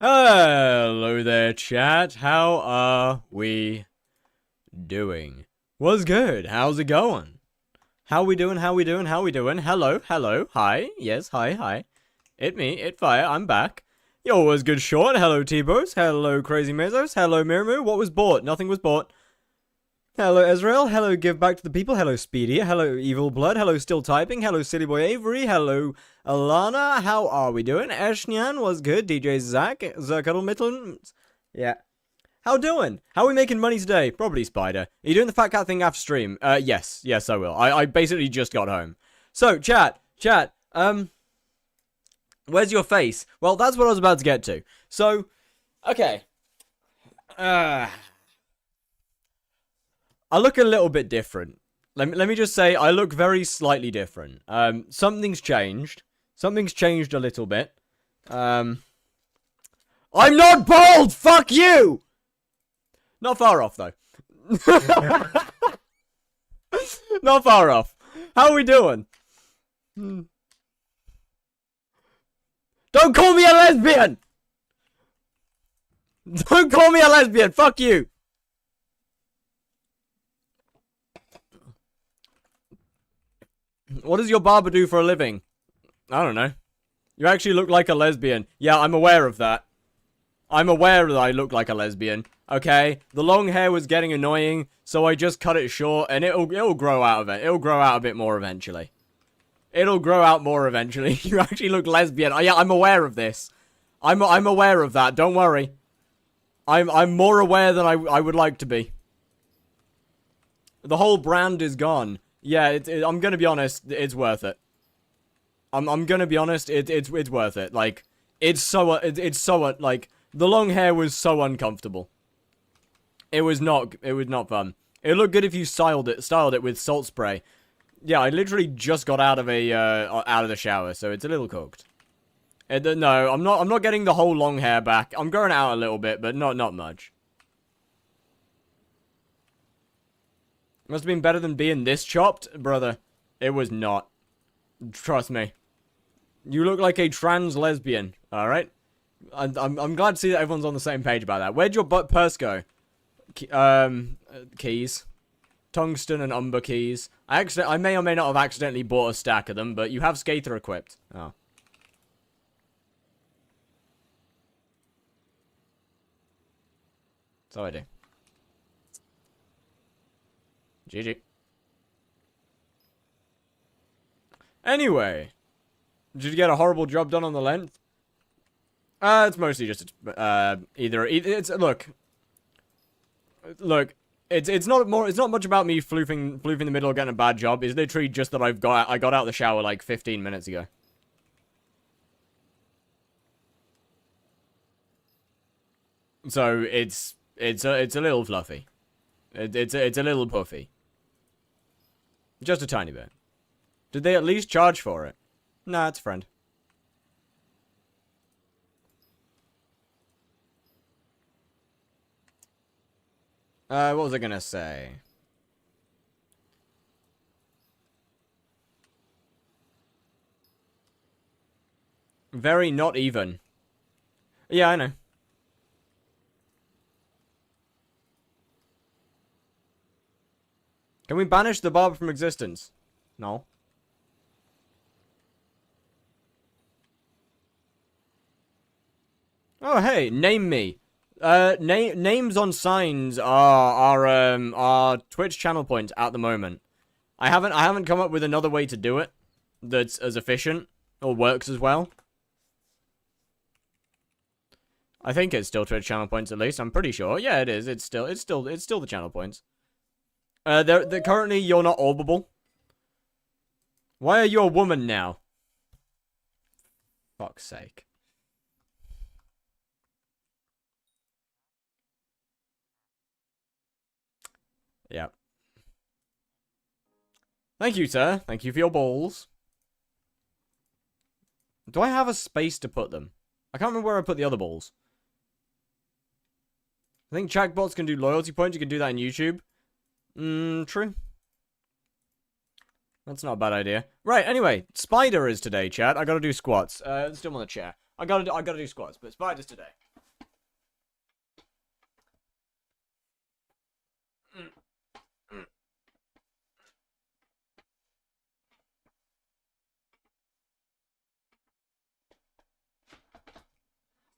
Hello there, chat. How are we doing? What's good? How's it going? How we doing? How we doing? How we doing? Hello, hello, hi. Yes, hi, hi. It me, it fire. I'm back. Yo, what's good, short? Hello, T-Bros. Hello, Crazy Mezos. Hello, Mirimu. What was bought? Nothing was bought. Hello, Ezreal. Hello, Give Back to the People. Hello, Speedy. Hello, Evil Blood. Hello, Still Typing. Hello, Silly Boy Avery. Hello, Alana. How are we doing? Eshnian was good. DJ Zach. Zerkadle Yeah. How doing? How are we making money today? Probably Spider. Are you doing the Fat Cat thing after stream? Yes. Yes, I will. I basically just got home. So, chat. Where's your face? Well, that's what I was about to get to. So, okay. I look a little bit different. Let me just say, I look very slightly different. Something's changed. Something's changed a little bit. I'm not bald! Fuck you! Not far off, though. Not far off. How are we doing? Don't call me a lesbian! Don't call me a lesbian! Fuck you! What does your barber do for a living? I don't know. You actually look like a lesbian. Yeah, I'm aware of that. I'm aware that I look like a lesbian. Okay? The long hair was getting annoying, so I just cut it short, and it'll grow out of it. It'll grow out a bit more eventually. It'll grow out more eventually. You actually look lesbian. Oh, yeah, I'm aware of this. I'm aware of that. Don't worry. I'm more aware than I would like to be. The whole brand is gone. Yeah, I'm gonna be honest, it's worth it. I'm gonna be honest, it's worth it. Like, it's so, like, the long hair was so uncomfortable. It was not fun. It looked good if you styled it with salt spray. Yeah, I literally just got out of the shower, so it's a little cooked. No, I'm not getting the whole long hair back. I'm growing it out a little bit, but not much. Must have been better than being this chopped, brother. It was not. Trust me. You look like a trans lesbian, alright? I'm glad to see that everyone's on the same page about that. Where'd your purse go? Keys. Tungsten and umber keys. I may or may not have accidentally bought a stack of them, but you have Skater equipped. Oh. So I do. GG. Anyway, did you get a horrible job done on the length? It's mostly just either it's look, it's not much about me floofing the middle or getting a bad job. It's literally just that I got out of the shower like 15 minutes ago. So it's a little fluffy. It's a little puffy. Just a tiny bit. Did they at least charge for it? Nah, it's a friend. What was I gonna say? Very not even. Yeah, I know. Can we banish the barber from existence? No. Oh, hey, name me. Names on signs are Twitch channel points at the moment. I haven't come up with another way to do it that's as efficient or works as well. I think it's still Twitch channel points at least. I'm pretty sure. Yeah, it is. It's still the channel points. They're currently you're not orbable. Why are you a woman now? Fuck's sake. Yeah. Thank you, sir. Thank you for your balls. Do I have a space to put them? I can't remember where I put the other balls. I think chatbots can do loyalty points. You can do that in YouTube. True. That's not a bad idea. Right, anyway, Spider is today, chat. I gotta do squats. Still on the chair. I gotta do squats, but Spider's today.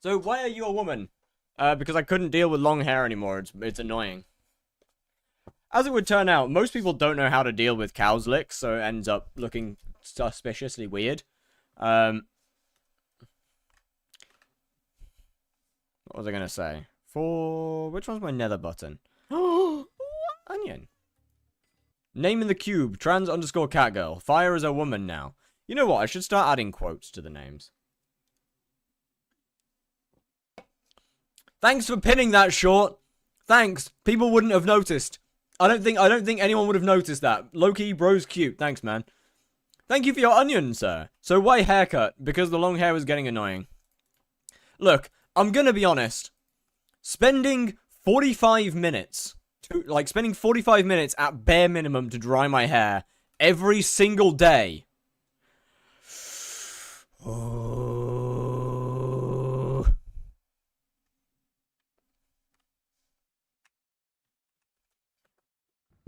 So why are you a woman? Because I couldn't deal with long hair anymore. It's annoying. As it would turn out, most people don't know how to deal with cow's licks, so it ends up looking suspiciously weird. What was I gonna say? Which one's my nether button? Onion. Name in the cube, trans_catgirl. Fire is a woman now. You know what? I should start adding quotes to the names. Thanks for pinning that short. Thanks. People wouldn't have noticed. I don't think anyone would have noticed that. Low-key, bro's cute. Thanks, man. Thank you for your onion, sir. So why haircut? Because the long hair was getting annoying. Look, I'm gonna be honest. Spending 45 minutes at bare minimum to dry my hair every single day.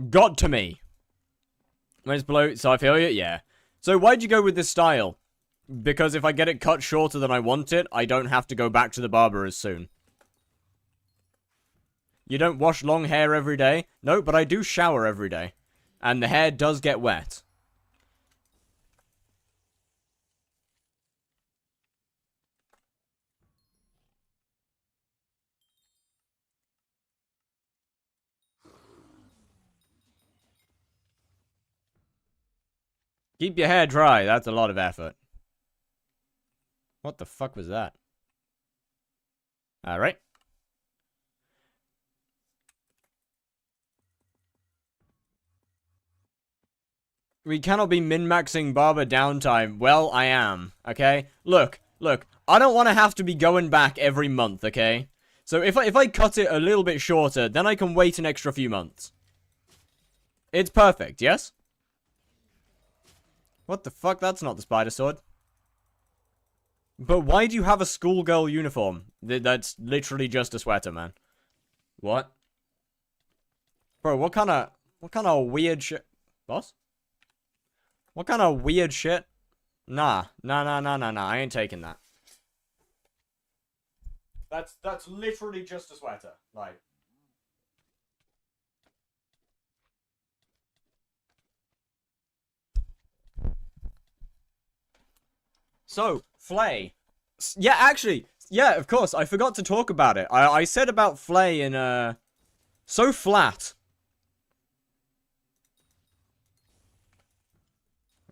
Got to me. When it's below, so I feel you? Yeah. So why'd you go with this style? Because if I get it cut shorter than I want it, I don't have to go back to the barber as soon. You don't wash long hair every day? No, but I do shower every day. And the hair does get wet. Keep your hair dry. That's a lot of effort. What the fuck was that? Alright. We cannot be min-maxing barber downtime. Well, I am. Okay? Look. I don't want to have to be going back every month, okay? So if I cut it a little bit shorter, then I can wait an extra few months. It's perfect, yes? What the fuck? That's not the spider sword. But why do you have a schoolgirl uniform? That's literally just a sweater, man. What? Bro, what kind of weird shit? Boss? What kind of weird shit? Nah. I ain't taking that. That's literally just a sweater. Like. So, Flay. Yeah, actually. Yeah, of course. I forgot to talk about it. I said about Flay in, So flat.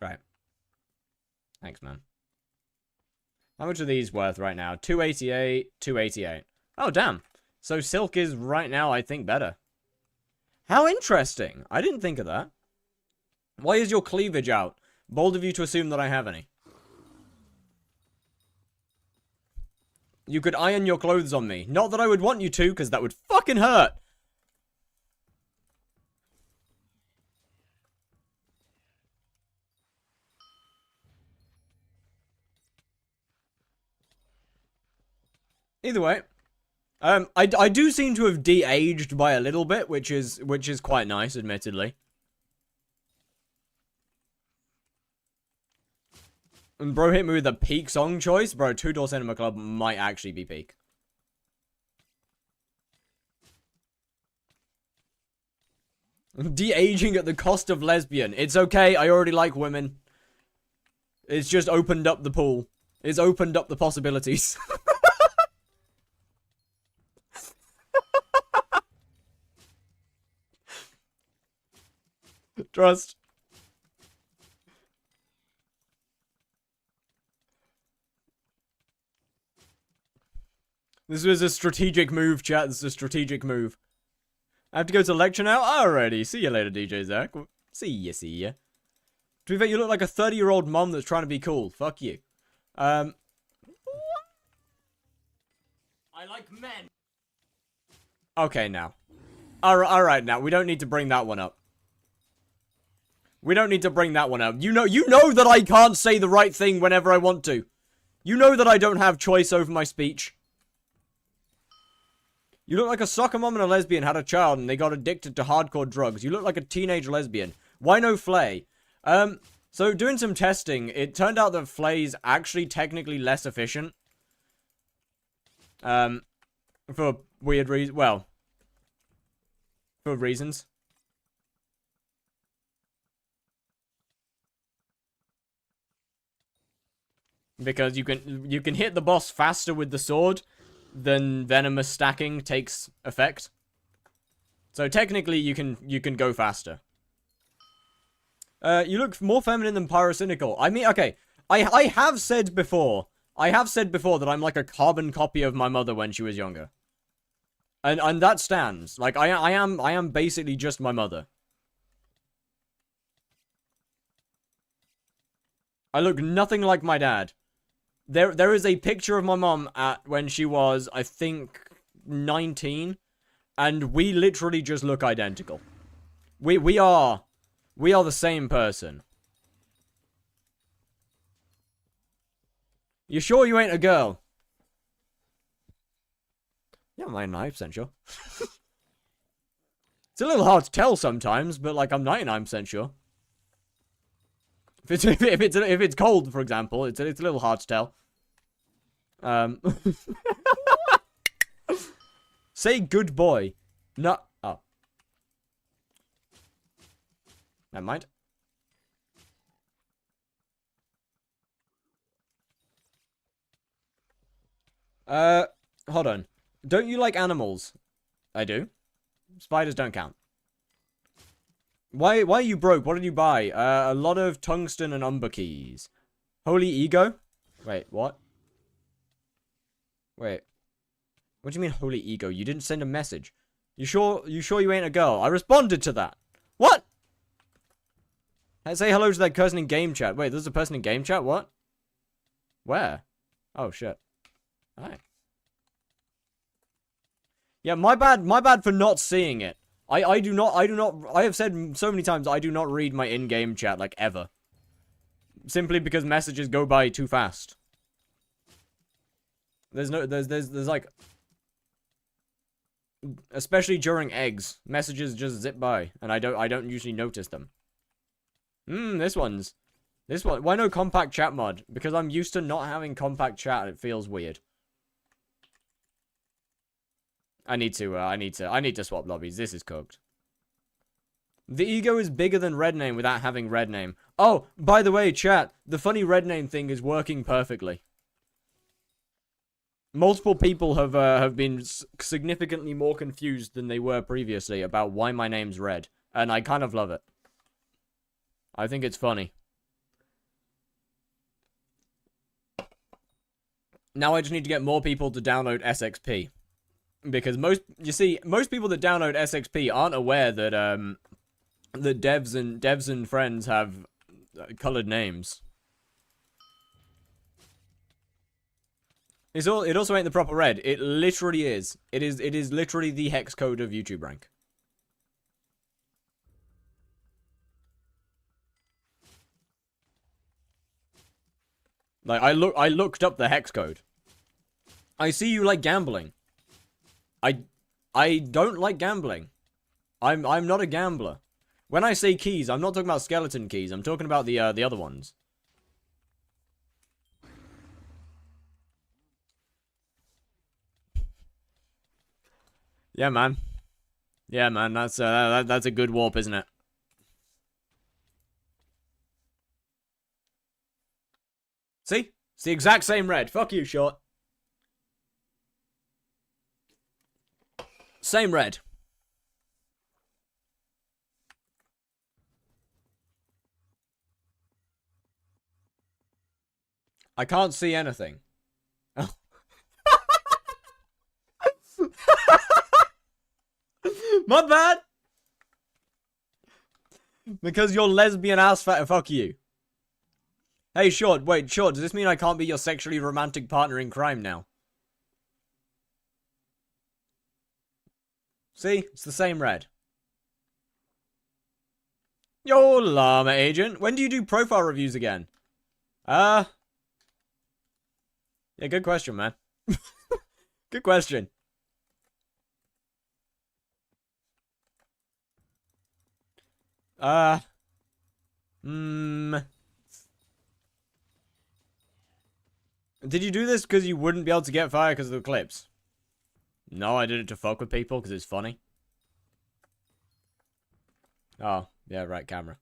Right. Thanks, man. How much are these worth right now? 288, 288. Oh, damn. So silk is right now, I think, better. How interesting. I didn't think of that. Why is your cleavage out? Bold of you to assume that I have any. You could iron your clothes on me. Not that I would want you to, because that would fucking hurt. Either way. I do seem to have de-aged by a little bit, which is quite nice, admittedly. And bro hit me with a peak song choice. Bro, Two Door Cinema Club might actually be peak. De-aging at the cost of lesbian. It's okay, I already like women. It's just opened up the pool. It's opened up the possibilities. Trust. This was a strategic move, chat. This is a strategic move. I have to go to lecture now? Alrighty. See you later, DJ Zach. See ya. To be fair, you look like a 30-year-old mum that's trying to be cool. Fuck you. I like men. Okay, now. Alright, now. We don't need to bring that one up. You know that I can't say the right thing whenever I want to. You know that I don't have choice over my speech. You look like a soccer mom and a lesbian had a child and they got addicted to hardcore drugs. You look like a teenage lesbian. Why no Flay? So doing some testing, it turned out that Flay's actually technically less efficient. For weird reasons. Well, for reasons. Because you can hit the boss faster with the sword than venomous stacking takes effect. So technically you can go faster. You look more feminine than pyrocynical. I mean, okay. I have said before. That I'm like a carbon copy of my mother when she was younger. And that stands. Like I am basically just my mother. I look nothing like my dad. There is a picture of my mom at when she was, I think, 19, and we literally just look identical. We are the same person. You sure you ain't a girl? Yeah, I'm 99% sure. It's a little hard to tell sometimes, but like I'm 99% sure. If it's cold, for example, it's a little hard to tell. Say good boy. No. Oh. Never mind. Hold on. Don't you like animals? I do. Spiders don't count. Why are you broke? What did you buy? A lot of tungsten and umber keys. Holy ego? Wait, what? Wait. What do you mean holy ego? You didn't send a message. You sure you ain't a girl? I responded to that. What? Say hello to that person in game chat. Wait, there's a person in game chat? What? Where? Oh shit. Alright. Yeah, my bad for not seeing it. I have said so many times I do not read my in-game chat, like, ever. Simply because messages go by too fast. There's like... Especially during eggs, messages just zip by, and I don't usually notice them. This one. Why no compact chat mod? Because I'm used to not having compact chat, and it feels weird. I need to swap lobbies. This is cooked. The ego is bigger than red name without having red name. Oh, by the way, chat, the funny red name thing is working perfectly. Multiple people have been significantly more confused than they were previously about why my name's red, and I kind of love it. I think it's funny. Now I just need to get more people to download SXP. Because most people that download SXP aren't aware that that devs and friends have colored names. It also ain't the proper red. It literally is. It is literally the hex code of YouTube rank. Like I looked up the hex code. I see you like gambling. I don't like gambling. I'm not a gambler. When I say keys, I'm not talking about skeleton keys. I'm talking about the other ones. Yeah, man. Yeah, man. That's a good warp, isn't it? See? It's the exact same red. Fuck you, short. Same red. I can't see anything. My bad. Because you're lesbian ass fat. Fuck you. Hey, Short. Wait, Short. Does this mean I can't be your sexually romantic partner in crime now? See? It's the same red. Yo, llama agent. When do you do profile reviews again? Yeah, good question, man. Good question. Did you do this because you wouldn't be able to get fire because of the clips? No, I did it to fuck with people because it's funny. Oh, yeah, right, camera.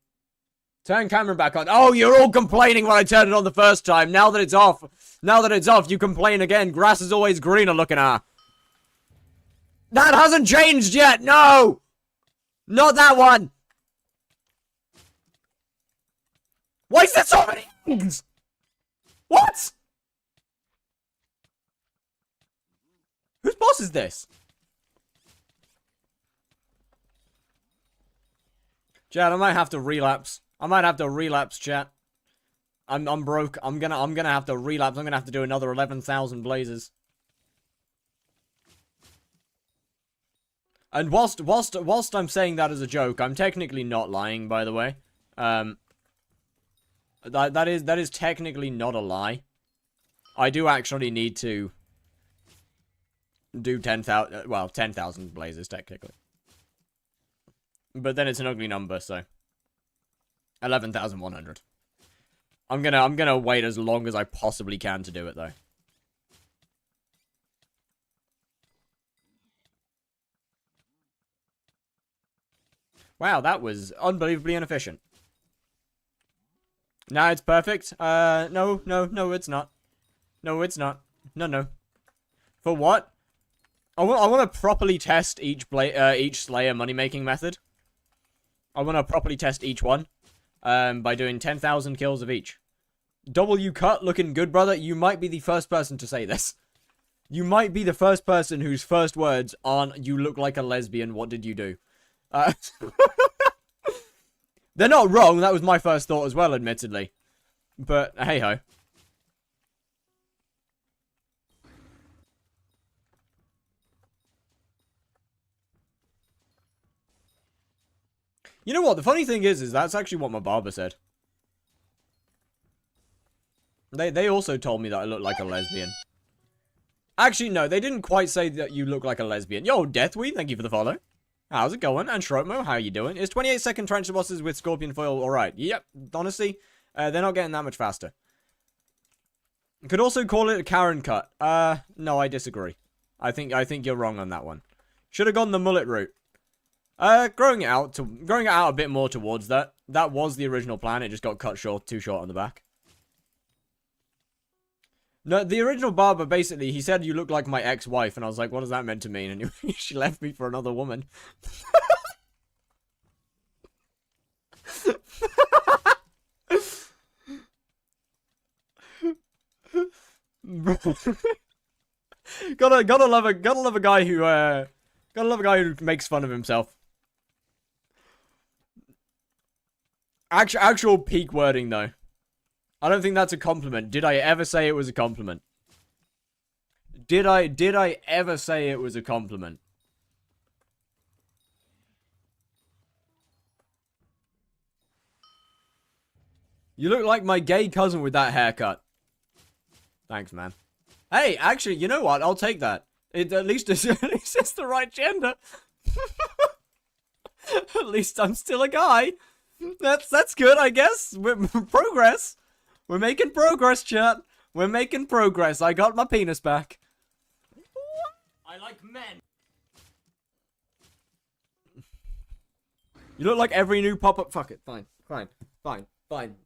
Turn camera back on. Oh, you're all complaining when I turned it on the first time. Now that it's off, you complain again. Grass is always greener looking at. That hasn't changed yet. No! Not that one. Why is there so many things? What? Whose boss is this? Chat, I might have to relapse. Chat. I'm broke. I'm gonna have to relapse. I'm gonna have to do another 11,000 blazes. And whilst I'm saying that as a joke, I'm technically not lying, by the way. That is technically not a lie. I do actually need to do 10,000, well, 10,000 blazes, technically. But then it's an ugly number, so 11,100. I'm gonna wait as long as I possibly can to do it, though. Wow, that was unbelievably inefficient. Now it's perfect. No, it's not. No, it's not. No. For what? I want to properly test each Slayer money-making method. I want to properly test each one. By doing 10,000 kills of each. W cut, looking good, brother. You might be the first person to say this. You might be the first person whose first words aren't, "You look like a lesbian, what did you do?" They're not wrong, that was my first thought as well, admittedly. But, hey-ho. You know what, the funny thing is that's actually what my barber said. They also told me that I look like a lesbian. Actually, no, they didn't quite say that you look like a lesbian. Yo, Deathweed, thank you for the follow. How's it going? And Shrotmo, how you doing? Is 28-second trench bosses with Scorpion Foil alright? Yep, honestly, they're not getting that much faster. Could also call it a Karen cut. No, I disagree. I think you're wrong on that one. Should have gone the mullet route. Growing it out a bit more towards that. That was the original plan. It just got cut short, too short on the back. No, the original barber, basically, he said you look like my ex-wife, and I was like, what does that meant to mean? And she left me for another woman. gotta love a guy who makes fun of himself. Actual peak wording, though. I don't think that's a compliment. Did I ever say it was a compliment? Did I ever say it was a compliment? You look like my gay cousin with that haircut. Thanks, man. Hey, actually, you know what? I'll take that. At least it's the right gender. At least I'm still a guy. That's good, I guess. Progress. We're making progress, chat. We're making progress. I got my penis back. I like men. You look like every new pop-up. Fuck it. Fine.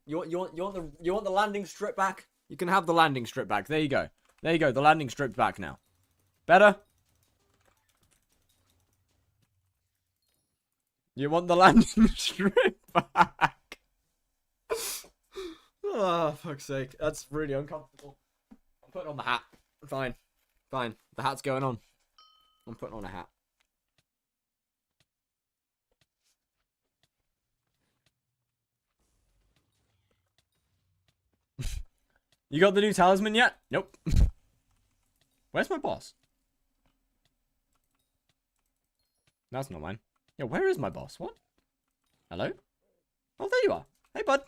You want the landing strip back? You can have the landing strip back. There you go. The landing strip's back now. Better? You want the landing strip back? Oh, fuck's sake. That's really uncomfortable. I'm putting on the hat. Fine. The hat's going on. I'm putting on a hat. You got the new talisman yet? Nope. Where's my boss? That's not mine. Yeah, where is my boss? What? Hello? Oh, there you are. Hey, bud.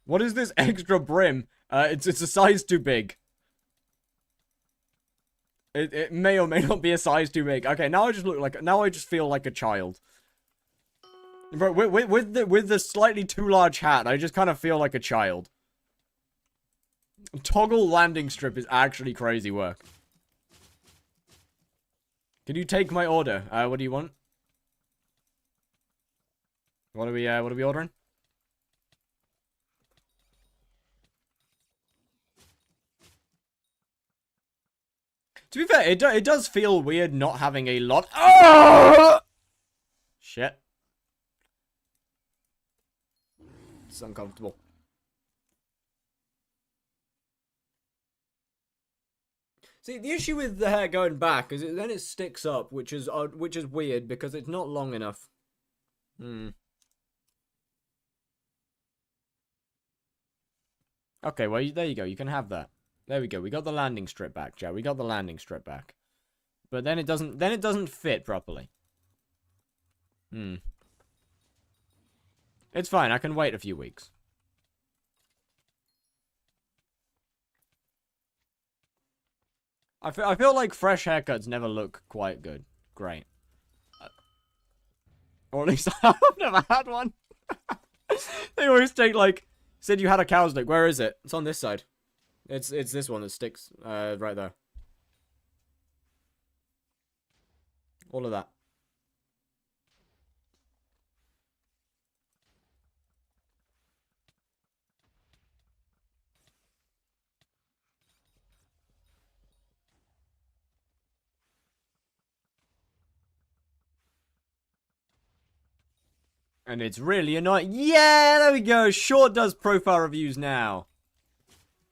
What is this extra brim? It's a size too big. It may or may not be a size too big. Okay, now I just feel like a child. Bro, with the slightly too large hat, I just kind of feel like a child. Toggle landing strip is actually crazy work. Can you take my order? What do you want? What are we ordering? To be fair, it does feel weird not having a lot. Oh! Shit. It's uncomfortable. See, the issue with the hair going back is then it sticks up, which is weird because it's not long enough. Okay, well there you go. You can have that. There we go. We got the landing strip back, Joe. We got the landing strip back. But then it doesn't fit properly. It's fine. I can wait a few weeks. I feel like fresh haircuts never look quite good. Great. Or at least I've never had one. They always take like, said you had a cow's lick. Where is it? It's on this side. It's this one that sticks right there. All of that. And it's really annoying. Yeah, there we go. Short does profile reviews now.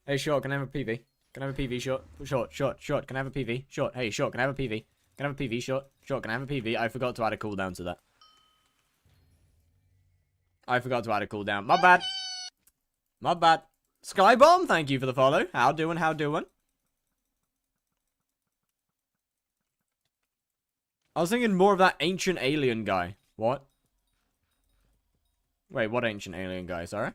Hey, Short, can I have a PV? Can I have a PV, Short? Short, can I have a PV? Short, hey, Short, can I have a PV? Can I have a PV, Short? Short, can I have a PV? I forgot to add a cooldown to that. I forgot to add a cooldown. My bad. My bad. Skybomb, thank you for the follow. How doing, how doing? I was thinking more of that ancient alien guy. What? Wait, what ancient alien guy, sorry?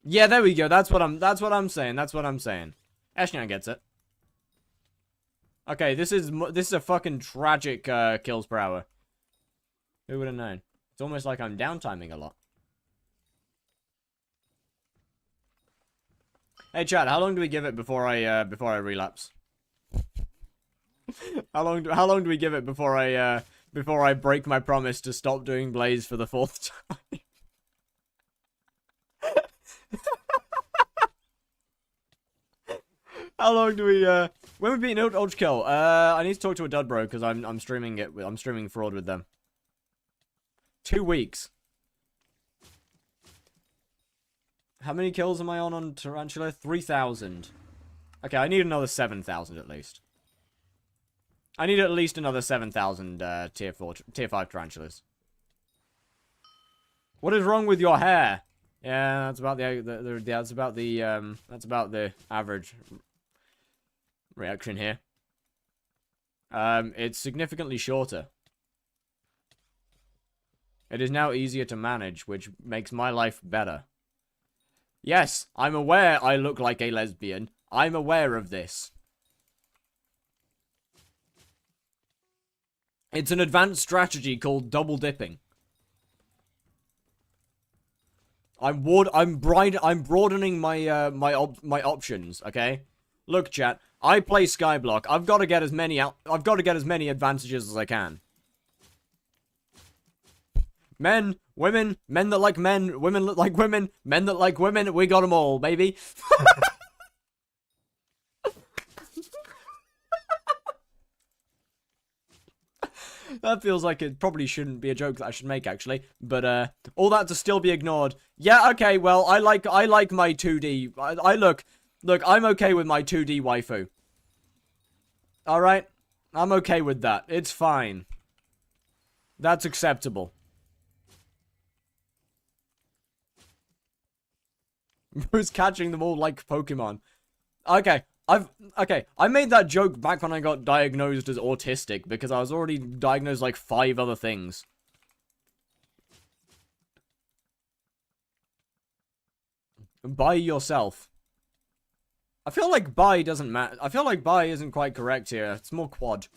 Yeah, there we go. That's what I'm saying. That's what I'm saying. Eshnian gets it. Okay, this is a fucking tragic kills per hour. Who would have known? It's almost like I'm downtiming a lot. Hey Chad, how long do we give it before I relapse? How long do we give it before I break my promise to stop doing Blaze for the 4th time? How long do we when we beat an Ultra Kill? I need to talk to a dud bro because I'm streaming it. I'm streaming fraud with them. 2 weeks. How many kills am I on Tarantula? 3,000. Okay, I need another 7,000 at least. I need at least another 7,000 tier 5 tarantulas. What is wrong with your hair? Yeah, that's about the average reaction here. It's significantly shorter. It is now easier to manage, which makes my life better. Yes, I'm aware I look like a lesbian. I'm aware of this. It's an advanced strategy called double dipping. I'm broadening my my options, okay? Look, chat, I play skyblock. I've got to get as many advantages as I can. Men, women, men that like men, women that like women, men that like women, we got them all, baby. That feels like it probably shouldn't be a joke that I should make, actually. But, all that to still be ignored. Yeah, okay, well, I like my 2D. Look, I'm okay with my 2D waifu. Alright? I'm okay with that. It's fine. That's acceptable. Who's catching them all like Pokemon? Okay. I made that joke back when I got diagnosed as autistic because I was already diagnosed like 5 other things. By yourself. I feel like bi doesn't matter. I feel like bi isn't quite correct here. It's more quad.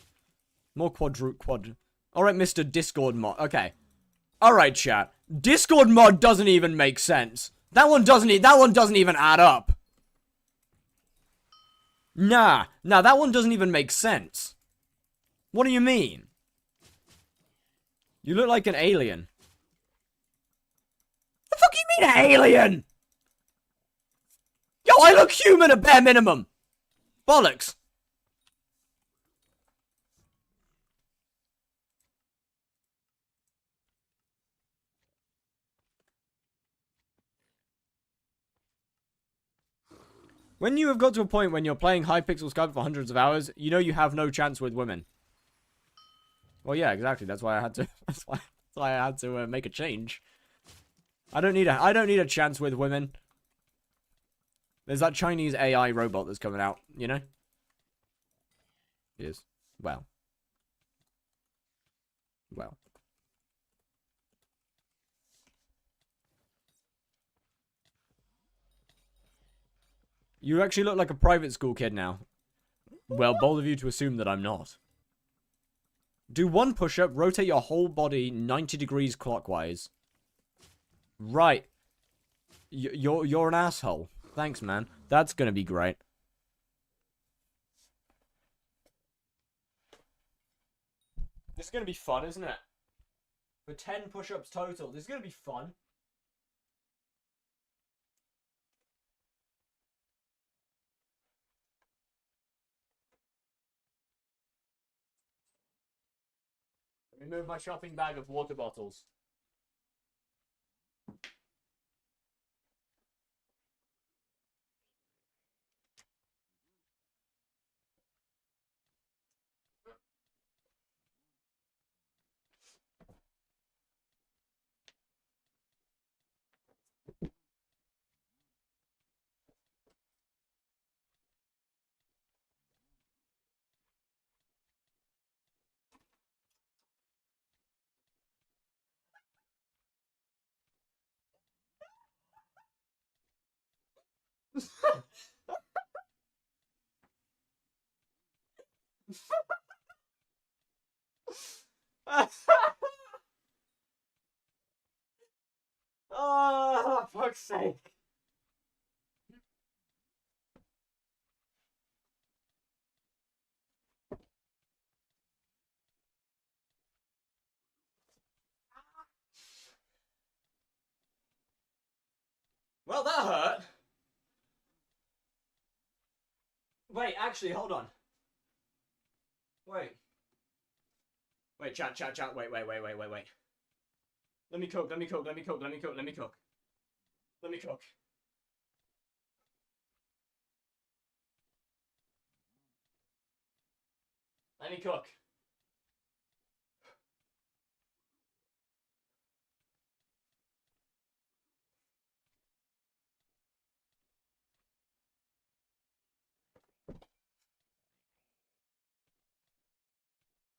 More quad. Alright, Mr. Discord mod. Okay. Alright, chat. Discord mod doesn't even make sense. That one doesn't even add up. Nah, that one doesn't even make sense. What do you mean? You look like an alien. The fuck you mean alien? Yo, I look human at bare minimum. Bollocks. When you have got to a point when you're playing hypixel skyblock for hundreds of hours, you know you have no chance with women. Well, yeah, exactly. That's why I had to. That's why I had to make a change. I don't need a chance with women. There's that Chinese AI robot that's coming out. You know. Yes. Well. You actually look like a private school kid now. Well, bold of you to assume that I'm not. Do one push-up, rotate your whole body 90 degrees clockwise. Right. You're an asshole. Thanks, man. That's gonna be great. This is gonna be fun, isn't it? For 10 push-ups total. This is gonna be fun. Remove my shopping bag of water bottles. Oh, fuck's sake. Well, that hurt. Wait, actually, hold on. Wait, chat. Wait. Let me cook. Let me cook.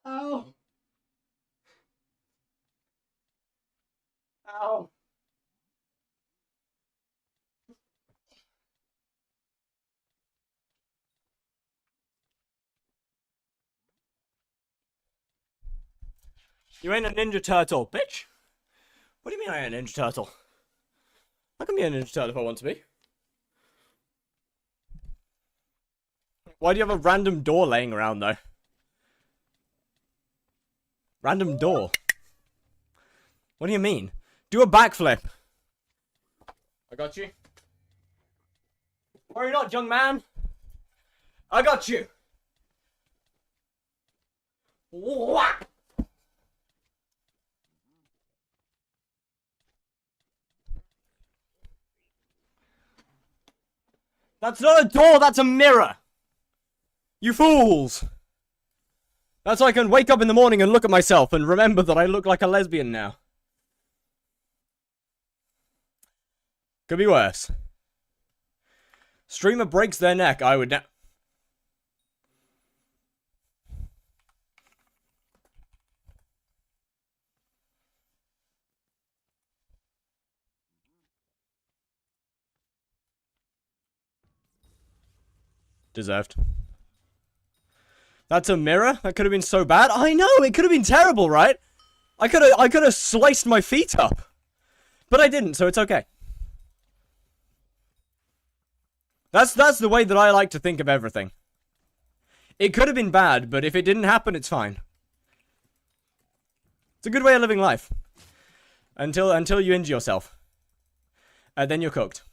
Ow. Ow. You ain't a ninja turtle, bitch. What do you mean I ain't a ninja turtle? I can be a ninja turtle if I want to be. Why do you have a random door laying around, though? Random door? What do you mean? Do a backflip. I got you. Worry not, young man. I got you. Whack! That's not a door, that's a mirror. You fools. That's so I can wake up in the morning and look at myself and remember that I look like a lesbian now. Could be worse. Streamer breaks their neck, I would Deserved. That's a mirror? That could have been so bad. I know, it could have been terrible, right? I could have sliced my feet up. But I didn't, so it's okay. That's the way that I like to think of everything. It could have been bad, but if it didn't happen, it's fine. It's a good way of living life. Until you injure yourself. Then you're cooked.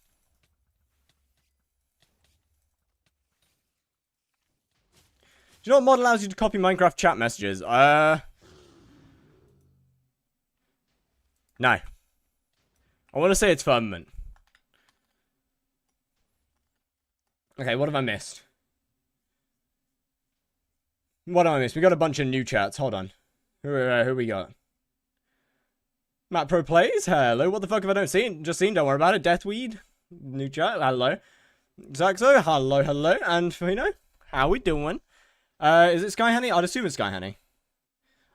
Do you know what mod allows you to copy Minecraft chat messages? No. I want to say it's firmament. Okay, what have I missed? What have I missed? We got a bunch of new chats. Hold on. Who we got? Matt Pro Plays? Hello. What the fuck have I just seen? Don't worry about it. Deathweed? New chat? Hello. Zaxo? Hello, hello. And, you know, how we doing? Is it Sky Honey? I'd assume it's Sky Honey.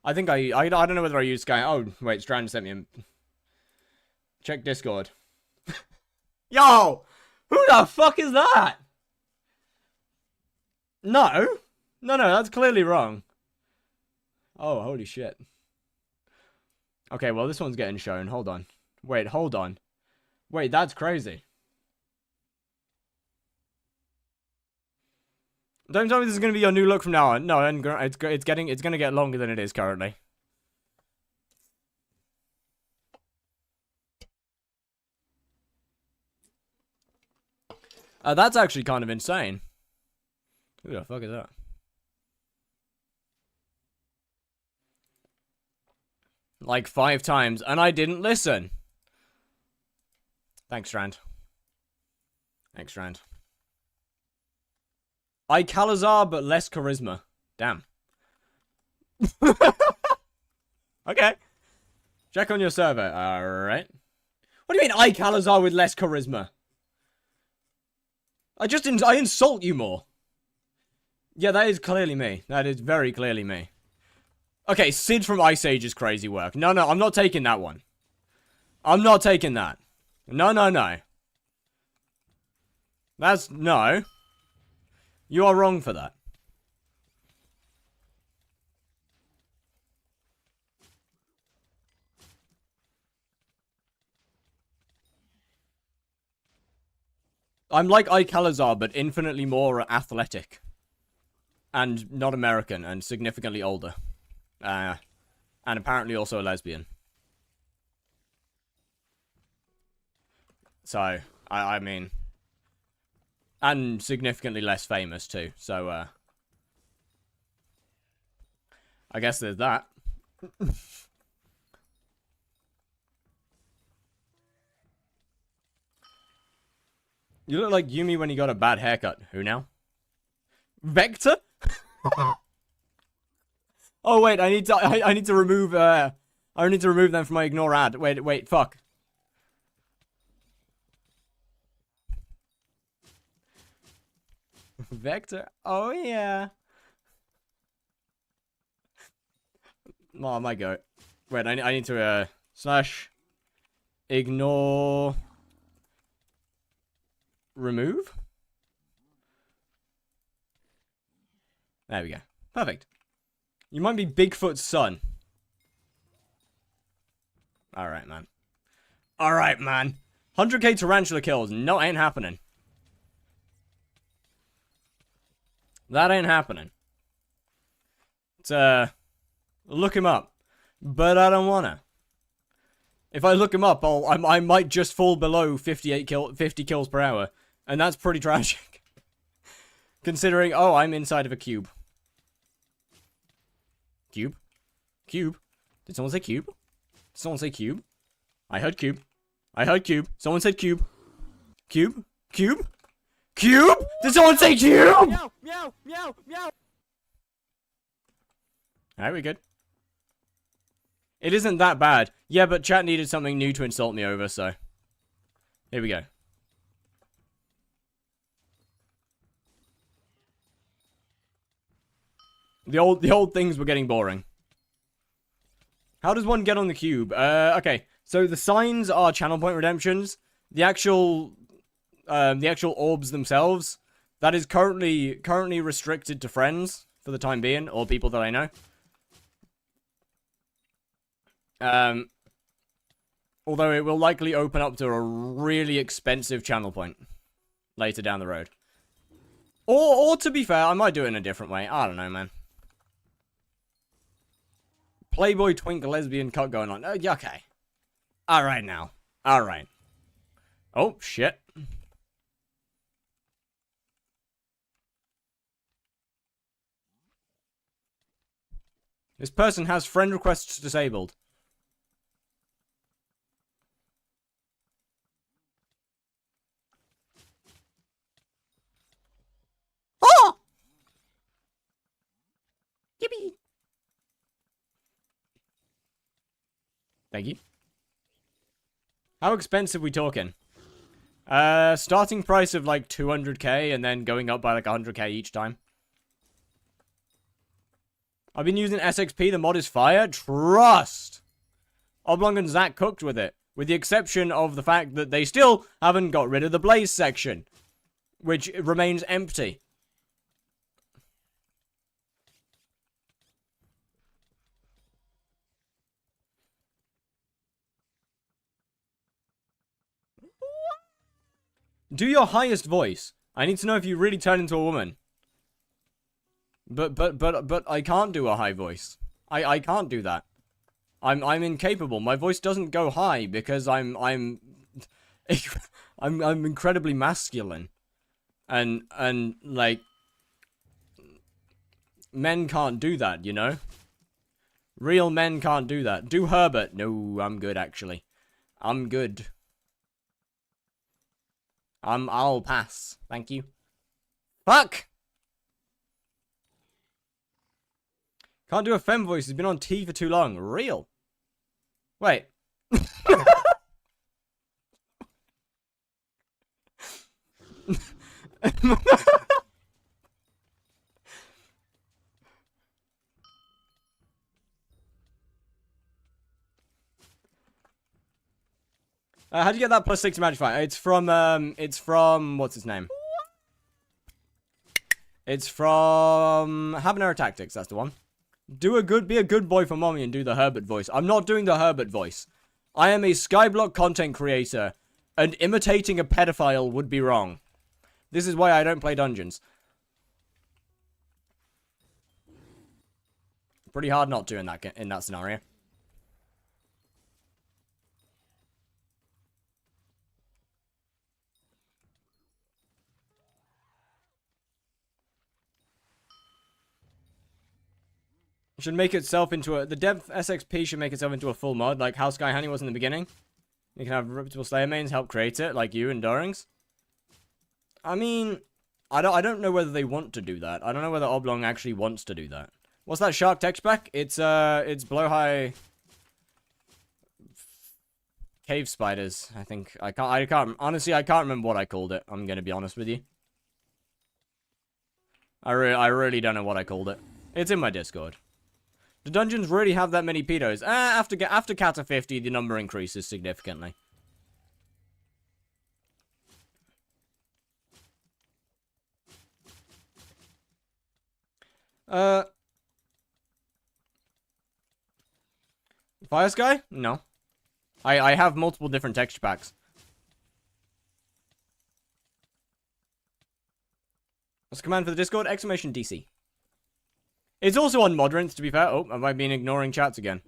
I think I don't know whether I use Sky... Oh, wait. Strand sent me a... Check Discord. Yo! Who the fuck is that? No. No, that's clearly wrong. Oh, holy shit. Okay, well, this one's getting shown. Hold on. Wait, hold on. Wait, that's crazy. Don't tell me this is going to be your new look from now on. No, it's going to get longer than it is currently. That's actually kind of insane. Who the fuck is that? Like 5 times, and I didn't listen. Thanks, Strand. Thanks, Strand. I Calazar, but less charisma. Damn. Okay. Check on your server. Alright. What do you mean I Calazar with less charisma? I insult you more. Yeah, that is clearly me. That is very clearly me. Okay, Sid from Ice Age is crazy work. No, I'm not taking that one. I'm not taking that. No. That's... No. You are wrong for that. I'm like Ike Calazar, but infinitely more athletic. And not American, and significantly older. And apparently also a lesbian. So, I mean... And significantly less famous, too. So, I guess there's that. You look like Yumi when he got a bad haircut. Who now? Vector? Oh wait, I need to remove I need to remove them from my ignore ad. Wait, fuck. Vector? Oh yeah. Oh my god. Wait, I need to slash ignore remove? There we go. Perfect. You might be Bigfoot's son. Alright, man. Alright, man. 100k tarantula kills. No, ain't happening. That ain't happening. It's, look him up. But I don't wanna. If I look him up, I might just fall below 50 kills per hour. And that's pretty tragic. Considering, oh, I'm inside of a cube. Cube? Cube? Did someone say cube? Did someone say cube? I heard cube. I heard cube. Someone said cube. Cube? Cube? Cube? Did someone say cube? Meow, meow, meow, meow. Alright, we good. It isn't that bad. Yeah, but chat needed something new to insult me over, so. Here we go. The old things were getting boring. How does one get on the cube? Okay. So the signs are channel point redemptions. The actual orbs themselves, that is currently restricted to friends for the time being, or people that I know. Although it will likely open up to a really expensive channel point later down the road. Or to be fair, I might do it in a different way. I don't know, man. Playboy twink lesbian cut going on. Yeah, okay. Alright now. Alright. Oh, shit. This person has friend requests disabled. Oh! Yippee! Thank you. How expensive we talking? Starting price of like 200k and then going up by like 100k each time. I've been using SXP, the mod is fire. Trust! Oblong and Zach cooked with it. With the exception of the fact that they still haven't got rid of the Blaze section. Which remains empty. Do your highest voice. I need to know if you really turn into a woman. But I can't do a high voice. I can't do that. I'm incapable. My voice doesn't go high because I'm incredibly masculine. And like men can't do that, you know? Real men can't do that. Do Herbert. No, I'm good actually. I'm good. I'll pass. Thank you. Fuck! Can't do a femme voice. It's been on T for too long. Real. Wait. How'd you get that plus 6 magic fight? It's from, what's his name? It's from Habanero Tactics, that's the one. Be a good boy for mommy and do the Herbert voice. I'm not doing the Herbert voice. I am a skyblock content creator, and imitating a pedophile would be wrong. This is why I don't play dungeons. Pretty hard not to in that scenario. Should make itself into the dev SXP should make itself into a full mod, like how Sky Honey was in the beginning. You can have reputable Slayer mains help create it, like you and Dorings. I mean, I don't know whether they want to do that. I don't know whether Oblong actually wants to do that. What's that shark text pack? It's blowhigh cave spiders. I think I can't honestly I can't remember what I called it. I'm gonna be honest with you. I really don't know what I called it. It's in my Discord. Do dungeons really have that many pedos? After Kata 50, the number increases significantly. Fire Sky? No. I have multiple different texture packs. What's the command for the Discord? Exclamation DC. It's also on Modrinth, to be fair. Oh, have I been ignoring chats again?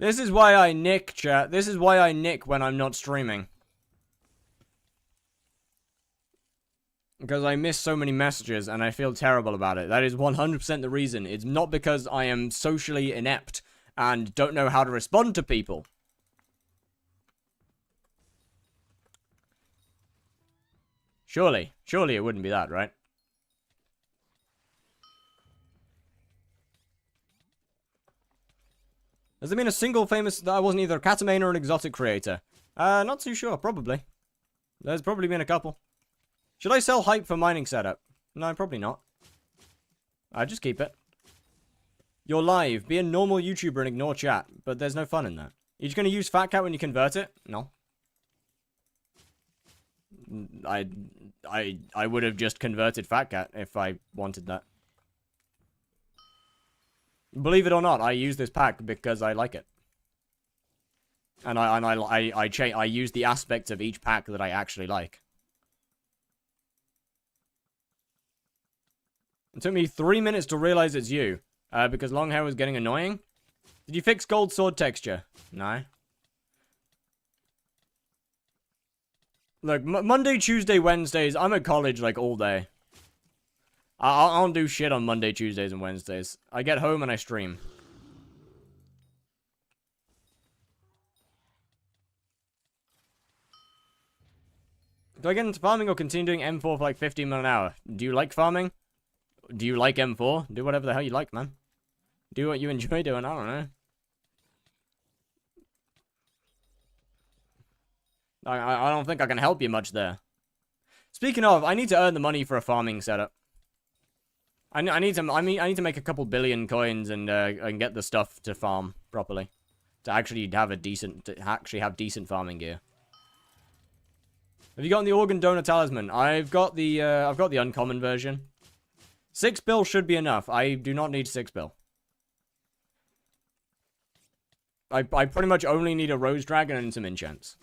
This is why I nick, chat. This is why I nick when I'm not streaming. Because I miss so many messages and I feel terrible about it. That is 100% the reason. It's not because I am socially inept and don't know how to respond to people. Surely it wouldn't be that, right? Has there been a single famous that I wasn't either a Katamane or an exotic creator? Not too sure, probably. There's probably been a couple. Should I sell hype for mining setup? No, probably not. I just keep it. You're live. Be a normal YouTuber and ignore chat, but there's no fun in that. You're just gonna use Fat Cat when you convert it? No. I would have just converted Fat Cat if I wanted that. Believe it or not, I use this pack because I like it. And I use the aspects of each pack that I actually like. It took me 3 minutes to realize it's you. Because long hair was getting annoying. Did you fix gold sword texture? No. Look, Monday, Tuesday, Wednesdays, I'm at college, like, all day. I don't do shit on Monday, Tuesdays, and Wednesdays. I get home and I stream. Do I get into farming or continue doing M4 for like 15 minutes an hour? Do you like farming? Do you like M4? Do whatever the hell you like, man. Do what you enjoy doing, I don't know. I don't think I can help you much there. Speaking of, I need to earn the money for a farming setup. I need to make a couple billion coins and get the stuff to farm properly. To actually have decent farming gear. Have you gotten the organ donor talisman? I've got the uncommon version. 6 bill should be enough. I do not need 6 bill. I pretty much only need a rose dragon and some enchants.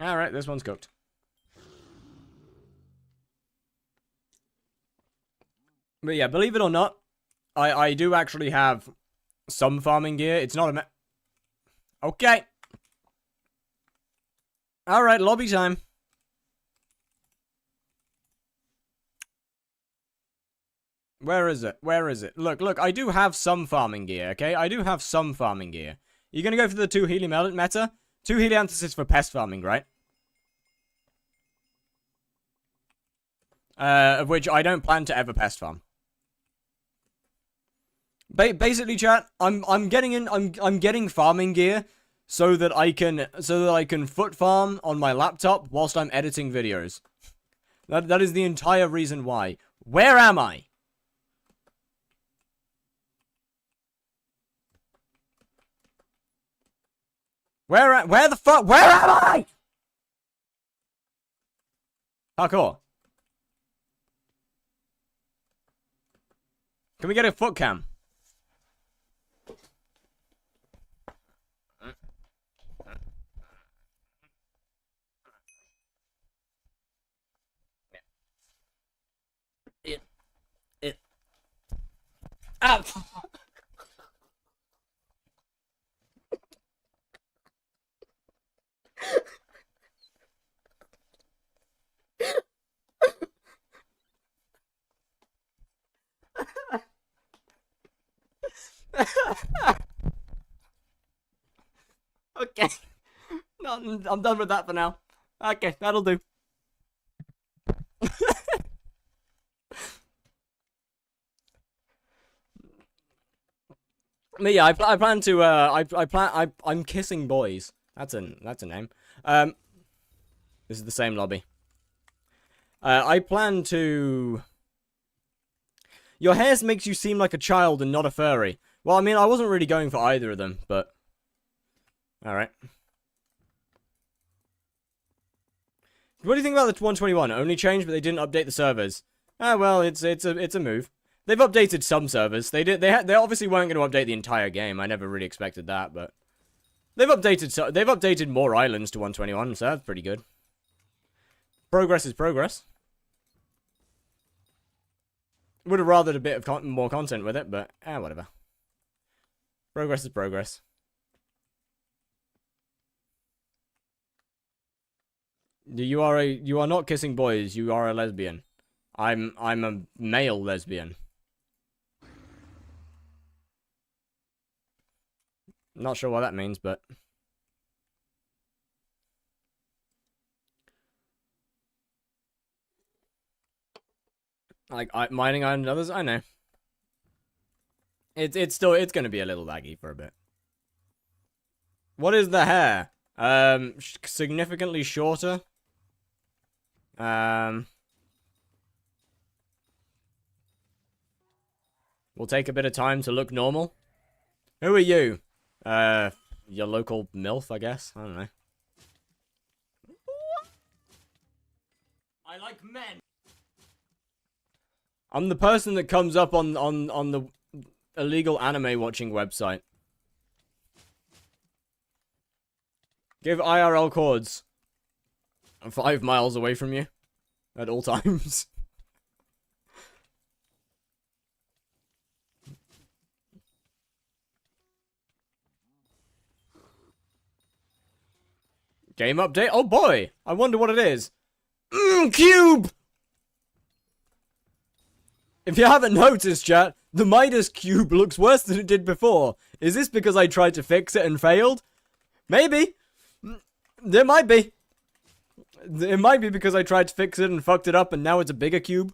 Alright, this one's cooked. But yeah, believe it or not, I do actually have some farming gear. It's not a okay. Alright, lobby time. Where is it? Where is it? Look, I do have some farming gear, okay? I do have some farming gear. You're gonna go for the 2 helium meta? 2 helianthus for pest farming, right? Of which I don't plan to ever pest farm. Basically, chat, I'm getting farming gear so that I can foot farm on my laptop whilst I'm editing videos. That is the entire reason why. Where am I? Where the fuck? Where am I? Parkour. Can we get a foot cam? Ah! Okay. No, I'm done with that for now. Okay, that'll do. But yeah, I plan to I'm kissing boys. That's a name. This is the same lobby. I plan to. Your hair makes you seem like a child and not a furry. Well, I mean, I wasn't really going for either of them, but alright. What do you think about the 121? Only changed, but they didn't update the servers. Ah, well, it's a move. They've updated some servers. They obviously weren't going to update the entire game. I never really expected that, but they've updated more islands to 121, so that's pretty good. Progress is progress. Would have rathered a bit of more content with it, but whatever. Progress is progress. You are not kissing boys. You are a lesbian. I'm a male lesbian. Not sure what that means, but like mining on others. I know. It's gonna be a little laggy for a bit. What is the hair? Significantly shorter. We'll take a bit of time to look normal. Who are you? Your local MILF, I guess. I don't know. I like men. I'm the person that comes up on the illegal anime watching website. Give IRL cords. I'm 5 miles away from you. At all times. Game update? Oh boy! I wonder what it is. Cube! If you haven't noticed, chat, the Midas cube looks worse than it did before. Is this because I tried to fix it and failed? Maybe. There might be. It might be because I tried to fix it and fucked it up and now it's a bigger cube.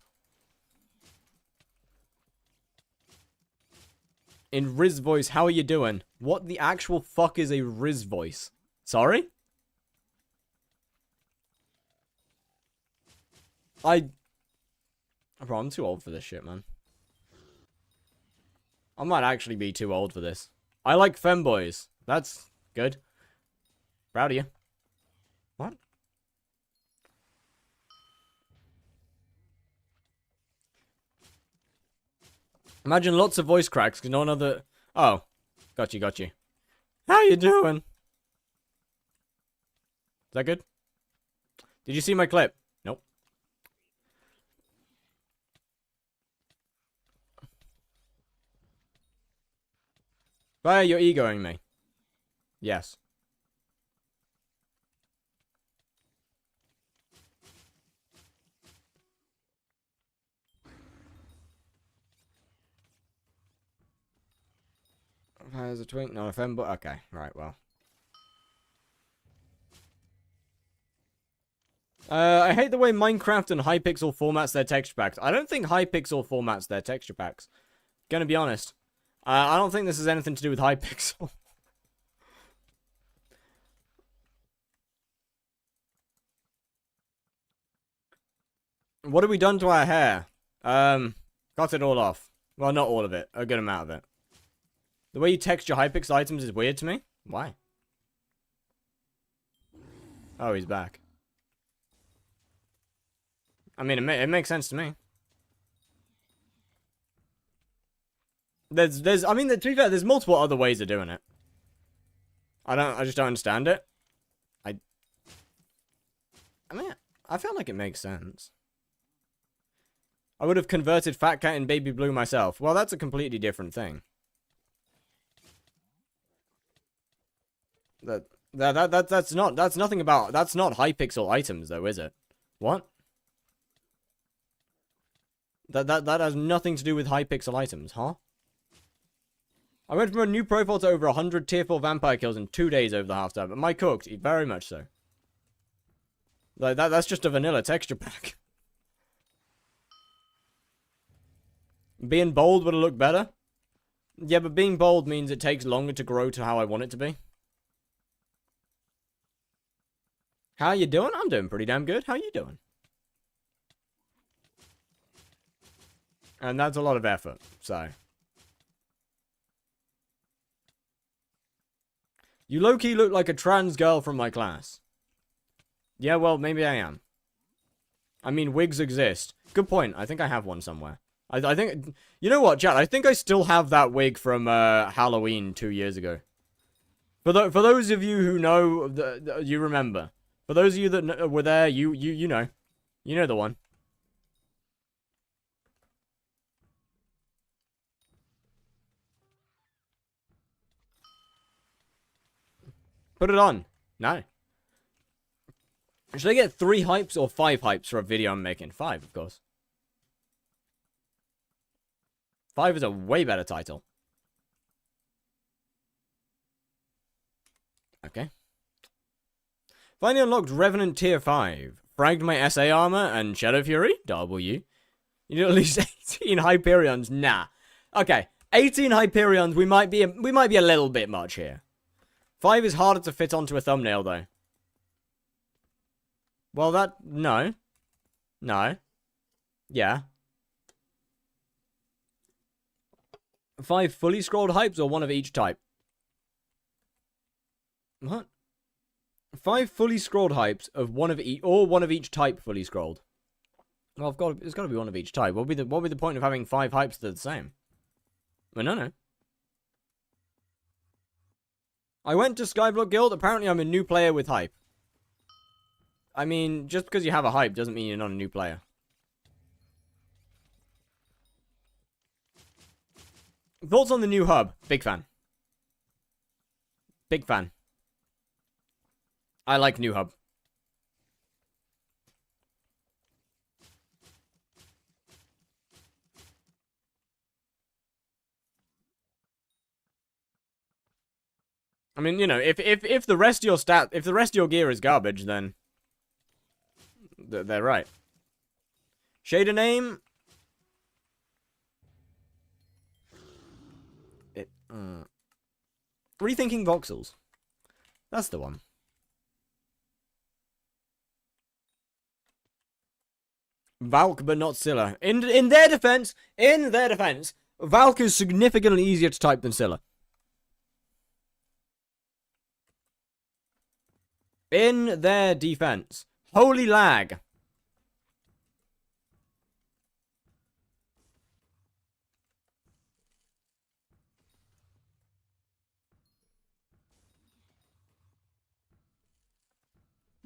In Riz voice, how are you doing? What the actual fuck is a Riz voice? Sorry? Bro, I'm too old for this shit, man. I might actually be too old for this. I like femboys. That's good. Proud of you. What? Imagine lots of voice cracks, because no one other... Oh. Got you. How you doing? Is that good? Did you see my clip? Nope. Why are you egoing me? Yes. There's a twink, not a femboy. Okay, right, well. I hate the way Minecraft and Hypixel formats their texture packs. I don't think Hypixel formats their texture packs. Gonna be honest. I don't think this has anything to do with Hypixel. What have we done to our hair? Cut it all off. Well, not all of it. A good amount of it. The way you texture Hypixel items is weird to me. Why? Oh, he's back. I mean, it makes sense to me. I mean, to be fair, there's multiple other ways of doing it. I just don't understand it. I mean, I feel like it makes sense. I would have converted Fat Cat and Baby Blue myself. Well, that's a completely different thing. That's not Hypixel items though, is it? What? That has nothing to do with Hypixel items, huh? I went from a new profile to over 100 tier 4 vampire kills in 2 days over the half-time. Am I cooked? Very much so. Like, that's just a vanilla texture pack. Being bold would have looked better? Yeah, but being bold means it takes longer to grow to how I want it to be. How you doing? I'm doing pretty damn good. How you doing? And that's a lot of effort, so... You low-key look like a trans girl from my class. Yeah, well, maybe I am. I mean, wigs exist. Good point. I think I have one somewhere. I think... You know what, chat? I think I still have that wig from Halloween 2 years ago. For those of you who know, you remember. For those of you that were there, you know. You know the one. Put it on. No. Should I get 3 hypes or 5 hypes for a video I'm making? 5, of course. 5 is a way better title. Okay. Finally unlocked Revenant Tier 5. Fragged my SA armor and Shadow Fury. W. You need at least 18 Hyperions. Nah. Okay. 18 Hyperions. We might be a little bit much here. 5 is harder to fit onto a thumbnail, though. Well, no. No. Yeah. 5 fully scrolled hypes or one of each type? What? 5 fully scrolled hypes of one of each, or one of each type fully scrolled. Well, it's got to be one of each type. What would be the point of having 5 hypes that are the same? Well, no. I went to Skyblock Guild. Apparently, I'm a new player with hype. I mean, just because you have a hype doesn't mean you're not a new player. Thoughts on the new hub? Big fan. Big fan. I like new hub. I mean, you know, if the rest of your if the rest of your gear is garbage, then they're right. Shader name. Rethinking voxels. That's the one. Valk, but not Scylla. In their defense, Valk is significantly easier to type than Scylla. In their defense. Holy lag.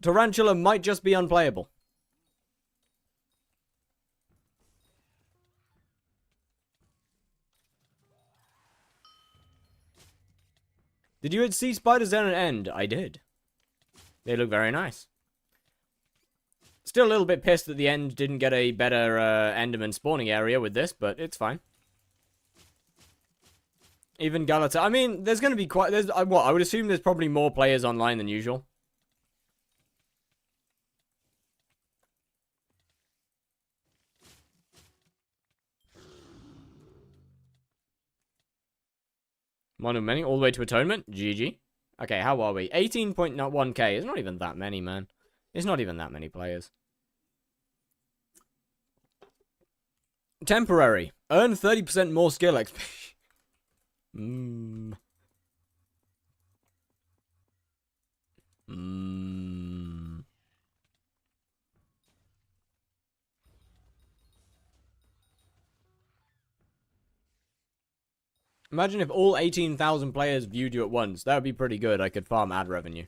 Tarantula might just be unplayable. Did you see spiders down an end? I did. They look very nice. Still a little bit pissed that the end didn't get a better Enderman spawning area with this, but it's fine. Even Galata. I mean, there's going to be quite... I would assume there's probably more players online than usual. Many all the way to Atonement. GG. Okay, how are we? 18.1k. It's not even that many, man. It's not even that many players. Temporary. Earn 30% more skill XP. Imagine if all 18,000 players viewed you at once. That would be pretty good. I could farm ad revenue.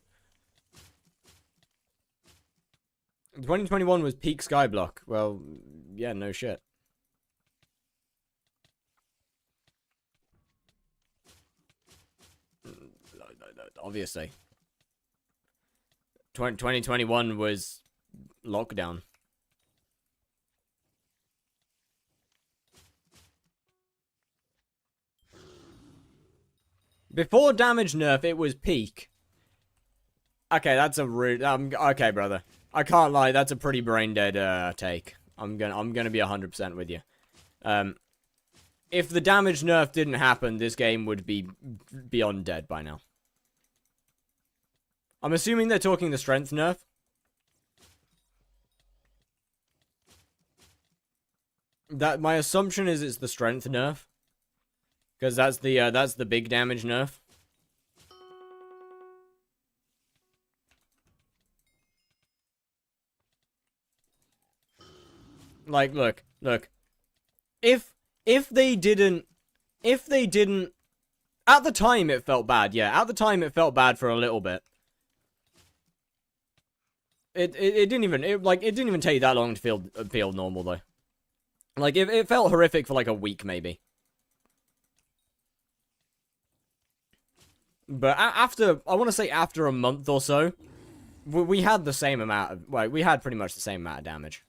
2021 was peak skyblock. Well, yeah, no shit. Obviously. 2021 was lockdown. Before damage nerf, it was peak. Okay, that's a rude... okay, brother. I can't lie, that's a pretty brain-dead take. I'm gonna be 100% with you. If the damage nerf didn't happen, this game would be beyond dead by now. I'm assuming they're talking the strength nerf. My assumption is it's the strength nerf. Because that's the big damage nerf. Like, look. If they didn't... At the time, it felt bad, yeah. At the time, it felt bad for a little bit. It didn't even take that long to feel normal, though. Like, it felt horrific for, like, a week, maybe. But after, I want to say after a month or so, we had the same amount of, well, we had pretty much the same amount of damage.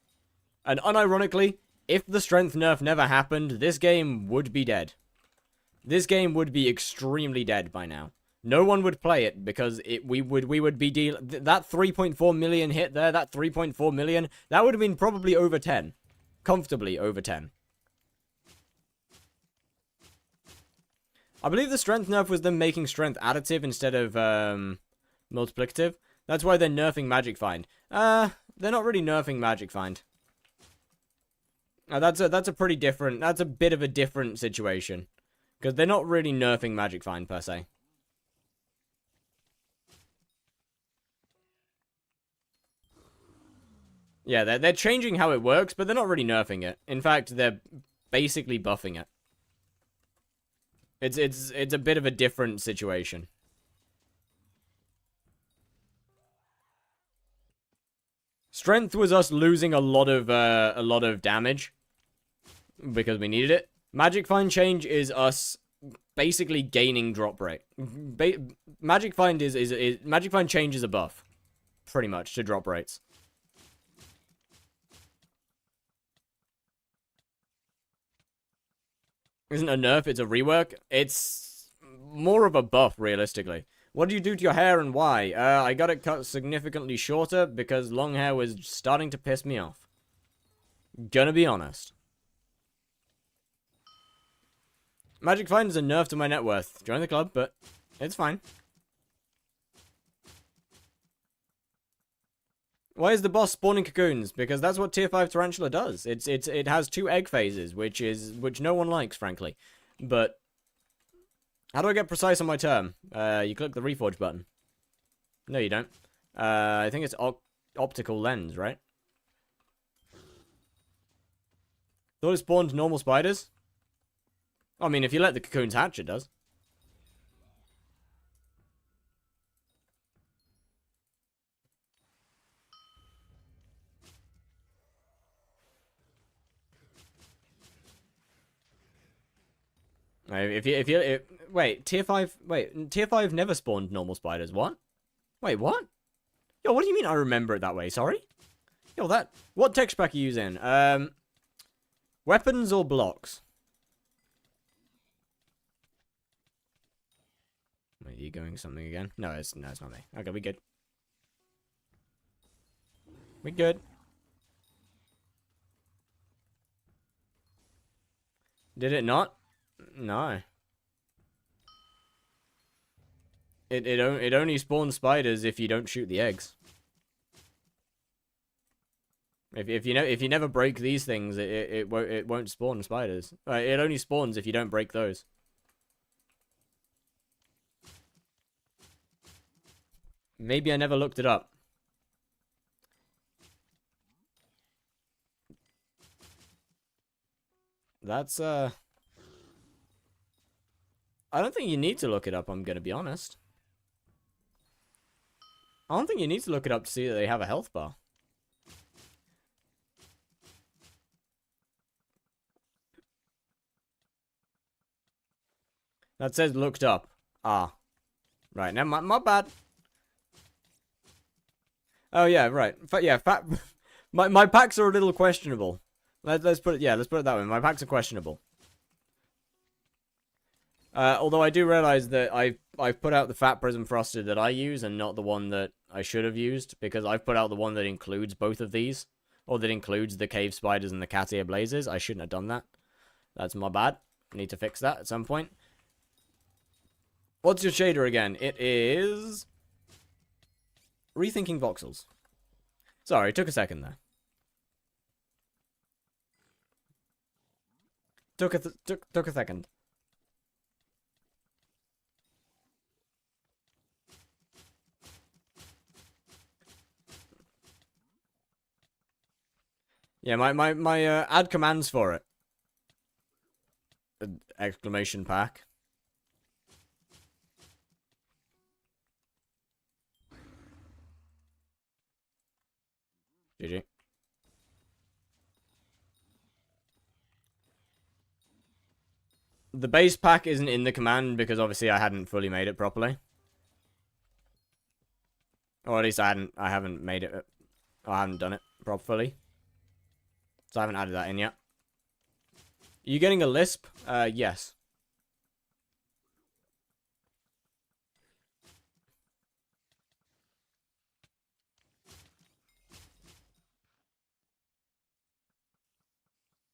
And unironically, if the strength nerf never happened, this game would be dead. This game would be extremely dead by now. No one would play it because we would be that 3.4 million hit there, that 3.4 million, that would have been probably over 10. Comfortably over 10. I believe the strength nerf was them making strength additive instead of multiplicative. That's why they're nerfing Magic Find. They're not really nerfing Magic Find. That's a pretty different. That's a bit of a different situation, because they're not really nerfing Magic Find per se. Yeah, they're changing how it works, but they're not really nerfing it. In fact, they're basically buffing it. It's a bit of a different situation. Strength was us losing a lot of damage because we needed it. Magic Find change is us basically gaining drop rate. Magic Find Magic Find change is a buff, pretty much, to drop rates. Isn't a nerf, it's a rework. It's more of a buff, realistically. What do you do to your hair and why? I got it cut significantly shorter because long hair was starting to piss me off. Gonna be honest. Magic Find is a nerf to my net worth. Join the club, but it's fine. Why is the boss spawning cocoons? Because that's what tier 5 tarantula does. It has 2 egg phases, which no one likes, frankly. But how do I get precise on my term? You click the reforge button. No, you don't. I think it's optical lens, right? Thought it spawned normal spiders. I mean, if you let the cocoons hatch, it does. Wait, tier 5 never spawned normal spiders. What? Wait, what? Yo, what do you mean I remember it that way? Sorry? Yo, what text pack are you using? Weapons or blocks? Wait, are you going something again? No, it's not me. Okay, we good. We good. Did it not? No. It only spawns spiders if you don't shoot the eggs. If you never break these things, it won't spawn spiders. It only spawns if you don't break those. Maybe I never looked it up. That's I don't think you need to look it up, I'm gonna be honest. I don't think you need to look it up to see that they have a health bar. That says looked up. Ah. Right, now my bad. Oh yeah, right. My packs are a little questionable. Let's put it that way. My packs are questionable. Although I do realize that I've put out the Fat Prism Frosted that I use and not the one that I should have used, because I've put out the one that includes both of these, or that includes the Cave Spiders and the Cat Ear Blazes. I shouldn't have done that. That's my bad. I need to fix that at some point. What's your shader again? It is Rethinking Voxels. Sorry, it took a second there. Took a second. Yeah, my add commands for it. Exclamation pack. GG. The base pack isn't in the command because obviously I hadn't fully made it properly. Or at least I haven't made it, I haven't done it properly. So I haven't added that in yet. Are you getting a lisp? Yes.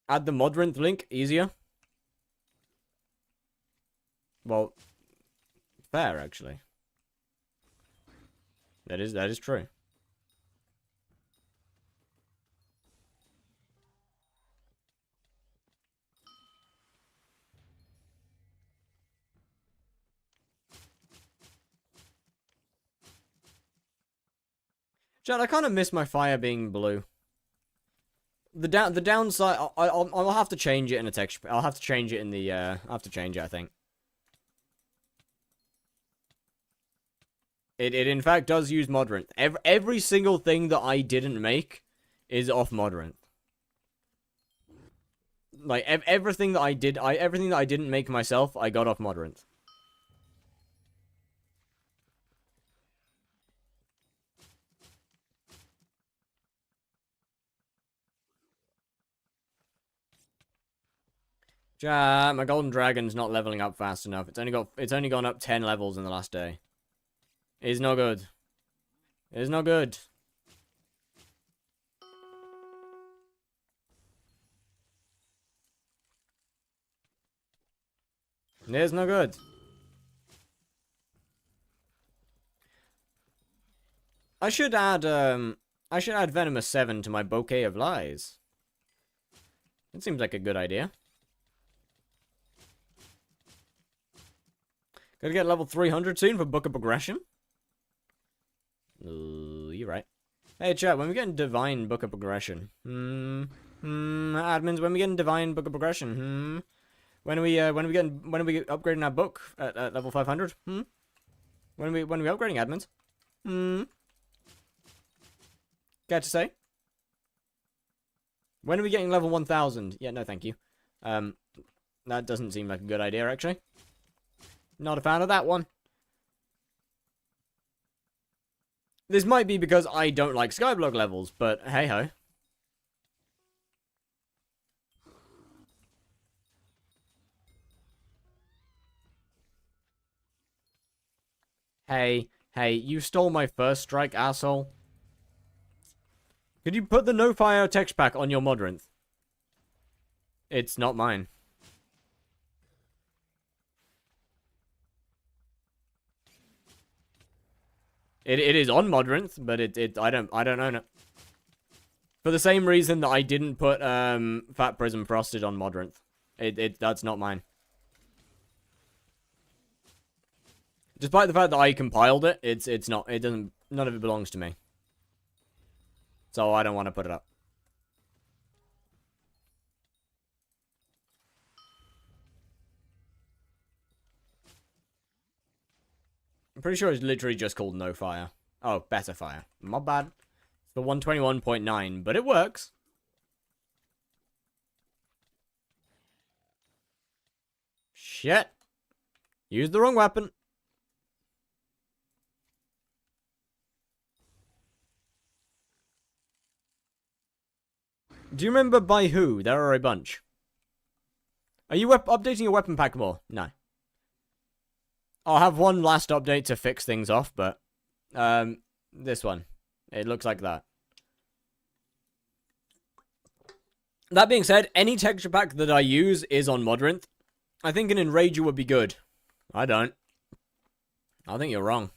Add the Modrinth link, easier. Well, fair actually. That is true. Chad, I kind of miss my fire being blue. The downside, I'll have to change it in a texture. I'll have to change it in the, I'll have to change it, I think. It in fact does use Modrinth. Every single thing that I didn't make is off Modrinth. Like, everything that I didn't make myself, I got off Modrinth. My golden dragon's not leveling up fast enough. It's only gone up 10 levels in the last day. It's no good. It's no good. It's no good. I should add Venomous 7 to my Bouquet of Lies. It seems like a good idea. Gotta get level 300 soon for Book of Progression. You're right. Hey, chat, when we get in Divine Book of Progression? Admins, when we get in Divine Book of Progression? When are we upgrading our book at level 500? When are we upgrading, admins? Care to say? When are we getting level 1000? Yeah, no, thank you. That doesn't seem like a good idea, actually. Not a fan of that one. This might be because I don't like skyblock levels, but hey-ho. Hey, you stole my first strike, asshole. Could you put the no fire text pack on your Modrinth? It's not mine. It is on Modrinth, but I don't own it. For the same reason that I didn't put Fat Prism Frosted on Modrinth. That's not mine. Despite the fact that I compiled it, none of it belongs to me. So I don't want to put it up. I'm pretty sure it's literally just called No Fire. Oh, Better Fire. My bad. It's the 121.9, but it works. Shit. Used the wrong weapon. Do you remember by who? There are a bunch. Are you updating your weapon pack more? No. I'll have one last update to fix things off, but this one. It looks like that. That being said, any texture pack that I use is on Modrinth. I think an Enrager would be good. I don't. I think you're wrong.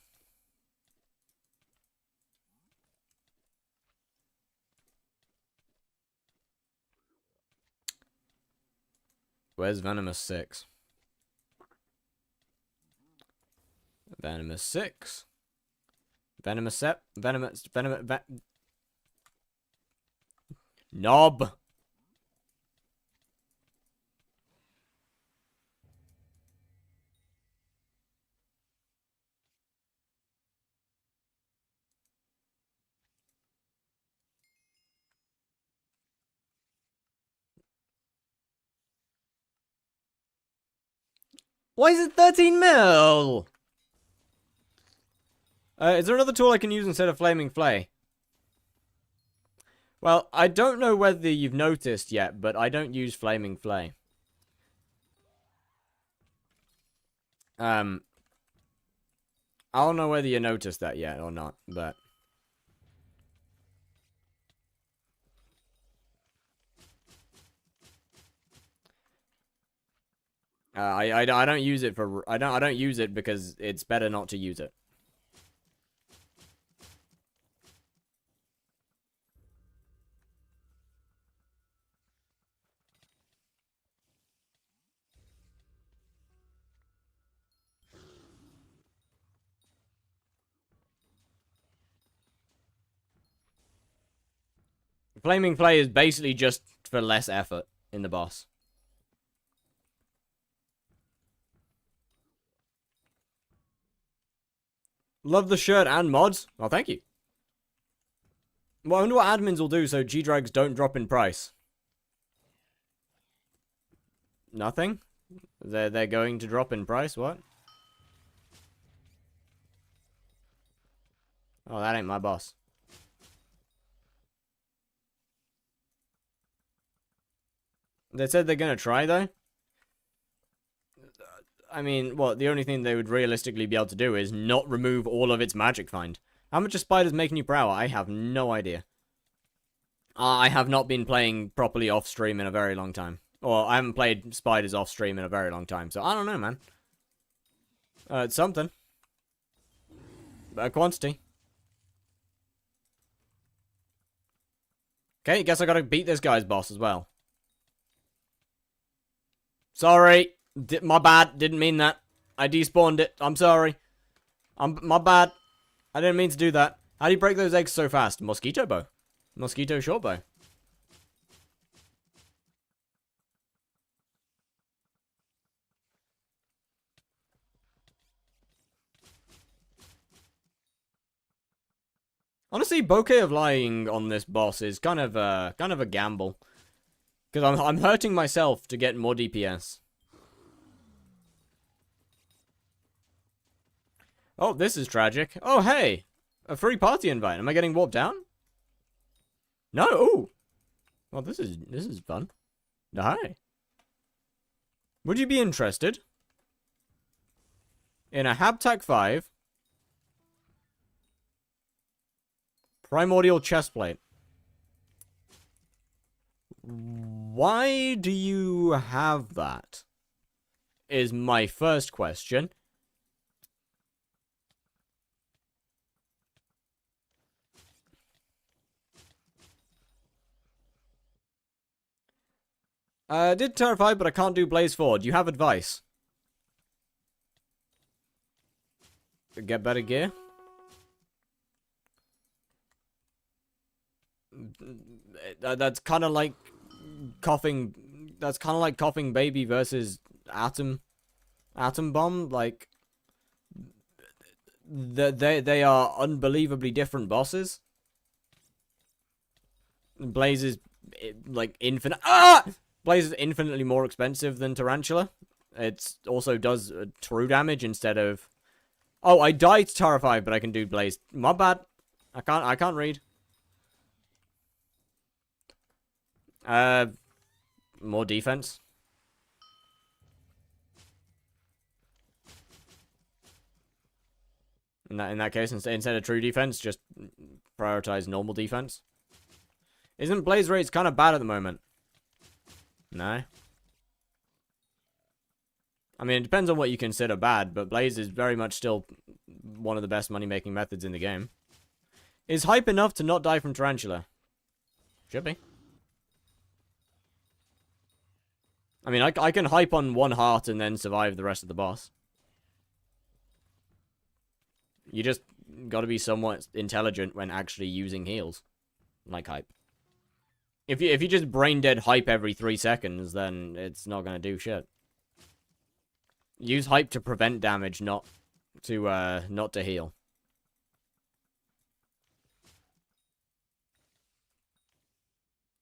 Where's Venomous 6? Venomous 6. Venomous Sep. Venomous. Knob. Why is it 13 mil? Is there another tool I can use instead of Flaming Flay? Well, I don't know whether you've noticed yet, but I don't use Flaming Flay. I don't know whether you noticed that yet or not, but... I don't use it for... I don't use it because it's better not to use it. Flaming Flay is basically just for less effort in the boss. Love the shirt and mods. Well, thank you. Well, I wonder what admins will do so G-Drags don't drop in price. Nothing? They're going to drop in price? What? Oh, that ain't my boss. They said they're gonna try, though? I mean, what, the only thing they would realistically be able to do is not remove all of its magic find. How much are spiders making you per hour? I have no idea. I have not been playing properly off-stream in a very long time. Or, I haven't played spiders off-stream in a very long time, so I don't know, man. It's something. Better quantity. Okay, guess I gotta beat this guy's boss as well. Sorry. My bad. Didn't mean that. I despawned it. I'm sorry. My bad. I didn't mean to do that. How do you break those eggs so fast? Mosquito bow. Mosquito short bow. Honestly, Bouquet of Lying on this boss is kind of a gamble. Because I'm hurting myself to get more DPS. Oh, this is tragic. Oh, hey! A free party invite. Am I getting warped down? No! Ooh! Well, this is fun. Hi. Would you be interested in a Habtac 5 Primordial Chestplate? Why do you have that? Is my first question. Did Terrified, but I can't do Blaze 4. Do you have advice? Get better gear? That's kind of like coughing. That's kind of like coughing baby versus atom bomb. Like they are unbelievably different bosses. Blaze is like infinite. Blaze is infinitely more expensive than Tarantula. It also does true damage instead of. Oh, I died Terrified, but I can do Blaze. My bad. I can't read. More defense. In that case, instead of true defense, just prioritize normal defense. Isn't Blaze rates kind of bad at the moment? No. I mean, it depends on what you consider bad, but Blaze is very much still one of the best money-making methods in the game. Is hype enough to not die from Tarantula? Should be. I mean, I can hype on one heart and then survive the rest of the boss. You just gotta be somewhat intelligent when actually using heals. Like hype. If you just brain dead hype every 3 seconds, then it's not gonna do shit. Use hype to prevent damage, not to heal.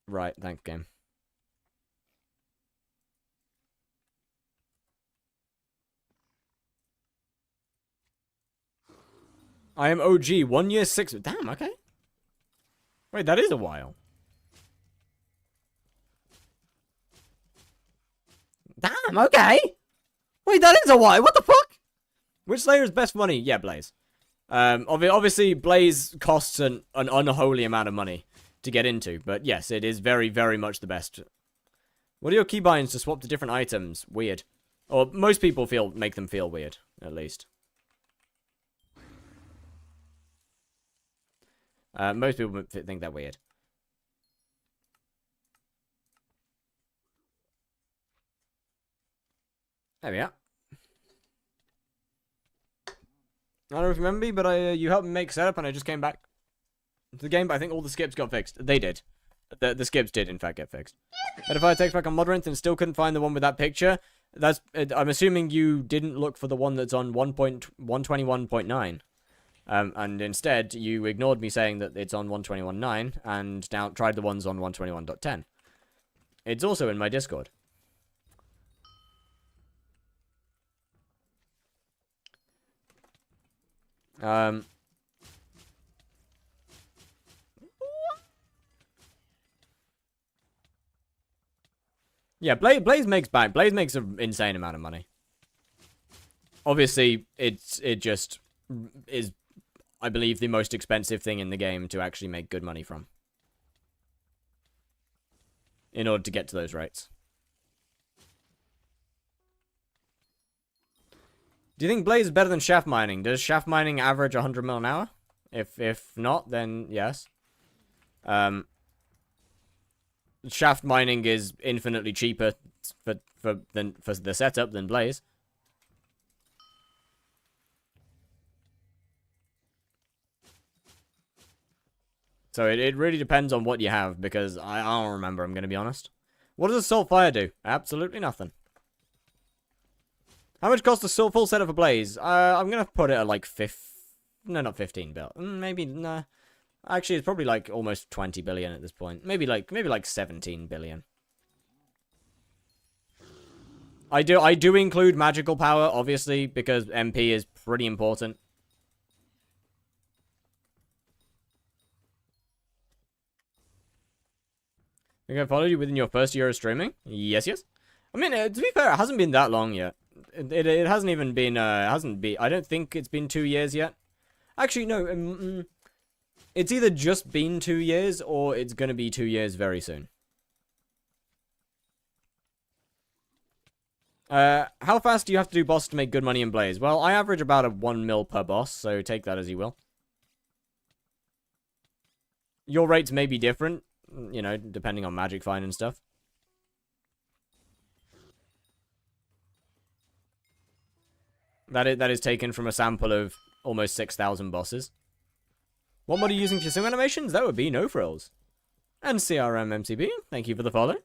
Right, thanks, game. I am OG, 1 year 6. Damn, okay. Wait, that is a while. Damn, okay. Wait, that is a while. What the fuck? Which Slayer is best money? Yeah, Blaze. Obviously, Blaze costs an unholy amount of money to get into. But yes, it is very, very much the best. What are your keybinds to swap to different items? Weird. Or most people make them feel weird, at least. Most people think they're weird. There we are. I don't know if you remember me, but you helped me make setup and I just came back to the game, but I think all the skips got fixed. They did. The skips did, in fact, get fixed. Edified text back on Modrinth and still couldn't find the one with that picture. I'm assuming you didn't look for the one that's on 1.121.9. And instead, you ignored me saying that it's on 121.9 and now tried the ones on 121.10. It's also in my Discord. Yeah, Blaze makes bank. Blaze makes an insane amount of money. Obviously, it just is, I believe, the most expensive thing in the game to actually make good money from. In order to get to those rates. Do you think Blaze is better than shaft mining? Does shaft mining average 100 mil an hour? If not, then yes. Shaft mining is infinitely cheaper for the setup than Blaze. So it really depends on what you have, because I don't remember, I'm going to be honest. What does Assault Fire do? Absolutely nothing. How much costs a full setup of Blaze? I'm going to put it at like no, not 15 bill. Maybe, nah. Actually, it's probably like almost 20 billion at this point. Maybe like 17 billion. I do include magical power, obviously, because MP is pretty important. I think I followed you within your first year of streaming? Yes. I mean, to be fair, it hasn't been that long yet. It hasn't even been, I don't think it's been 2 years yet. Actually, no, it's either just been 2 years, or it's gonna be 2 years very soon. How fast do you have to do boss to make good money in Blaze? Well, I average about a 1 mil per boss, so take that as you will. Your rates may be different, you know, depending on Magic Find and stuff. That is taken from a sample of almost 6,000 bosses. What mod are you using for your sim animations? That would be No Frills. And CRM MCB, thank you for the follow.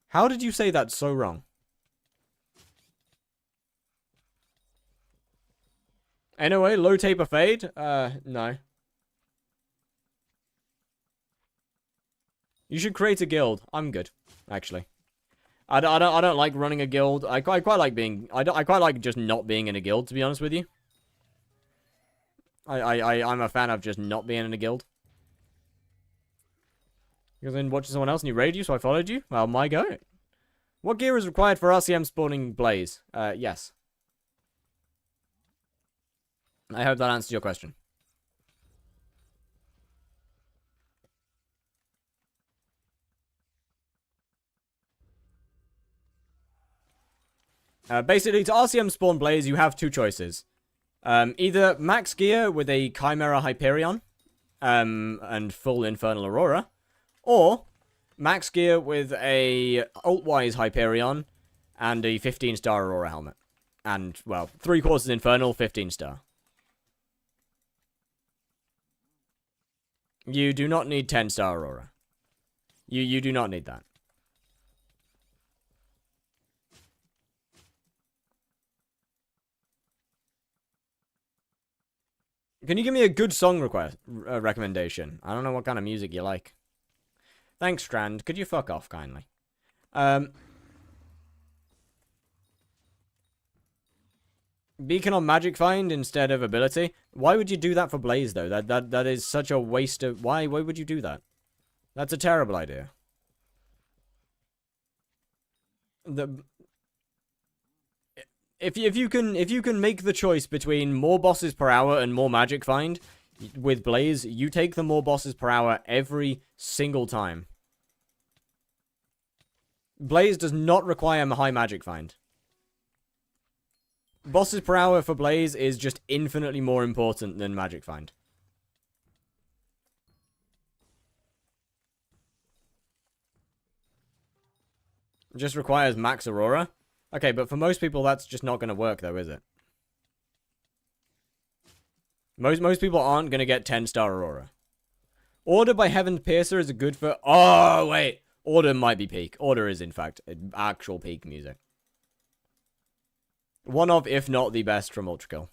How did you say that so wrong? Anyway, low taper fade? No. You should create a guild. I'm good, actually. I don't like running a guild. I quite like being. I quite like just not being in a guild, to be honest with you. I'm a fan of just not being in a guild. Because then watching someone else and you raided you, so I followed you. Well, my go. What gear is required for RCM spawning Blaze? Yes. I hope that answers your question. Basically, to RCM spawn Blaze, you have two choices. Either max gear with a Chimera Hyperion, and full Infernal Aurora, or max gear with a Altwise Hyperion and a 15-star Aurora helmet. And, well, 3/4 Infernal, 15-star. You do not need 10-star Aurora. You do not need that. Can you give me a good song recommendation? I don't know what kind of music you like. Thanks, Strand. Could you fuck off, kindly? Beacon on Magic Find instead of ability. Why would you do that for Blaze, though? That is such a waste of... Why would you do that? That's a terrible idea. If you can make the choice between more bosses per hour and more Magic Find with Blaze, you take the more bosses per hour every single time. Blaze does not require a high Magic Find. Bosses per hour for Blaze is just infinitely more important than Magic Find. It just requires max Aurora. Okay, but for most people, that's just not going to work, though, is it? Most people aren't going to get 10-star Aurora. Order by Heaven Piercer is good for... Oh, wait. Order might be peak. Order is, in fact, actual peak music. One of, if not the best from Ultrakill.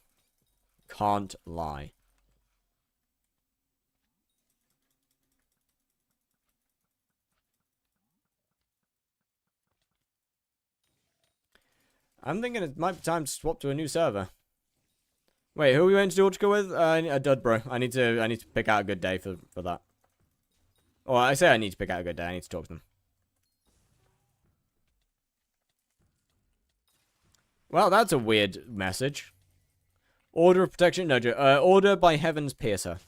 Can't lie. I'm thinking it might be time to swap to a new server. Wait, who are we going to do Ultrakill with? A dud, bro. I need to pick out a good day for that. Or I say I need to pick out a good day. I need to talk to them. Well, that's a weird message. Order of Protection? No, Order by Heaven's Piercer.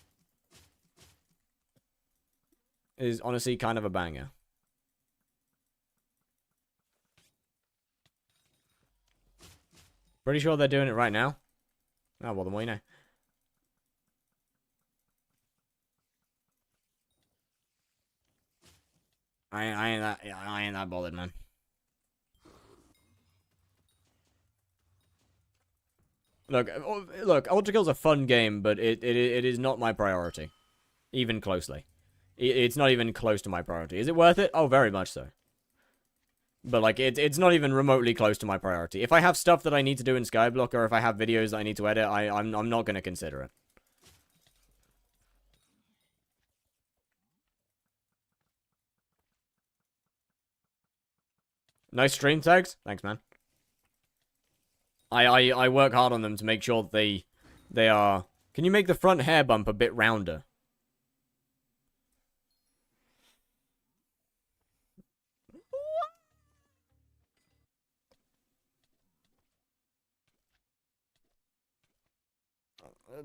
Is honestly kind of a banger. Pretty sure they're doing it right now. Oh, well, the more you know. I ain't that bothered, man. Look, Ultrakill's a fun game, but it is not my priority. Even closely. It's not even close to my priority. Is it worth it? Oh, very much so. But, like, it's not even remotely close to my priority. If I have stuff that I need to do in Skyblock, or if I have videos that I need to edit, I'm not going to consider it. Nice stream tags. Thanks, man. I work hard on them to make sure that they are... Can you make the front hair bump a bit rounder?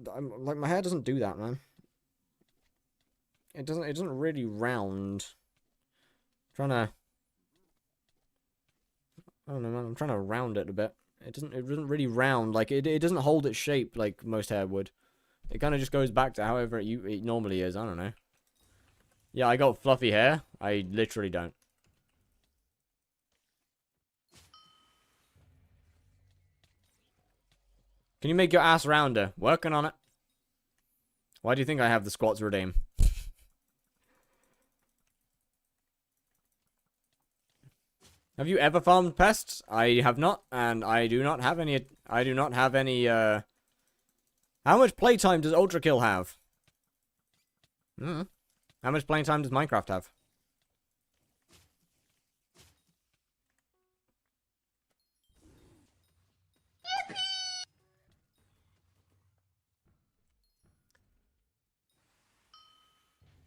Like, my hair doesn't do that, man. It doesn't really round. I'm trying to... I don't know, man. I'm trying to round it a bit. It doesn't really round. Like, it doesn't hold its shape like most hair would. It kind of just goes back to however it normally is. I don't know. Yeah, I got fluffy hair. I literally don't. Can you make your ass rounder? Working on it. Why do you think I have the squats redeem? Have you ever farmed pests? I have not, and I do not have any... How much playtime does Ultrakill have? How much playtime does Minecraft have?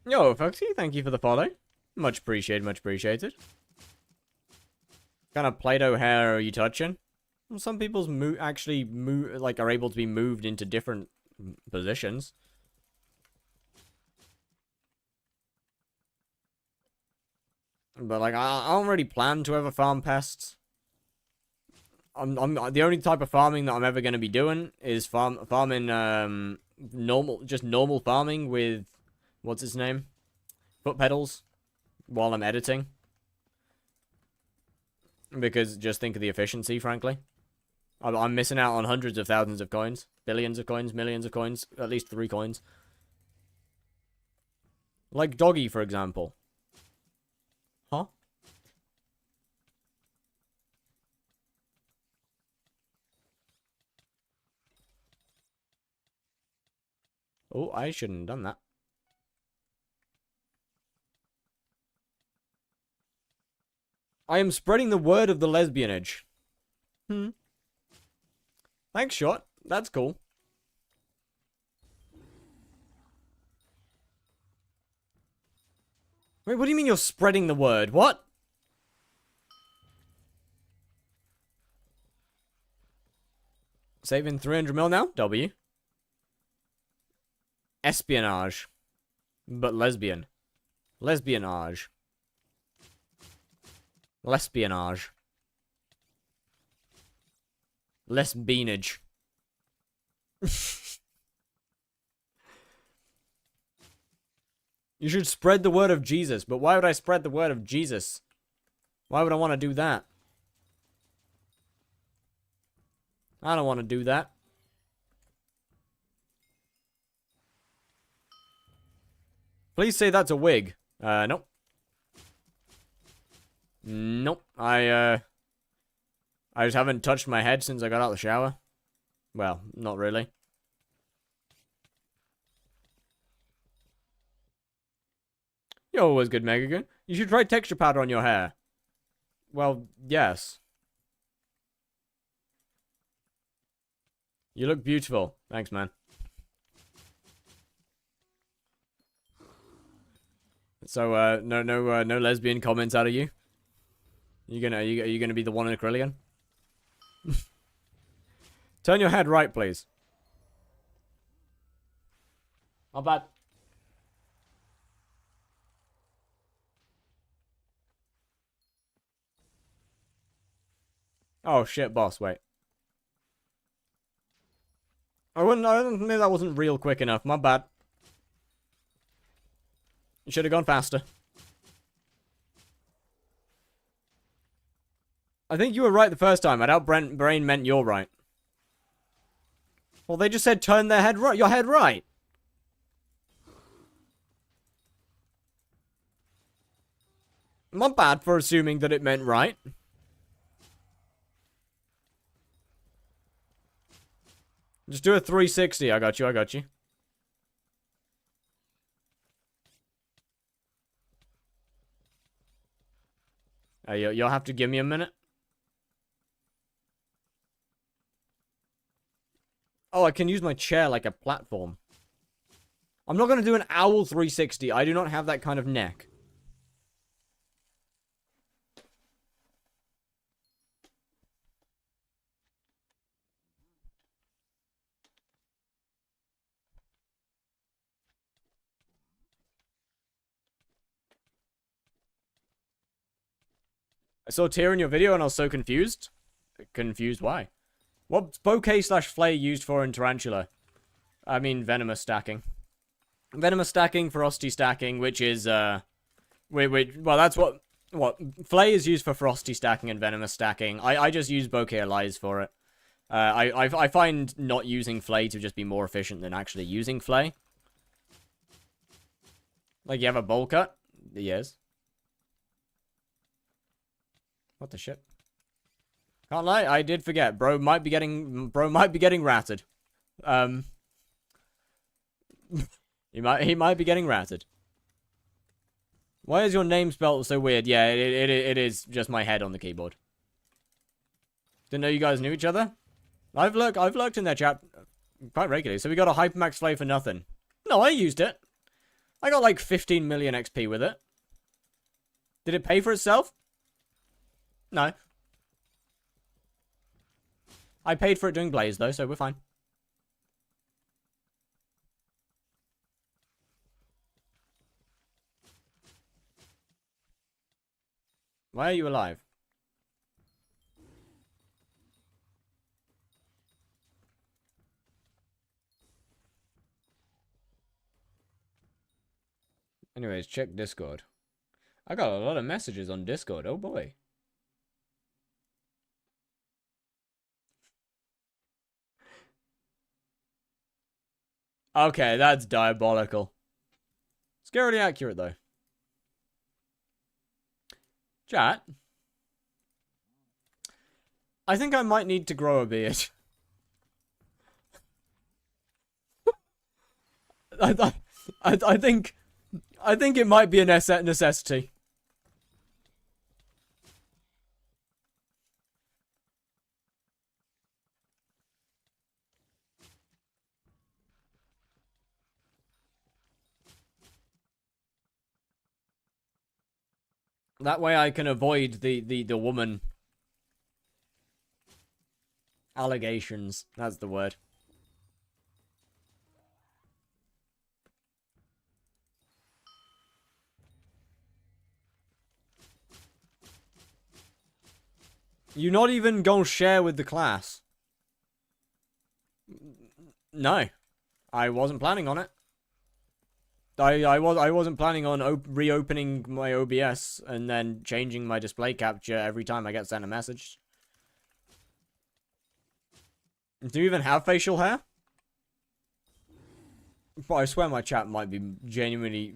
Yo, Foxy, thank you for the follow. Much appreciated, much appreciated. What kind of Play-Doh hair are you touching? Well, some people's actually are able to be moved into different positions. But like, I don't really plan to ever farm pests. I'm the only type of farming that I'm ever going to be doing is farming normal farming with what's its name? Foot pedals while I'm editing. Because just think of the efficiency, frankly. I'm missing out on hundreds of thousands of coins. Billions of coins, millions of coins, at least 3 coins. Like Doggy, for example. Huh? Oh, I shouldn't have done that. I am spreading the word of the lesbianage. Thanks, Shot. That's cool. Wait, what do you mean you're spreading the word? What? Saving 300 mil now? W. Espionage. But lesbian. Lesbianage. Lesbianage. Lesbianage. You should spread the word of Jesus. But why would I spread the word of Jesus? Why would I want to do that? I don't want to do that. Please say that's a wig. Nope. Nope. I just haven't touched my head since I got out of the shower. Well, not really. You're always good, Megagun. You should try texture powder on your hair. Well, yes. You look beautiful. Thanks, man. So, no lesbian comments out of you? Are you gonna be the one in acrylion? Turn your head right, please. Not bad. Oh shit, boss, wait. I don't think that wasn't real quick enough, my bad. You should have gone faster. I think you were right the first time. I doubt brain meant you're right. Well, they just said turn their head right. Your head right. Not bad for assuming that it meant right. Just do a 360. I got you. I got you. You'll have to give me a minute. Oh, I can use my chair like a platform. I'm not going to do an owl 360. I do not have that kind of neck. I saw a tear in your video and I was so confused. Confused why? What's bouquet / flay used for in Tarantula? I mean, venomous stacking. Venomous stacking, frosty stacking, which is, well, that's what flay is used for frosty stacking and venomous stacking. I just use bouquet lies for it. I find not using flay to just be more efficient than actually using flay. Like, you have a bowl cut? Yes. What the shit? Can't lie, I did forget. Bro might be getting ratted. He might be getting ratted. Why is your name spelled so weird? Yeah, it is just my head on the keyboard. Didn't know you guys knew each other. I've lurked in their chat quite regularly. So we got a Hypermax Flay for nothing. No, I used it. I got like 15 million XP with it. Did it pay for itself? No. I paid for it doing Blaze, though, so we're fine. Why are you alive? Anyways, check Discord. I got a lot of messages on Discord, oh boy. Okay, that's diabolical. Scarily accurate, though. Chat. I think I might need to grow a beard. I think it might be a necessity. That way I can avoid the woman allegations. That's the word. You not even gonna share with the class? No. I wasn't planning on it. I wasn't planning on reopening my OBS and then changing my display capture every time I get sent a message. Do you even have facial hair? But I swear my chat might genuinely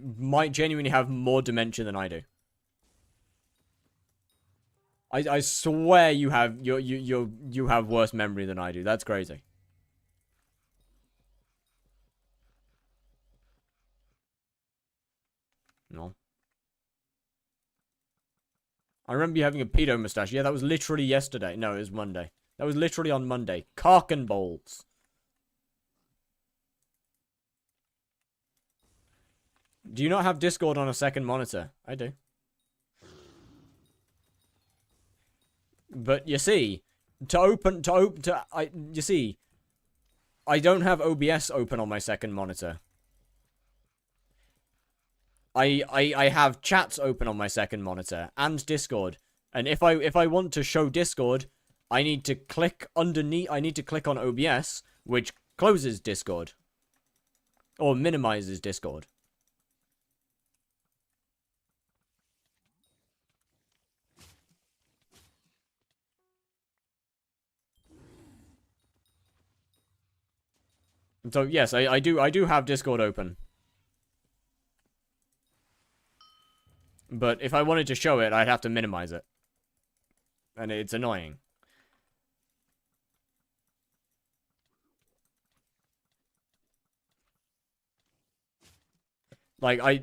have more dementia than I do. I swear you have you have worse memory than I do. That's crazy. No. I remember you having a pedo mustache. Yeah, that was literally yesterday. No, it was Monday. That was literally on Monday. Cock and balls. Do you not have Discord on a second monitor? I do. But you see, you see, I don't have OBS open on my second monitor. I have chats open on my second monitor and Discord. And if I want to show Discord, I need to click underneath. I need to click on OBS, which closes Discord or minimizes Discord. So yes, I do have Discord open. But if I wanted to show it, I'd have to minimize it. And it's annoying. Like I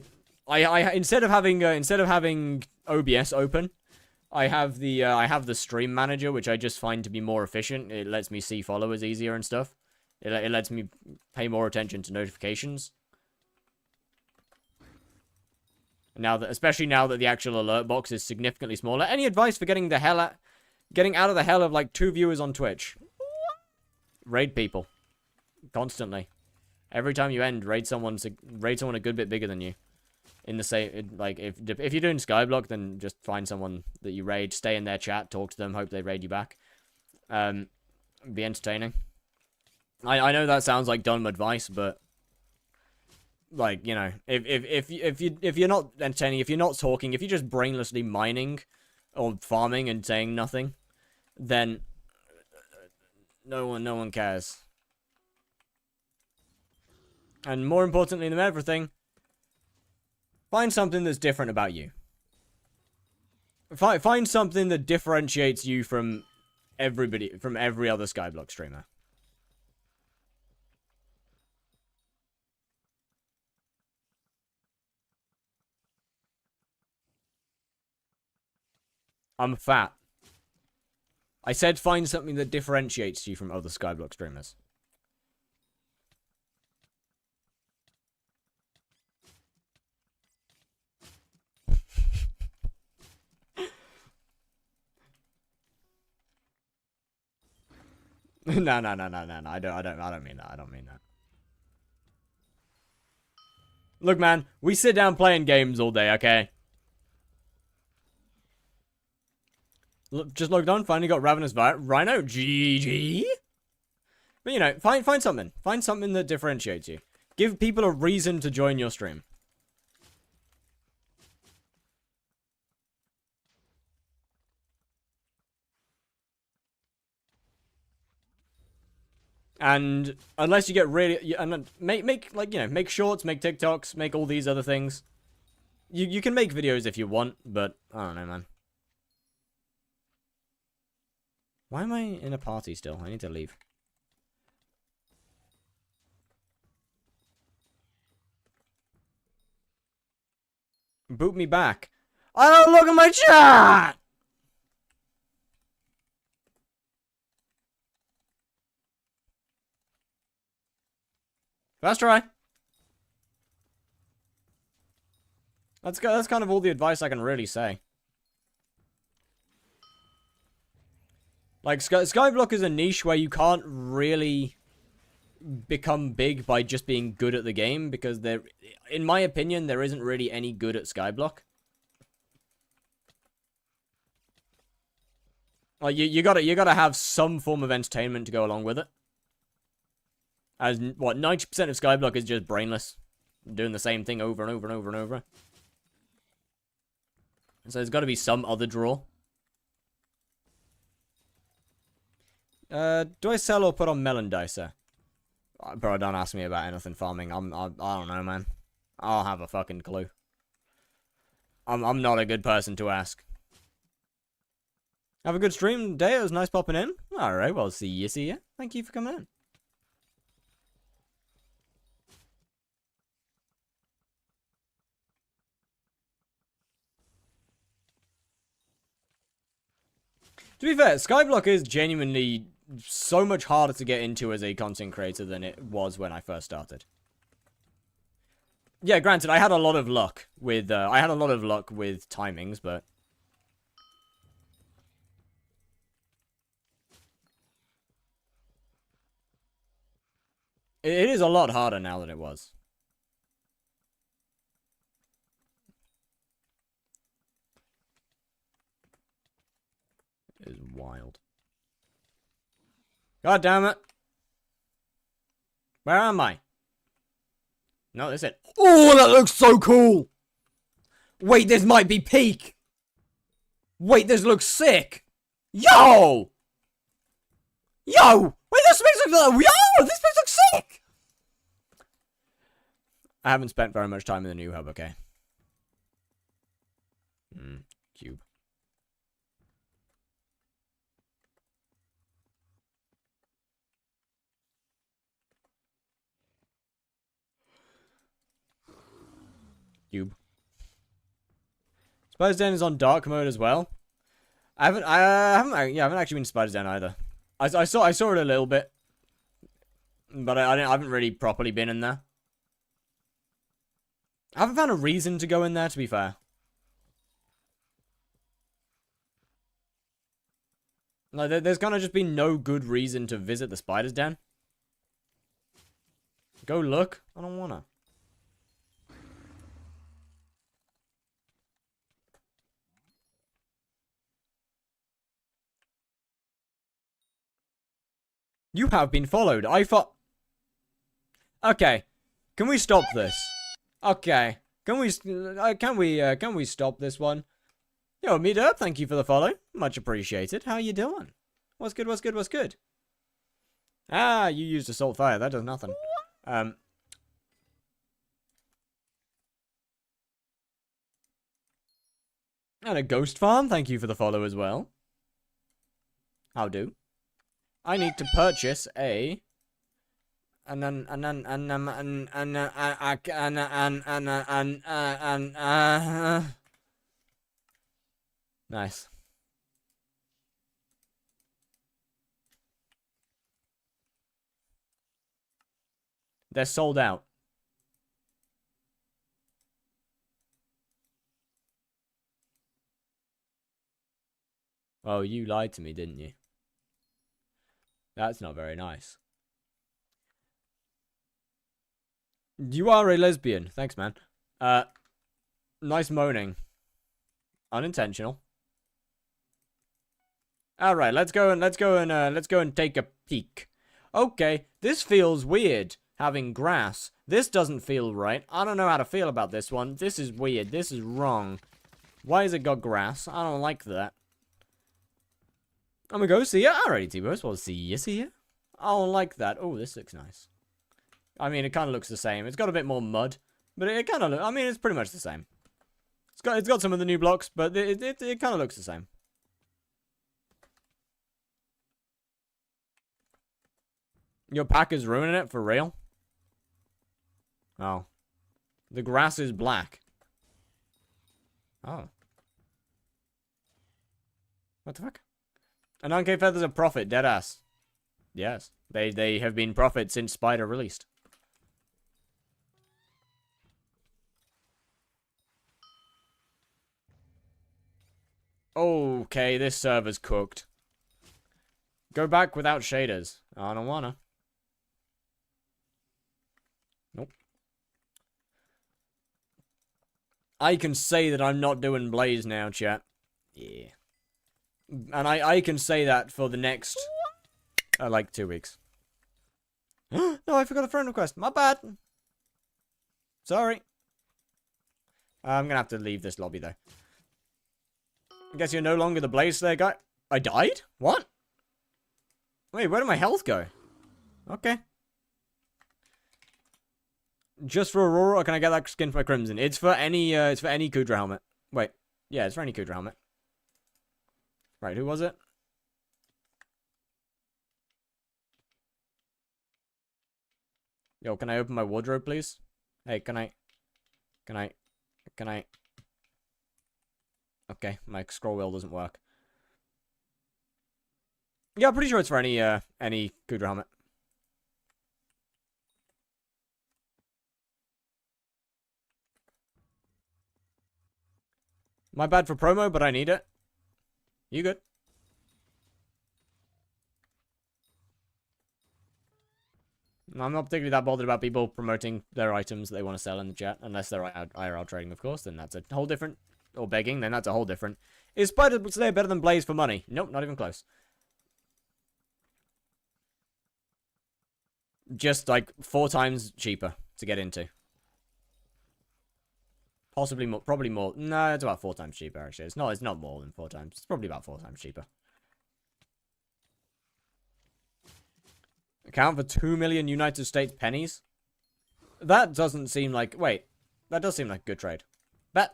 instead of having OBS open, I have the stream manager, which I just find to be more efficient. It lets me see followers easier and stuff. It lets me pay more attention to notifications. Especially now that the actual alert box is significantly smaller. Any advice for getting out of the hell of like 2 viewers on Twitch? Raid people. Constantly. Every time you end, raid someone a good bit bigger than you. In the same, like, if you're doing skyblock, then just find someone that you raid, stay in their chat, talk to them, hope they raid you back. Be entertaining. I know that sounds like dumb advice, but like, you know, if you're not entertaining, if you're not talking, if you're just brainlessly mining or farming and saying nothing, then no one cares. And more importantly than everything, find something that's different about you. Find something that differentiates you from everybody, from every other skyblock streamer. I'm fat. I said find something that differentiates you from other skyblock streamers. No. I don't mean that. I don't mean that. Look, man, we sit down playing games all day, okay? Look, just logged on, finally got Ravenous Rhino. GG. But, you know, find something. Find something that differentiates you. Give people a reason to join your stream. And unless you get really, and make like, you know, make shorts, make TikToks, make all these other things. You can make videos if you want, but I don't know, man. Why am I in a party still? I need to leave. Boot me back. I don't look at my chat! First try. That's kind of all the advice I can really say. Like, skyblock is a niche where you can't really become big by just being good at the game, because there, in my opinion, there isn't really any good at skyblock. Like, you gotta have some form of entertainment to go along with it. As, what, 90% of skyblock is just brainless. Doing the same thing over and over and over and over. So there's gotta be some other draw. Do I sell or put on Melon Dicer? Bro, don't ask me about anything farming. I don't know, man. I don't have a fucking clue. I'm not a good person to ask. Have a good stream day. It was nice popping in. Alright, well, see ya. Thank you for coming in. To be fair, skyblock is genuinely so much harder to get into as a content creator than it was when I first started. Yeah, granted, I had a lot of luck with timings, but it is a lot harder now than it was. It is wild. God damn it. Where am I? No, that's it. Oh, that looks so cool. Wait, this might be peak. Wait, this looks sick. Yo! Yo! Wait, this makes look. Yo! This place looks sick! I haven't spent very much time in the new hub, okay? Cube. Cube. Spider's Den is on dark mode as well. I haven't actually been to Spider's Den either. I saw it a little bit, but I haven't really properly been in there. I haven't found a reason to go in there, to be fair. Like, there's gonna just be no good reason to visit the Spider's Den. Go look. I don't wanna. You have been followed. I thought. Okay, can we stop this? Okay, can we stop this one? Yo, meet up. Thank you for the follow. Much appreciated. How you doing? What's good? What's good? What's good? Ah, you used assault fire. That does nothing. And a ghost farm. Thank you for the follow as well. How do? I need to purchase a nice. They're sold out. Oh, you lied to me, didn't you? That's not very nice. You are a lesbian. Thanks, man. Nice moaning. Unintentional. All right, let's go and take a peek. Okay, this feels weird having grass. This doesn't feel right. I don't know how to feel about this one. This is weird. This is wrong. Why has it got grass? I don't like that. I'm gonna go see ya. Alrighty, T-Bows. Well, see ya. I don't like that. Oh, this looks nice. I mean, it kind of looks the same. It's got a bit more mud, but it kind of. I mean, it's pretty much the same. It's got some of the new blocks, but it kind of looks the same. Your pack is ruining it for real. Oh, the grass is black. Oh, what the fuck? And 9K feathers are profit, deadass. Yes, they have been profit since Spider released. Okay, this server's cooked. Go back without shaders. I don't wanna. Nope. I can say that I'm not doing Blaze now, chat. Yeah. And I can say that for the next, like, 2 weeks. No, I forgot a friend request. My bad. Sorry. I'm gonna have to leave this lobby, though. I guess you're no longer the Blaze Slayer guy. I died? What? Wait, where did my health go? Okay. Just for Aurora, or can I get that skin for my Crimson? It's for any Kudra helmet. Wait. Yeah, it's for any Kudra helmet. Right, who was it? Yo, can I open my wardrobe, please? Hey, can I... Okay, my scroll wheel doesn't work. Yeah, I'm pretty sure it's for any Kudra helmet. My bad for promo, but I need it. You good? I'm not particularly that bothered about people promoting their items that they want to sell in the chat, unless they're IRL trading, of course, then that's a whole different... Or begging, then that's a whole different... Is Spider Slayer better than Blaze for money? Nope, not even close. Just, like, 4 times cheaper to get into. Possibly more, probably more. No, it's about 4 times cheaper, actually. It's not more than 4 times. It's probably about 4 times cheaper. Account for 2 million United States pennies? That doesn't seem like... Wait. That does seem like a good trade. Bet.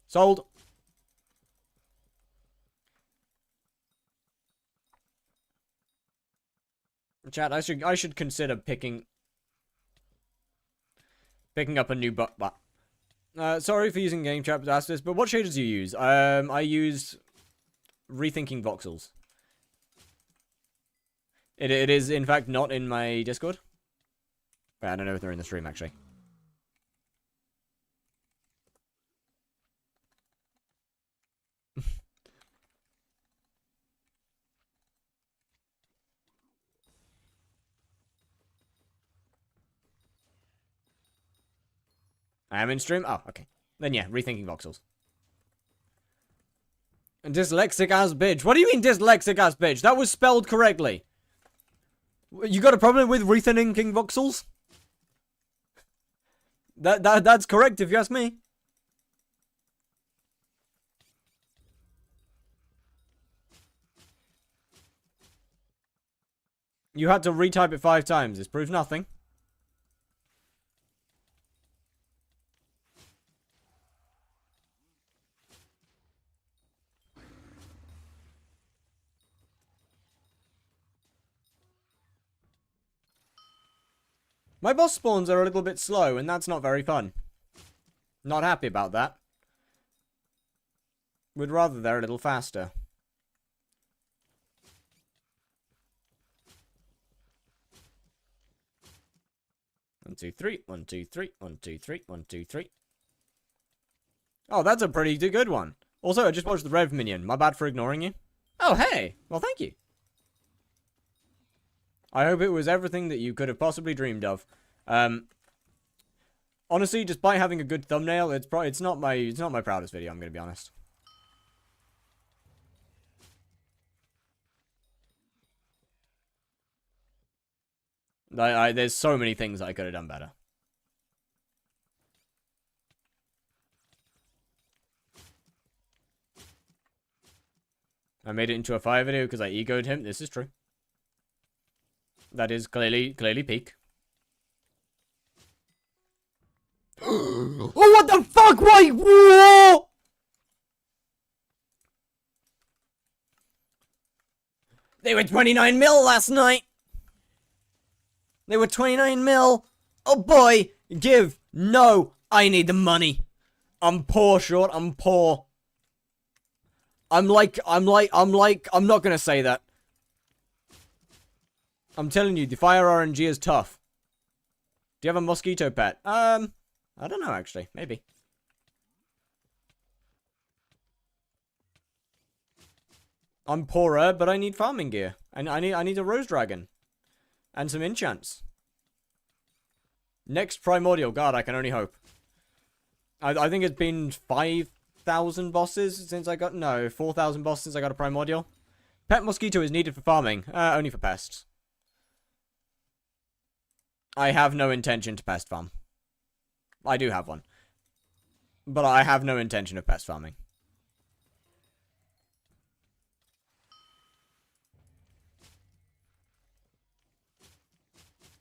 Sold. Chat, I should consider picking up a new but. Sorry for using game chat to ask this, but what shaders do you use? I use Rethinking Voxels. It is, in fact, not in my Discord. Wait, I don't know if they're in the stream, actually. I am in stream? Oh, okay. Then yeah, Rethinking Voxels. Dyslexic ass bitch. What do you mean dyslexic ass bitch? That was spelled correctly. You got a problem with Rethinking Voxels? That's correct if you ask me. You had to retype it 5 times. This proves nothing. My boss spawns are a little bit slow, and that's not very fun. Not happy about that. Would rather they're a little faster. One, two, three. 1, 2, 3. 1, 2, 3. 1, 2, 3. Oh, that's a pretty good one. Also, I just watched the Rev Minion. My bad for ignoring you. Oh, hey! Well, thank you. I hope it was everything that you could have possibly dreamed of. Honestly, despite having a good thumbnail, it's not my proudest video, I'm gonna be honest. There's so many things I could have done better. I made it into a fire video because I egoed him. This is true. That is clearly peak. Oh, what the fuck? Wait, whoa! They were 29 mil last night. They were 29 mil. Oh boy, give. No, I need the money. I'm poor, Short. I'm poor. I'm not gonna say that. I'm telling you, the fire RNG is tough. Do you have a mosquito pet? I don't know, actually. Maybe. I'm poorer, but I need farming gear. And I need a rose dragon. And some enchants. Next primordial. God, I can only hope. I think it's been 5,000 bosses since I got... No, 4,000 bosses since I got a primordial. Pet mosquito is needed for farming. Only for pests. I have no intention to pest farm. I do have one. But I have no intention of pest farming.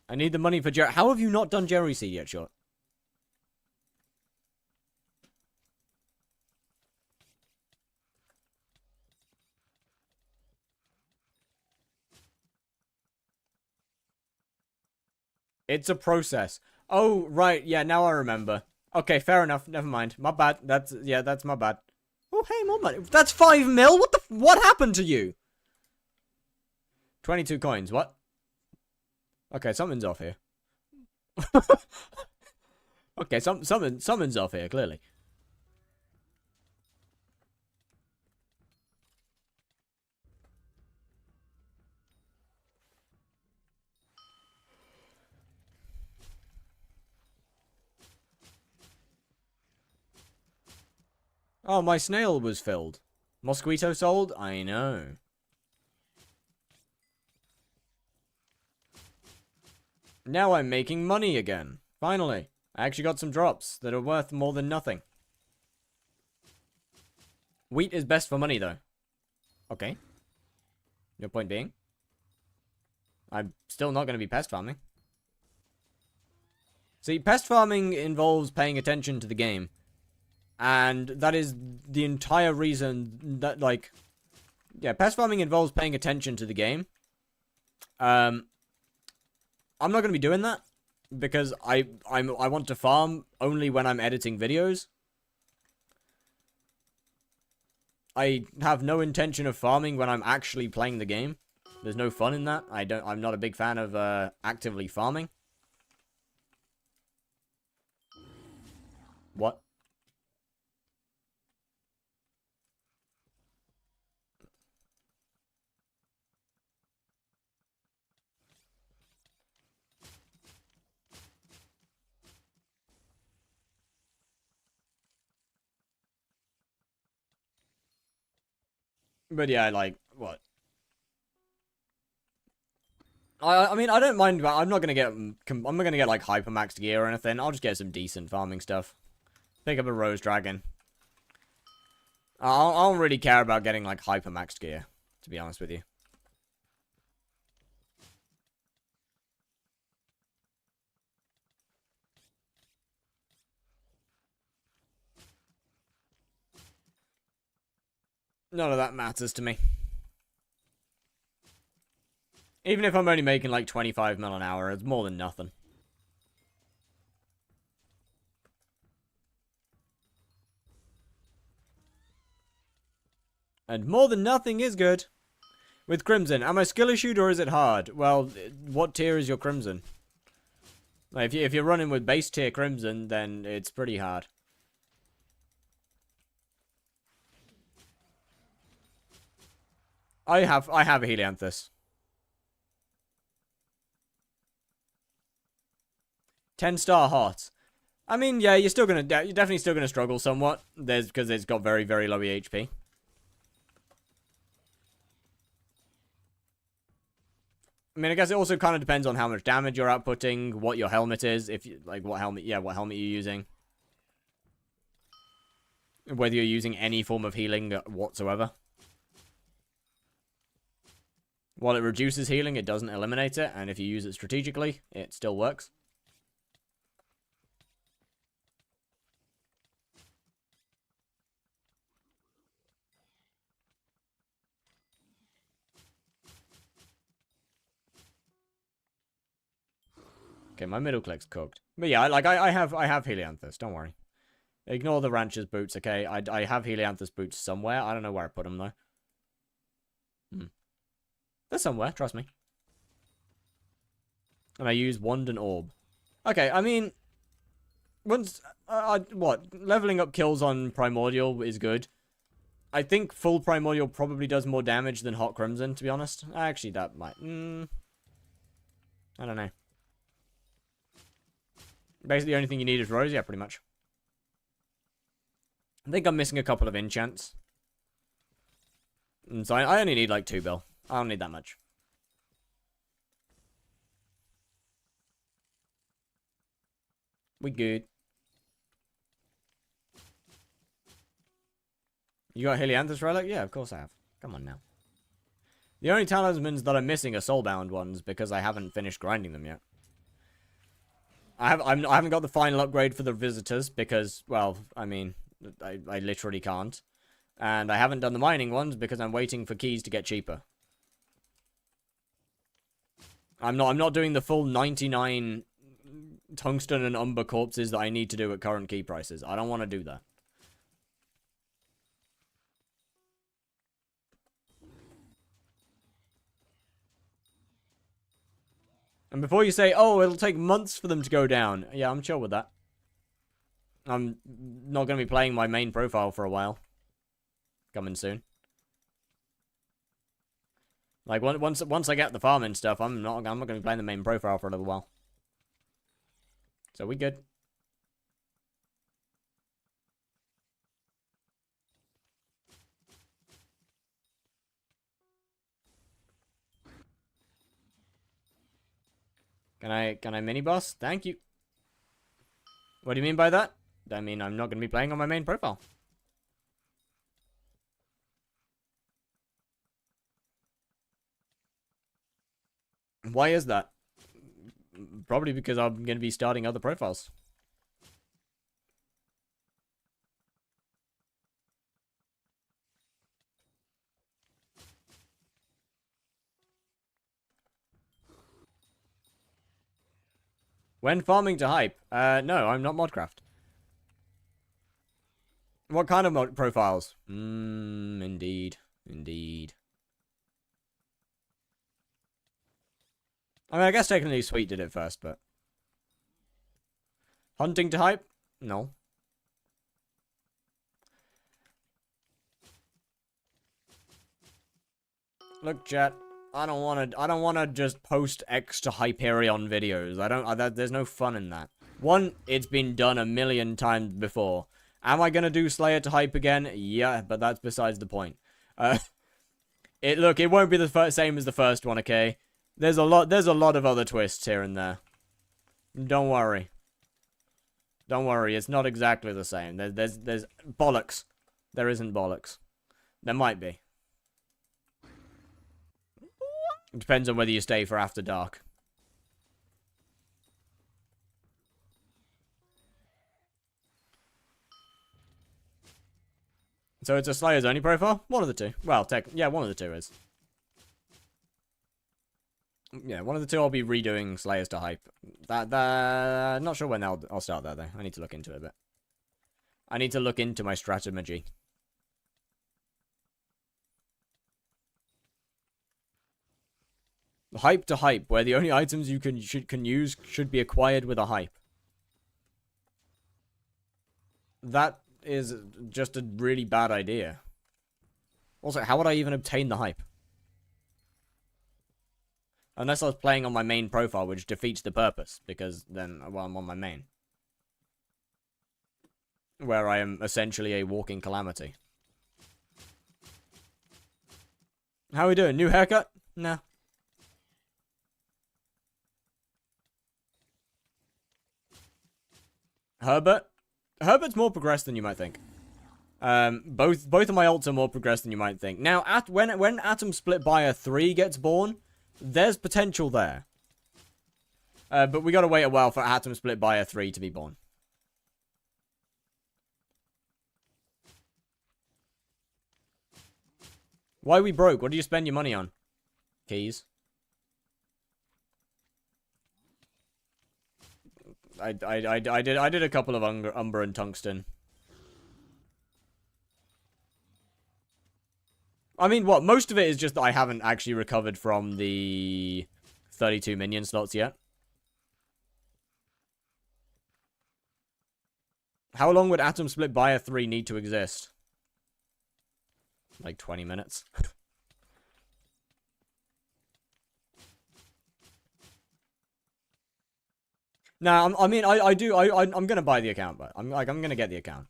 I need the money for Jerry. How have you not done Jerry Seed yet, Short? It's a process. Oh, right. Yeah, now I remember. Okay, fair enough. Never mind. My bad. That's my bad. Oh, hey, more money. That's 5 mil? What happened to you? 22 coins. What? Okay, something's off here. Okay, something's off here, clearly. Oh, my snail was filled. Mosquito sold? I know. Now I'm making money again. Finally. I actually got some drops that are worth more than nothing. Wheat is best for money, though. Okay. Your point being? I'm still not going to be pest farming. See, pest farming involves paying attention to the game. And that is the entire reason that, like... Yeah, pest farming involves paying attention to the game. I'm not going to be doing that. Because I want to farm only when I'm editing videos. I have no intention of farming when I'm actually playing the game. There's no fun in that. I'm not a big fan of actively farming. What? But yeah, like, what? I mean, I don't mind. I'm not gonna get. I'm not gonna get like hypermaxed gear or anything. I'll just get some decent farming stuff. Pick up a rose dragon. I don't really care about getting like hypermaxed gear, to be honest with you. None of that matters to me. Even if I'm only making like 25 mil an hour, it's more than nothing. And more than nothing is good. With Crimson, am I skill issued or is it hard? Well, what tier is your Crimson? Like, if you're running with base tier Crimson, then it's pretty hard. I have a Helianthus. 10-star hot. I mean, yeah, you're definitely still gonna struggle somewhat. Because it's got very, very low HP. I mean, I guess it also kind of depends on how much damage you're outputting, what your helmet is, if you, like, what helmet you're using. Whether you're using any form of healing whatsoever. While it reduces healing, it doesn't eliminate it, and if you use it strategically, it still works. Okay, my middle click's cooked. But yeah, I have Helianthus, don't worry. Ignore the rancher's boots, okay? I have Helianthus boots somewhere. I don't know where I put them, though. They're somewhere, trust me. And I use Wand and Orb. Okay, I mean... Once... what? Leveling up kills on Primordial is good. I think full Primordial probably does more damage than Hot Crimson, to be honest. Actually, that might... I don't know. Basically, the only thing you need is Rose, yeah, pretty much. I think I'm missing a couple of enchants. And so I only need like 2 bill. I don't need that much. We good. You got Helianthus Relic? Yeah, of course I have. Come on now. The only talismans that I'm missing are soulbound ones because I haven't finished grinding them yet. I haven't got the final upgrade for the visitors because, well, I mean, I literally can't. And I haven't done the mining ones because I'm waiting for keys to get cheaper. I'm not doing the full 99 tungsten and umber corpses that I need to do at current key prices. I don't want to do that. And before you say, oh, it'll take months for them to go down. Yeah, I'm chill with that. I'm not going to be playing my main profile for a while. Coming soon. Like, once I get the farming stuff, I'm not going to be playing the main profile for a little while. So we good. Can I mini boss? Thank you. What do you mean by that? I mean, I'm not going to be playing on my main profile. Why is that? Probably because I'm going to be starting other profiles. When farming to hype? No, I'm not Modcraft. What kind of mod profiles? Indeed. Indeed. I mean, I guess technically Sweet did it first, but... Hunting to hype? No. Look, chat. I don't want to just post extra Hyperion videos. There's no fun in that. One, it's been done a million times before. Am I gonna do Slayer to hype again? Yeah, but that's besides the point. Look, it won't be the same as the first one, okay? There's a lot of other twists here and there. Don't worry. Don't worry, it's not exactly the same. There's bollocks. There isn't bollocks. There might be. It depends on whether you stay for after dark. So it's a Slayer's only profile? One of the two. Well, yeah, one of the two is. Yeah, one of the two I'll be redoing Slayers to hype. Not sure when I'll start that, though. I need to look into it a bit. I need to look into my strategy. Hype to hype, where the only items you can use should be acquired with a hype. That is just a really bad idea. Also, how would I even obtain the hype? Unless I was playing on my main profile, which defeats the purpose, because then, well, I'm on my main. Where I am essentially a walking calamity. How are we doing? New haircut? Nah. Herbert's more progressed than you might think. Both of my ults are more progressed than you might think. Now, when Atom Split Buyer 3 gets born, there's potential there. But we gotta wait a while for Atom Split Buyer 3 to be born. Why are we broke? What do you spend your money on? Keys. I did a couple of umber and tungsten. I mean, what? Most of it is just that I haven't actually recovered from the 32 minion slots yet. How long would Atom Split Buyer 3 need to exist? Like 20 minutes. Nah, I'm gonna buy the account, but I'm gonna get the account.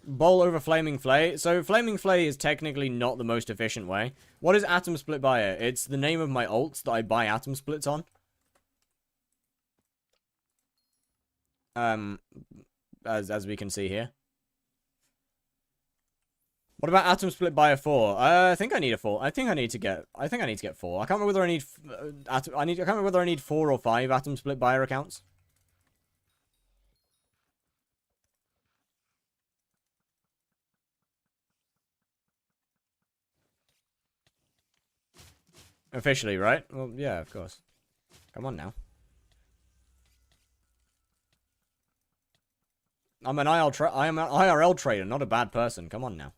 Bowl over Flaming Flay. So Flaming Flay is technically not the most efficient way. What is Atom Split Buyer? It's the name of my ults that I buy Atom Splits on. As we can see here. What about atom split by a 4? I think I need a 4. I think I need to get 4. I can't remember whether I need I can't remember whether I need 4 or 5 atom split buyer accounts. Officially, right? Well, yeah, of course. Come on now. I'm an IRL trader, not a bad person. Come on now.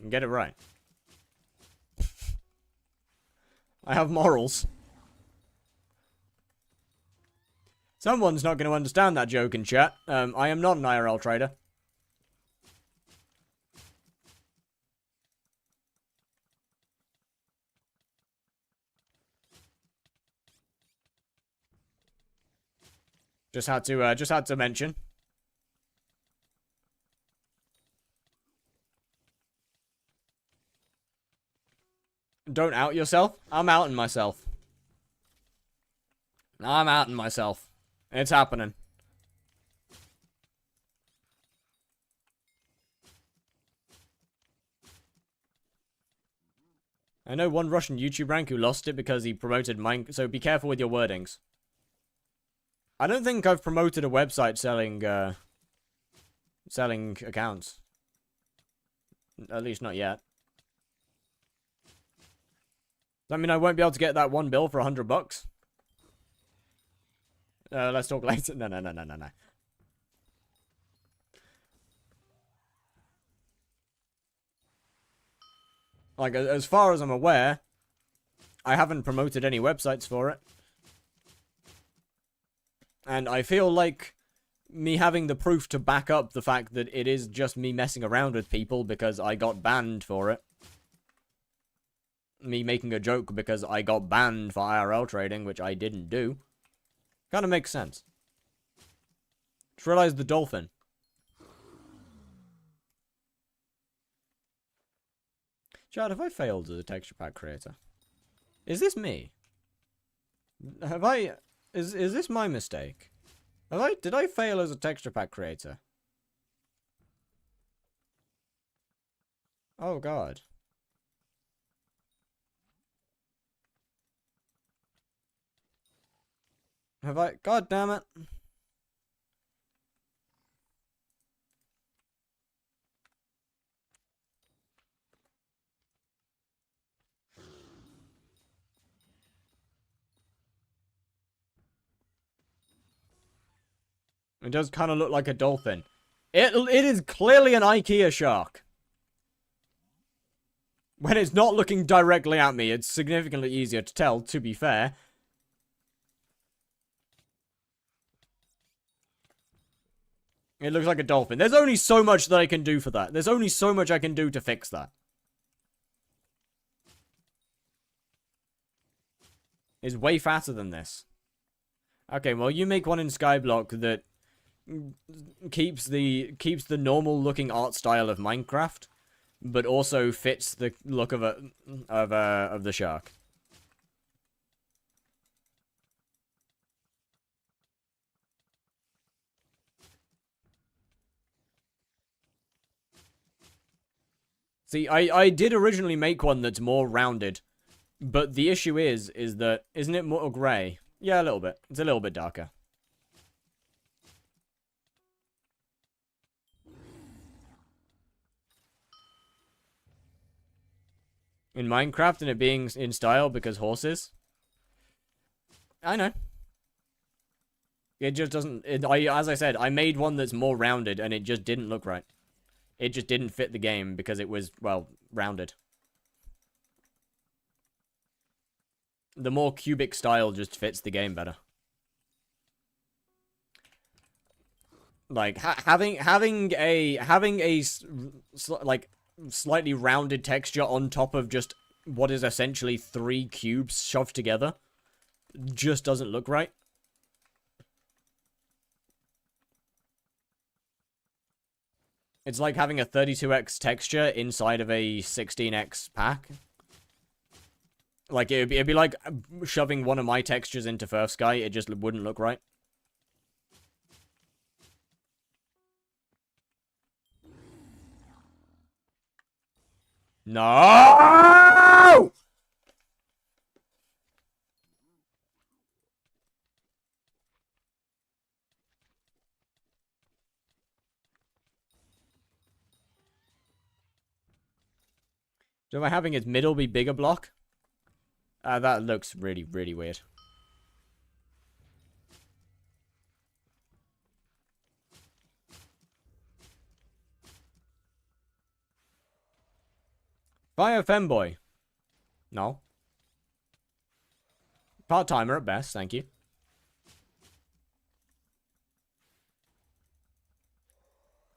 Get it right. I have morals. Someone's not going to understand that joke in chat. I am not an IRL trader. Just had to mention. Don't out yourself. I'm outing myself. I'm outing myself. It's happening. I know one Russian YouTube rank who lost it because he promoted mine, so be careful with your wordings. I don't think I've promoted a website selling accounts. At least not yet. Does that mean I won't be able to get that one bill for $100? Let's talk later. No. Like, as far as I'm aware, I haven't promoted any websites for it. And I feel like me having the proof to back up the fact that it is just me messing around with people because I got banned for it. Me making a joke because I got banned for IRL trading, which I didn't do. Kind of makes sense. Just realized the dolphin. Chad, have I failed as a texture pack creator? Is this me? Have I... Is this my mistake? Did I fail as a texture pack creator? Oh god. Have I? God damn it. It does kind of look like a dolphin. It is clearly an IKEA shark. When it's not looking directly at me, it's significantly easier to tell, to be fair. It looks like a dolphin. There's only so much that I can do for that. There's only so much I can do to fix that. It's way fatter than this. Okay, well, you make one in skyblock that keeps the normal looking art style of Minecraft, but also fits the look of the shark. See, I did originally make one that's more rounded, but the issue is that, isn't it more grey? Yeah, a little bit. It's a little bit darker. In Minecraft and it being in style because horses? I know. It just doesn't... as I said, I made one that's more rounded and it just didn't look right. It just didn't fit the game because it was, well, rounded. The more cubic style just fits the game better. Like, having a like slightly rounded texture on top of just what is essentially 3 cubes shoved together just doesn't look right. It's like having a 32x texture inside of a 16x pack. Like, it'd be like shoving one of my textures into First Sky. It just wouldn't look right. No! So am I having its middle be bigger block? That looks really, really weird. Bio femboy. No. Part-timer at best, thank you.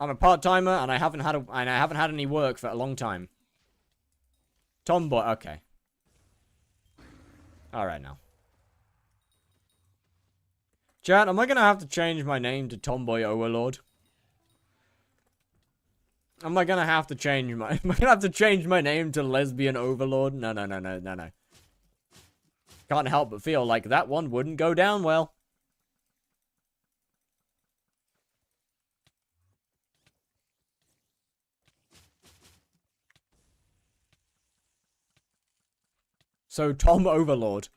I'm a part-timer and I haven't had any work for a long time. Tomboy, okay. Alright now. Chat, am I gonna have to change my name to Tomboy Overlord? Am I gonna have to change my name to Lesbian Overlord? No. Can't help but feel like that one wouldn't go down well. So, Tom Overlord.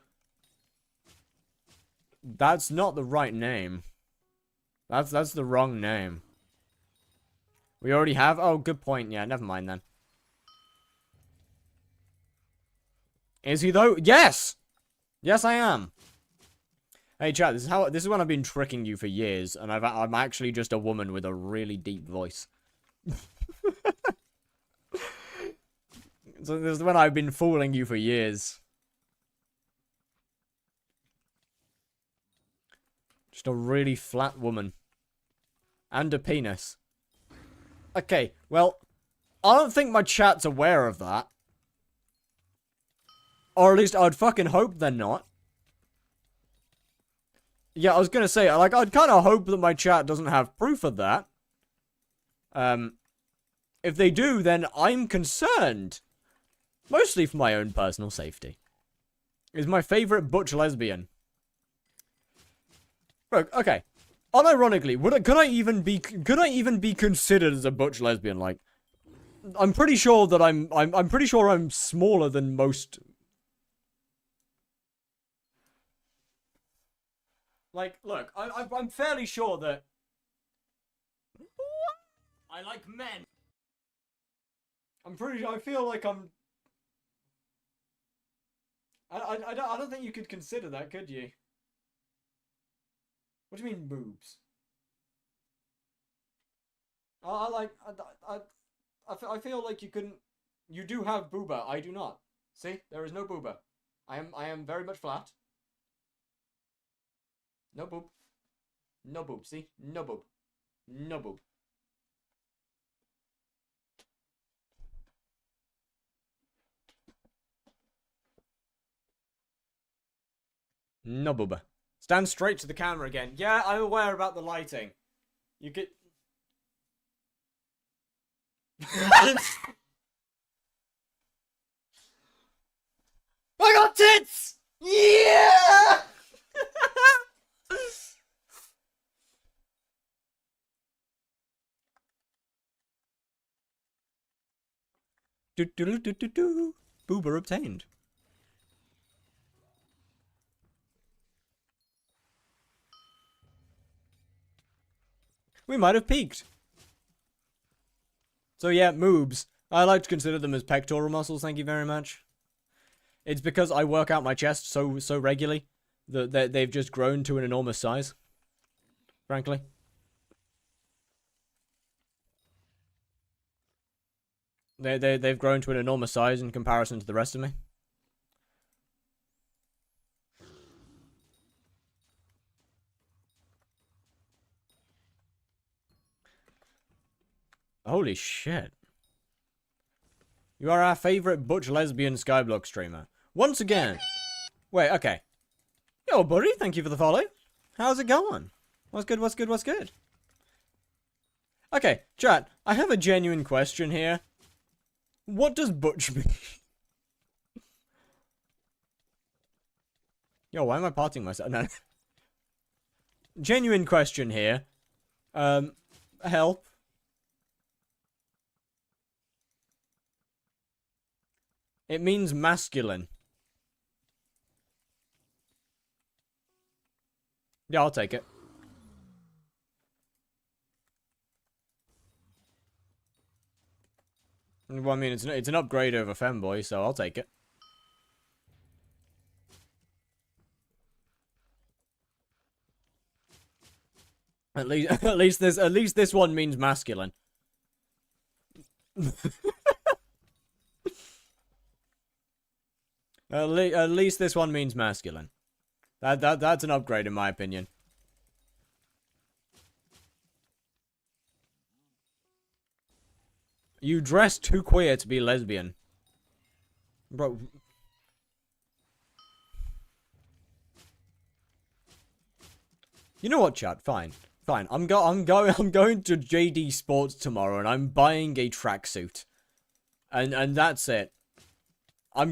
That's not the right name. That's the wrong name. We already have? Oh, good point. Yeah, never mind then. Is he though? Yes! Yes, I am. Hey, chat, this is when I've been tricking you for years, and I'm actually just a woman with a really deep voice. So this is when I've been fooling you for years. Just a really flat woman. And a penis. Okay, well, I don't think my chat's aware of that. Or at least I'd fucking hope they're not. Yeah, I was gonna say, like, I'd kind of hope that my chat doesn't have proof of that. If they do, then I'm concerned. Mostly for my own personal safety. Is my favorite butch lesbian. Look, okay. Unironically, could I even be considered as a butch lesbian? Like, I'm pretty sure that I'm pretty sure I'm smaller than most. Like, look, I'm fairly sure that I like men. I feel like I'm. I don't think you could consider that, could you? What do you mean boobs? I feel like you couldn't. You do have booba. I do not. See, there is no booba. I am very much flat. No boob. No boob. See, no boob. No boob. No booba. Stand straight to the camera again. Yeah, I'm aware about the lighting. You get. I got tits! Yeah! Do. Boober obtained. We might have peaked. So yeah, moobs. I like to consider them as pectoral muscles, thank you very much. It's because I work out my chest so regularly that they've just grown to an enormous size. Frankly. They've grown to an enormous size in comparison to the rest of me. Holy shit. You are our favorite butch lesbian skyblock streamer. Once again. Wait, okay. Yo, buddy, thank you for the follow. How's it going? What's good? Okay, chat, I have a genuine question here. What does butch mean? Yo, why am I parting myself? No. Genuine question here. Help. It means masculine. Yeah, I'll take it. Well, I mean, it's an upgrade over femboy, so I'll take it. At least this one means masculine. At least this one means masculine. That's an upgrade in my opinion. You dress too queer to be lesbian. Bro. You know what, chat? Fine. Fine. I'm going to JD Sports tomorrow and I'm buying a tracksuit. And that's it. I'm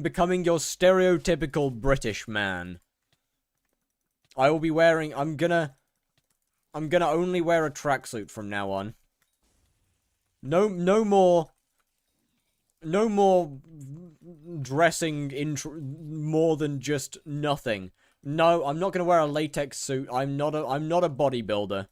becoming your stereotypical British man. I will be wearing I'm gonna only wear a tracksuit from now on. No more dressing more than just nothing. No, I'm not gonna wear a latex suit. I'm not a bodybuilder.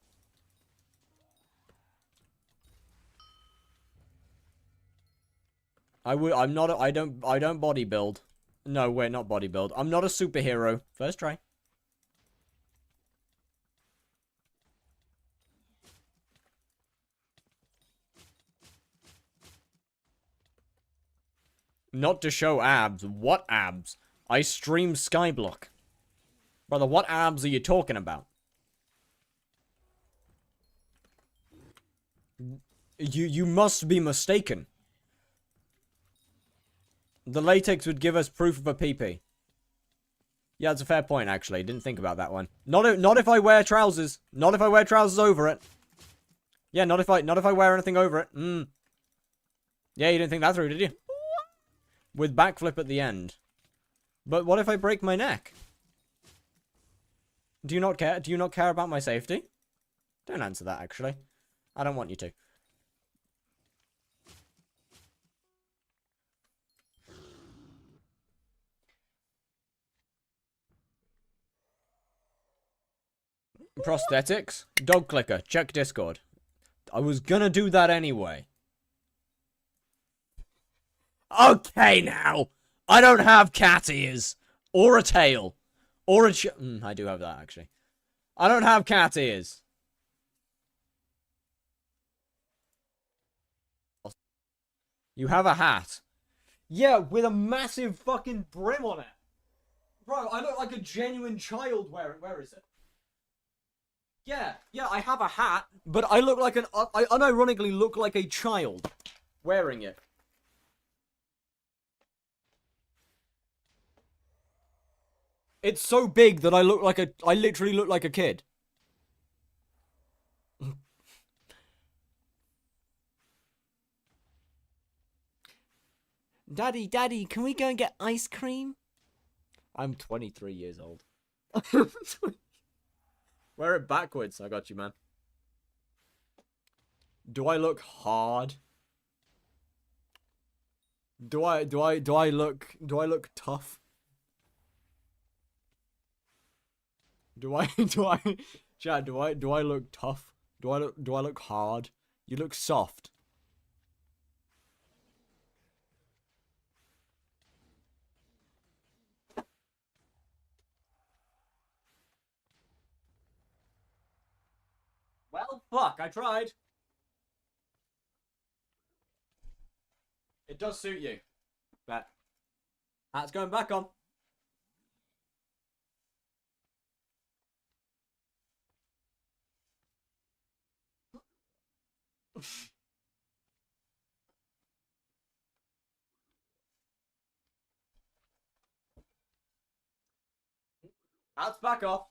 I don't bodybuild. No, wait, not bodybuild. I'm not a superhero. First try. Not to show abs. What abs? I stream skyblock. Brother, what abs are you talking about? You must be mistaken. The latex would give us proof of a PP. Yeah, that's a fair point, actually. Didn't think about that one. Not if I wear trousers. Not if I wear trousers over it. Yeah, not if I wear anything over it. Yeah, you didn't think that through, did you? With backflip at the end. But what if I break my neck? Do you not care? Do you not care about my safety? Don't answer that, actually. I don't want you to. Prosthetics? Dog clicker. Check Discord. I was gonna do that anyway. Okay, now. I don't have cat ears. Or a tail. Or a I do have that, actually. I don't have cat ears. You have a hat. Yeah, with a massive fucking brim on it. Bro, I look like a genuine child wearing it. Where is it? Yeah, I have a hat, but I look like I unironically look like a child wearing it. It's so big that I literally look like a kid. Daddy, can we go and get ice cream? I'm 23 years old. Wear it backwards. I got you, man. Do I look hard? Do I look tough? Chad, do I look tough? Do I look hard? You look soft. Well, fuck, I tried. It does suit you. But hat's going back on. Hat's back off.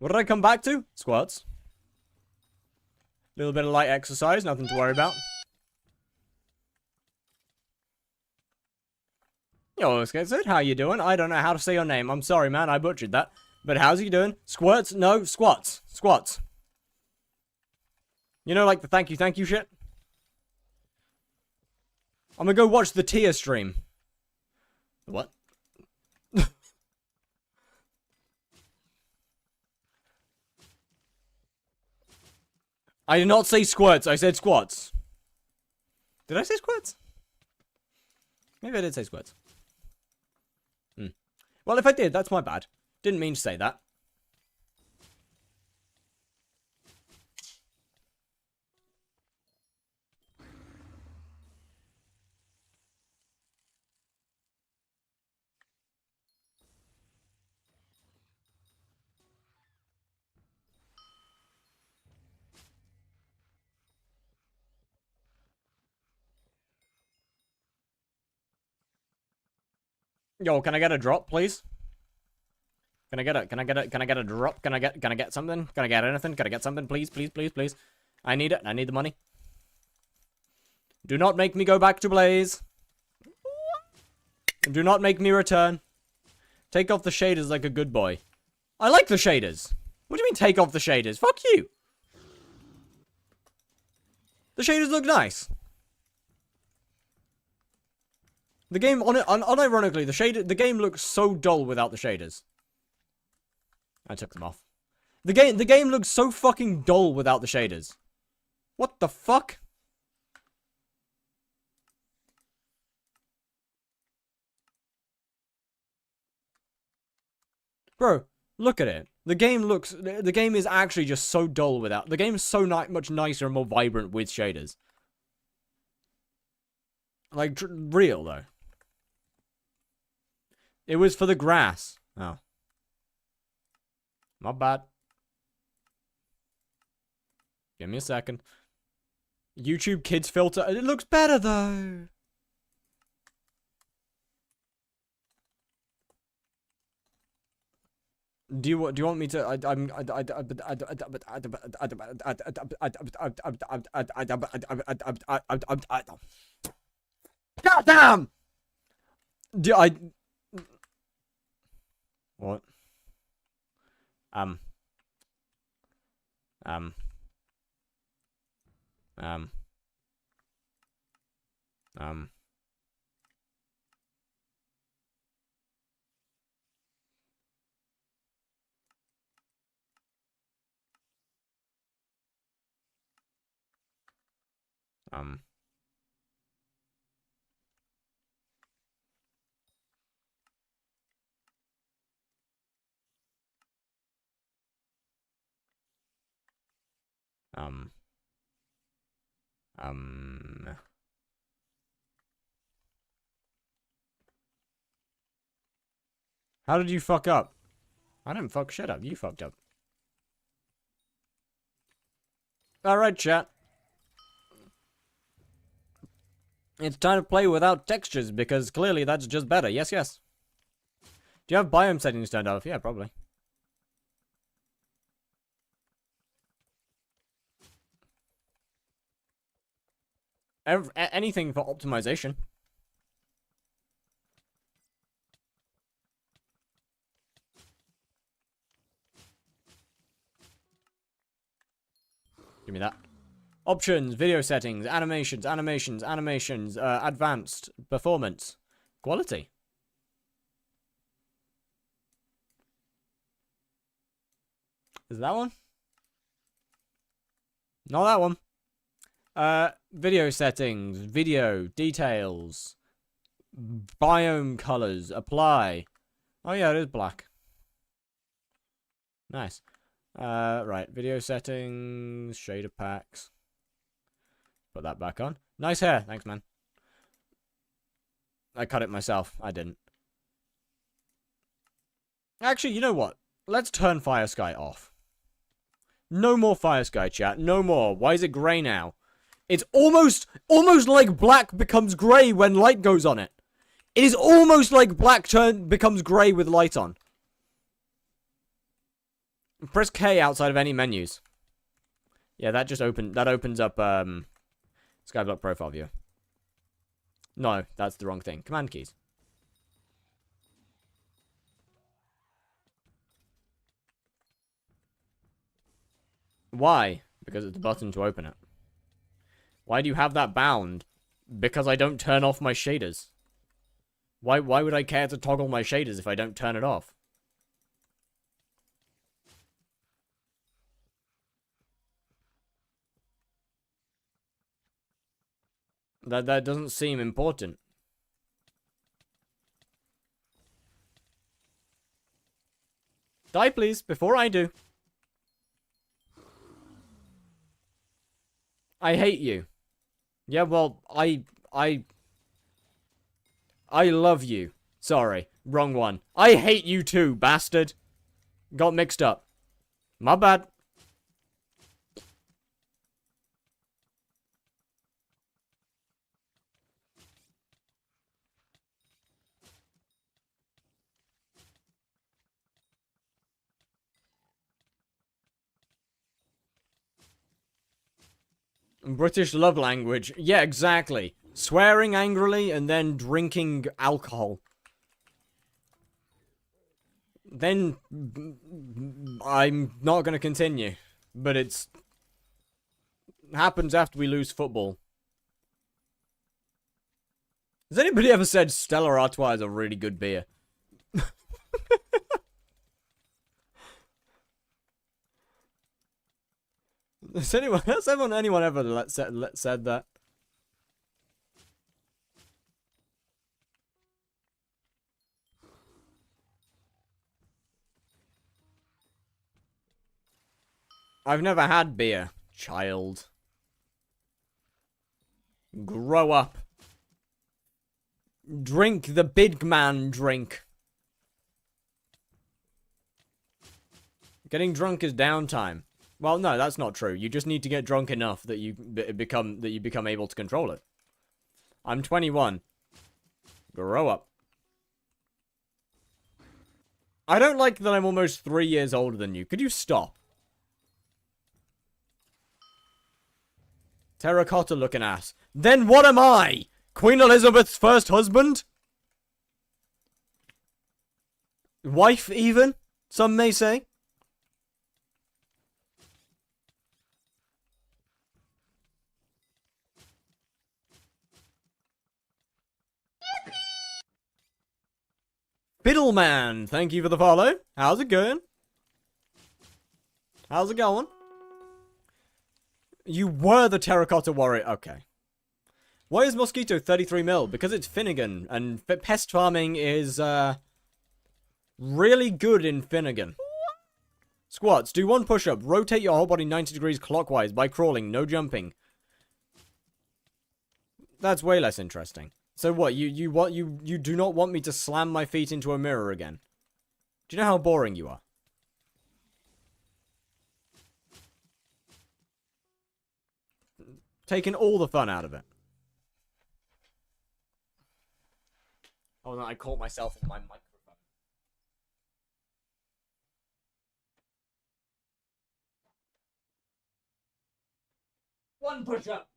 What did I come back to? Squats. A little bit of light exercise, nothing to worry about. Yo, Skizard, how you doing? I don't know how to say your name. I'm sorry, man. I butchered that. But how's he doing? Squirts? No, squats. Squats. You know, like the thank you shit? I'm gonna go watch the Tia stream. What? I did not say squirts, I said squats. Did I say squirts? Maybe I did say squirts. Well, if I did, that's my bad. Didn't mean to say that. Yo, can I get a drop, please? Can I get a drop? Can I get something? Can I get anything? Can I get something, please, please, please, please? I need it. I need the money. Do not make me go back to Blaze. Do not make me return. Take off the shaders like a good boy. I like the shaders. What do you mean take off the shaders? Fuck you. The shaders look nice. The game, unironically, the game looks so dull without the shaders. I took them off. The game looks so fucking dull without the shaders. What the fuck? Bro, look at it. The game is actually just so dull without. The game is so much nicer and more vibrant with shaders. Like, real though. It was for the grass. Oh. Not bad. Give me a second. YouTube Kids filter. It looks better though. Do you want me to? God damn! Do I? What? Um. How did you fuck up? I didn't fuck shit up. You fucked up. Alright, chat. It's time to play without textures, because clearly that's just better. Yes, yes. Do you have biome settings turned off? Yeah, probably. Anything for optimization. Give me that. Options, video settings, animations, advanced, performance, quality. Is that one? Not that one. Video settings, video, details, biome colors, apply. Oh yeah, it is black. Nice. Right, video settings, shader packs. Put that back on. Nice hair, thanks man. I cut it myself, I didn't. Actually, you know what? Let's turn Fire Sky off. No more Fire Sky, chat, no more. Why is it grey now? It's almost like black becomes grey when light goes on it. It is almost like black becomes grey with light on. Press K outside of any menus. Yeah, that opens up Skyblock profile view. No, that's the wrong thing. Command keys. Why? Because it's a button to open it. Why do you have that bound? Because I don't turn off my shaders. Why would I care to toggle my shaders if I don't turn it off? That doesn't seem important. Die, please, before I do. I hate you. Yeah, well, I love you. Sorry, wrong one. I hate you too, bastard. Got mixed up. My bad. British love language. Yeah, exactly. Swearing angrily and then drinking alcohol. Then I'm not going to continue. But it's happens after we lose football. Has anybody ever said Stella Artois is a really good beer? Has anyone ever said that? I've never had beer, child. Grow up. Drink the big man drink. Getting drunk is downtime. Well, no, that's not true. You just need to get drunk enough that you become able to control it. I'm 21. Grow up. I don't like that I'm almost 3 years older than you. Could you stop? Terracotta looking ass. Then what am I? Queen Elizabeth's first husband? Wife, even? Some may say. Fiddleman, thank you for the follow. How's it going? How's it going? You were the terracotta warrior. Okay. Why is Mosquito 33 mil? Because it's Finnegan, and pest farming is, really good in Finnegan. Squats, do one push-up. Rotate your whole body 90 degrees clockwise by crawling, no jumping. That's way less interesting. So what, you do not want me to slam my feet into a mirror again? Do you know how boring you are? Taking all the fun out of it. Oh no, I caught myself in my microphone. One push-up.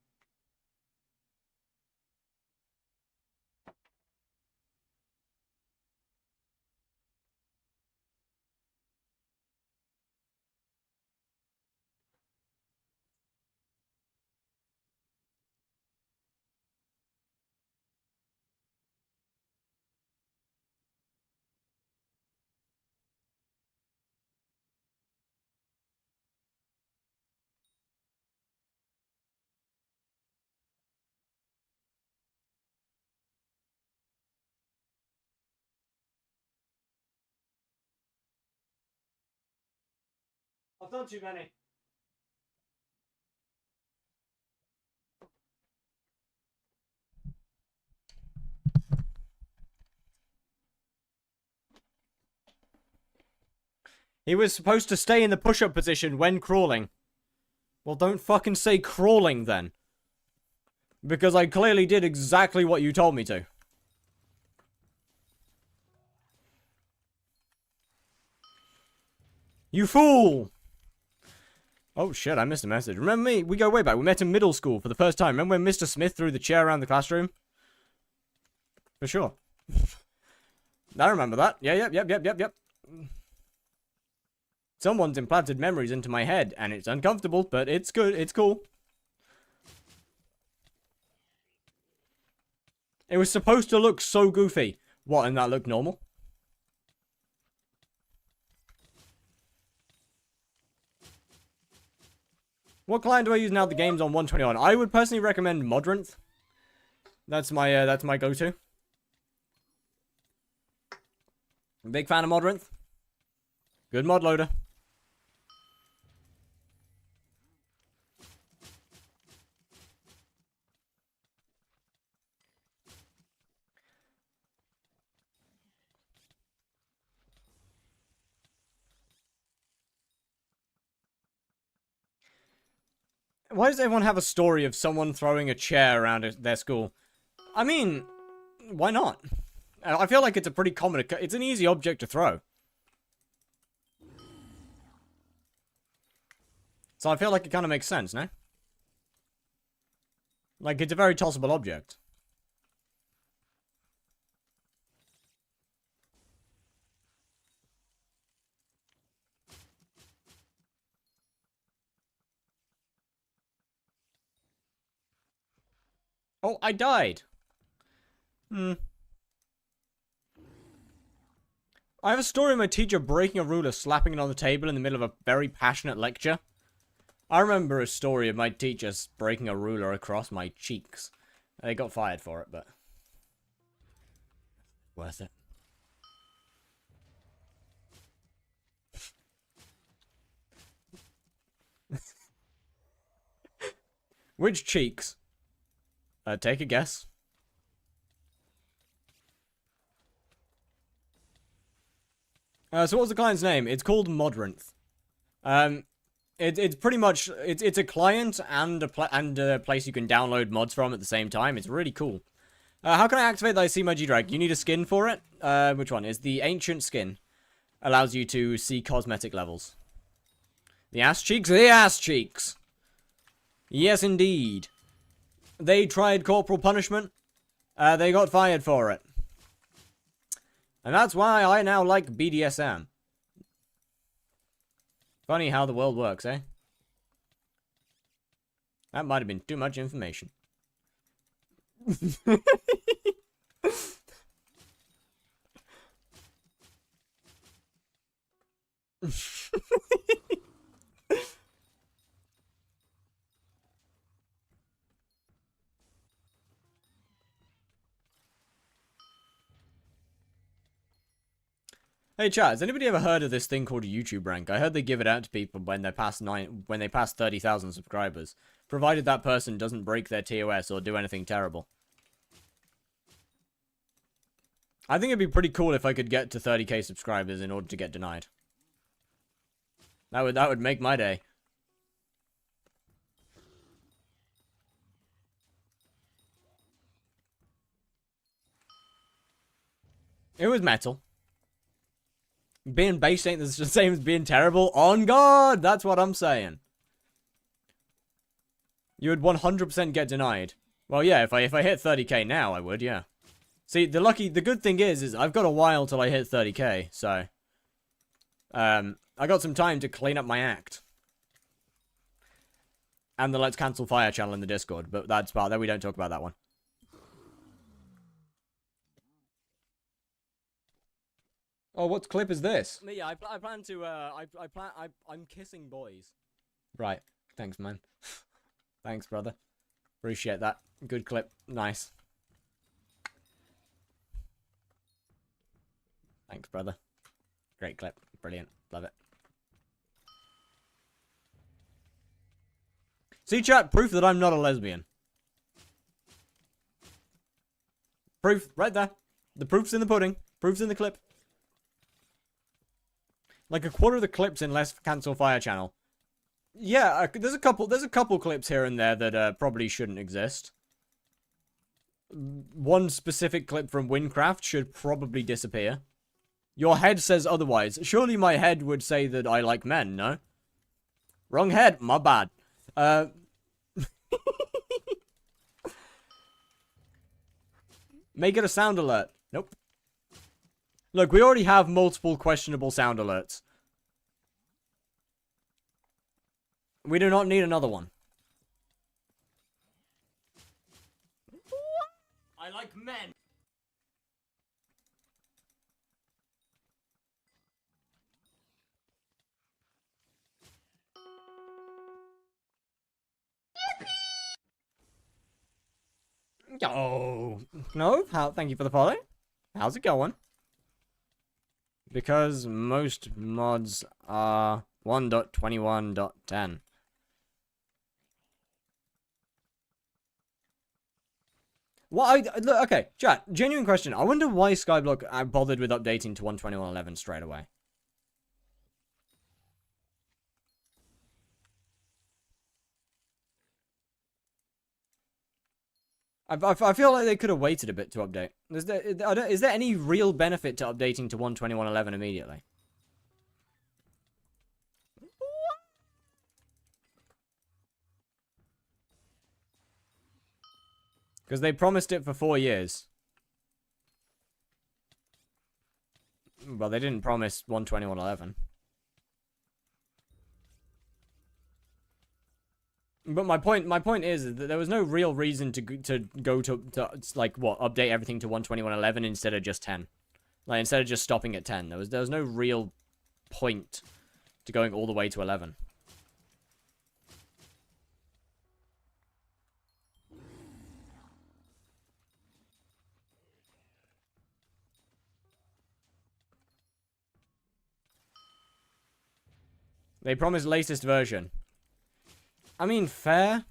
I've done too many. He was supposed to stay in the push-up position when crawling. Well, don't fucking say crawling then. Because I clearly did exactly what you told me to. You fool! Oh shit, I missed a message. Remember me? We go way back. We met in middle school for the first time. Remember when Mr. Smith threw the chair around the classroom? For sure. I remember that. Yeah, yep. Someone's implanted memories into my head, and it's uncomfortable, but it's good. It's cool. It was supposed to look so goofy. What, and that looked normal? What client do I use now the game's on 121? I would personally recommend Modrinth. That's my go-to. Big fan of Modrinth. Good mod loader. Why does everyone have a story of someone throwing a chair around their school? I mean, why not? I feel like it's a pretty common... It's an easy object to throw. So I feel like it kind of makes sense, no? Like, it's a very tossable object. Oh, I died. I have a story of my teacher breaking a ruler, slapping it on the table in the middle of a very passionate lecture. I remember a story of my teacher breaking a ruler across my cheeks. They got fired for it, but... worth it. Which cheeks? Take a guess. So what's the client's name? It's called Modrinth. It's pretty much it's a client and a place you can download mods from at the same time. It's really cool. How can I activate the I see my G-Drag? You need a skin for it. Which one? Is the ancient skin. Allows you to see cosmetic levels. The ass cheeks? The ass cheeks! Yes, indeed. They tried corporal punishment. They got fired for it. And that's why I now like BDSM. Funny how the world works, eh? That might have been too much information. Hey chat, has anybody ever heard of this thing called YouTube rank? I heard they give it out to people when they pass 30,000 subscribers, provided that person doesn't break their TOS or do anything terrible. I think it'd be pretty cool if I could get to 30k subscribers in order to get denied. That would make my day. It was metal. Being base ain't the same as being terrible. On God! That's what I'm saying. You would 100% get denied. Well, yeah, if I hit 30k now, I would, yeah. See, the good thing is I've got a while till I hit 30k, so... I got some time to clean up my act. And the Let's Cancel Fire channel in the Discord, but that's part there, we don't talk about that one. Oh, what clip is this? Yeah, I plan to, I'm kissing boys. Right. Thanks, man. Thanks, brother. Appreciate that. Good clip. Nice. Thanks, brother. Great clip. Brilliant. Love it. See, chat, proof that I'm not a lesbian. Proof, right there. The proof's in the pudding. Proof's in the clip. Like a quarter of the clips in Let's Cancel Fire channel. Yeah, there's a couple clips here and there that probably shouldn't exist. One specific clip from Windcraft should probably disappear. Your head says otherwise. Surely my head would say that I like men, no? Wrong head, my bad. Make it a sound alert. Nope. Look, we already have multiple questionable sound alerts. We do not need another one. I like men. Oh, no, thank you for the follow. How's it going? Because most mods are 1.21.10. Look, okay, chat, genuine question. I wonder why Skyblock bothered with updating to 1.21.11 straight away. I feel like they could have waited a bit to update. Is there any real benefit to updating to 1.21.11 immediately? Because they promised it for 4 years. Well, they didn't promise 1.21.11. But my point is that there was no real reason to go to like what, update everything to 1.21.11 instead of just 10. Like instead of just stopping at 10. There was no real point to going all the way to 11. They promised latest version. I mean, fair.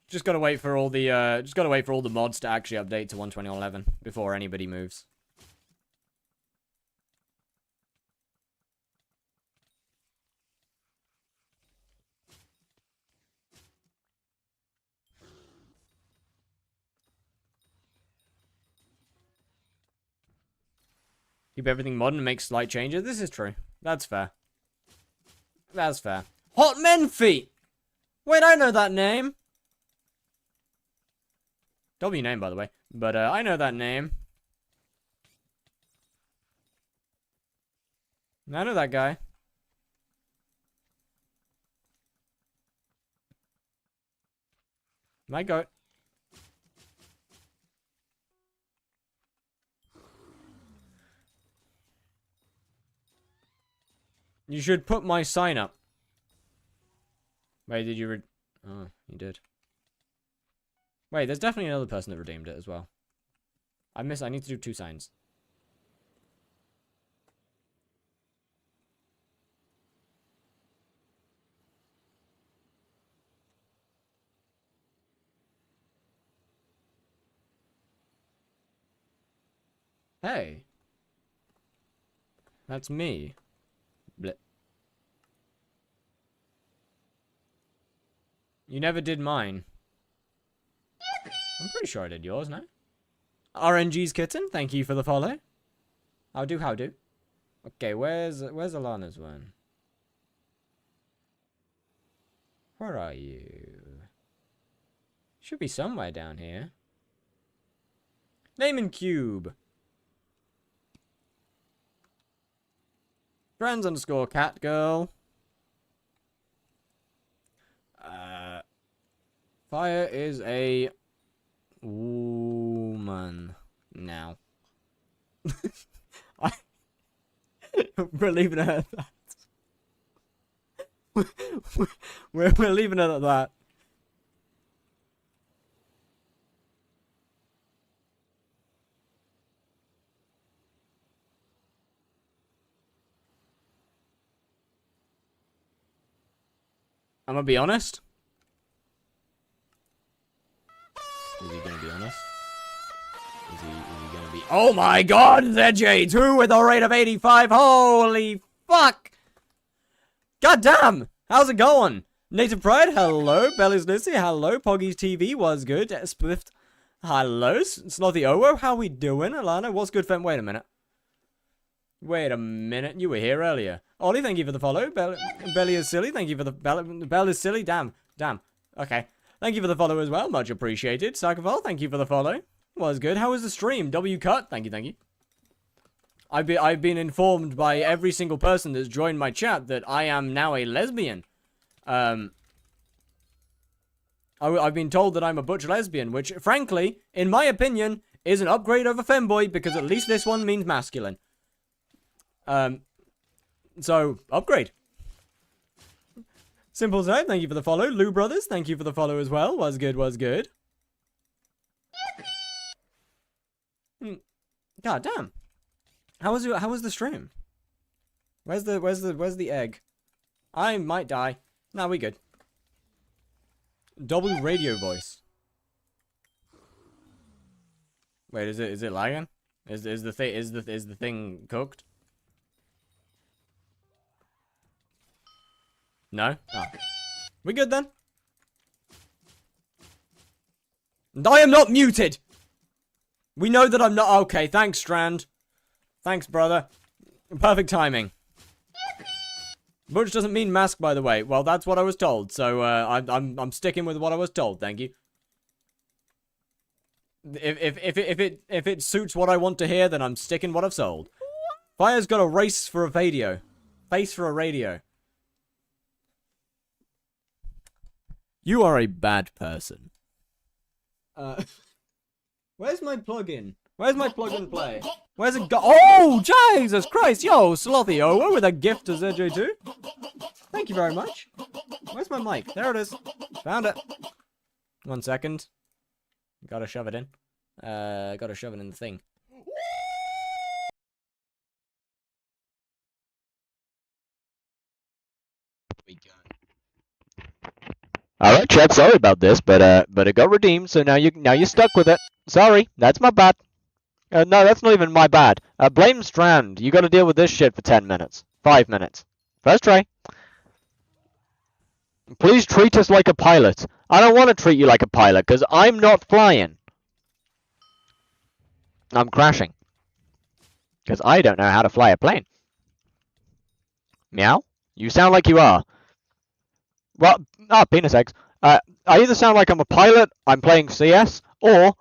Just gotta wait for all the mods to actually update to 1.21.11 before anybody moves. Keep everything modern and make slight changes. This is true. That's fair. That's fair. Hot Men Feet! Wait, I know that name. W name, by the way. But, I know that name. I know that guy. My goat. You should put my sign up. Wait, did you oh, you did. Wait, there's definitely another person that redeemed it as well. I need to do 2 signs. Hey. That's me. Bleh. You never did mine. I'm pretty sure I did yours, no? RNG's kitten, thank you for the follow. How do? Okay, where's Alana's one? Where are you? Should be somewhere down here. Name and cube. Friends underscore cat girl. Fire is a woman now. We're leaving it at that. We're leaving it at that. I'm gonna be honest. Is he gonna be honest? Is he gonna be... Oh my god, ZJ2 with a rate of 85! Holy fuck! God damn! How's it going? Native Pride, hello. Belly's Lissy, hello. Poggy's TV was good. Splift, hello. Slothy Owo, how we doing? Alana, what's good, fam? Wait a minute. Wait a minute, you were here earlier. Ollie, thank you for the follow. Belly is silly, thank you for the... Bell is silly, damn. Okay. Thank you for the follow as well, much appreciated. Sarkophal, thank you for the follow. Was good. How was the stream? W cut, thank you. I've been informed by every single person that's joined my chat that I am now a lesbian. I've been told that I'm a butch lesbian, which, frankly, in my opinion, is an upgrade over femboy, because at least this one means masculine. So, upgrade. Simple Zone, thank you for the follow. Lou Brothers, thank you for the follow as well. Was good, was good. God damn. How was the stream? Where's the egg? I might die. Nah, we good. Double radio voice. Wait, is it lagging? Is the thing cooked? No? Oh. We good then? And I am not muted! We know that I'm not. Okay, thanks, Strand. Thanks, brother. Perfect timing. Butch doesn't mean mask, by the way. Well, that's what I was told, so I'm sticking with what I was told. Thank you. If it suits what I want to hear, then I'm sticking what I've sold. Fire's got a race for a radio. Face for a radio. You are a bad person. Where's my plugin? Where's my plug-in play? Where's it go? Oh, Jesus Christ! Yo, Slothy Owo with a gift to ZJ2. Thank you very much. Where's my mic? There it is. Found it. 1 second. Gotta shove it in. Gotta shove it in the thing. Alright, chat, sorry about this, but it got redeemed, so now you're stuck with it. Sorry, that's my bad. No, that's not even my bad. Blame Strand. You gotta deal with this shit for 10 minutes. 5 minutes. First try. Please treat us like a pilot. I don't want to treat you like a pilot, because I'm not flying. I'm crashing. Because I don't know how to fly a plane. Meow? You sound like you are. Well, penis eggs. I either sound like I'm a pilot, I'm playing CS, or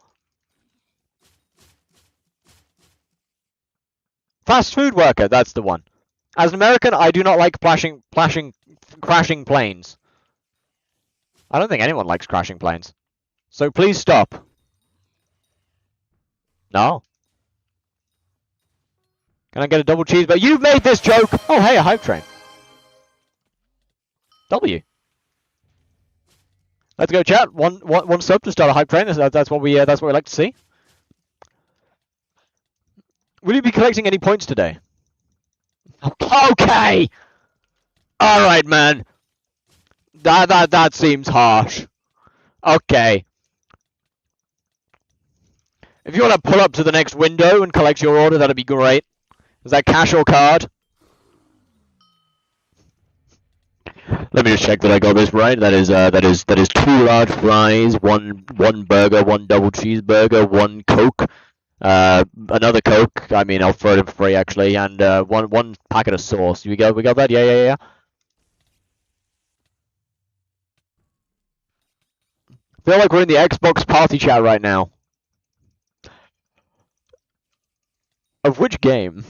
fast food worker, that's the one. As an American, I do not like crashing planes. I don't think anyone likes crashing planes. So please stop. No. Can I get a double cheeseburger? You've made this joke! Oh, hey, a hype train. W. Let's go, chat. One sub to start a hype train. That's what we like to see. Will you be collecting any points today? Okay. All right, man. That seems harsh. Okay. If you want to pull up to the next window and collect your order, that'd be great. Is that cash or card? Let me just check that I got this right. That is 2 large fries, one burger, 1 double cheeseburger, 1 Coke, another Coke. I mean, I'll throw it in for free actually, and one packet of sauce. We got that? Yeah. I feel like we're in the Xbox party chat right now. Of which game?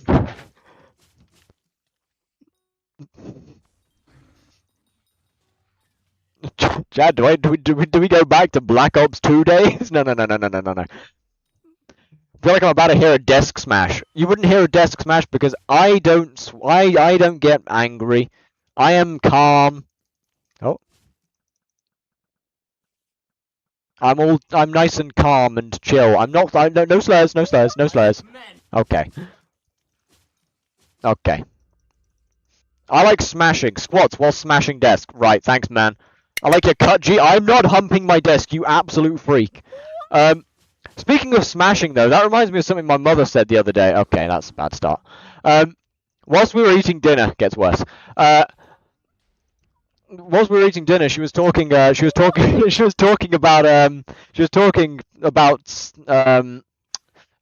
Chad, do we go back to Black Ops 2 days? No. I feel like I'm about to hear a desk smash. You wouldn't hear a desk smash because I don't get angry. I am calm. Oh. I'm nice and calm and chill. No slurs. Okay. I like smashing squats while smashing desk. Right, thanks, man. I like your cut, G. I'm not humping my desk, you absolute freak. Speaking of smashing, though, that reminds me of something my mother said the other day. Okay, that's a bad start. Whilst we were eating dinner, gets worse. Whilst we were eating dinner, she was talking about a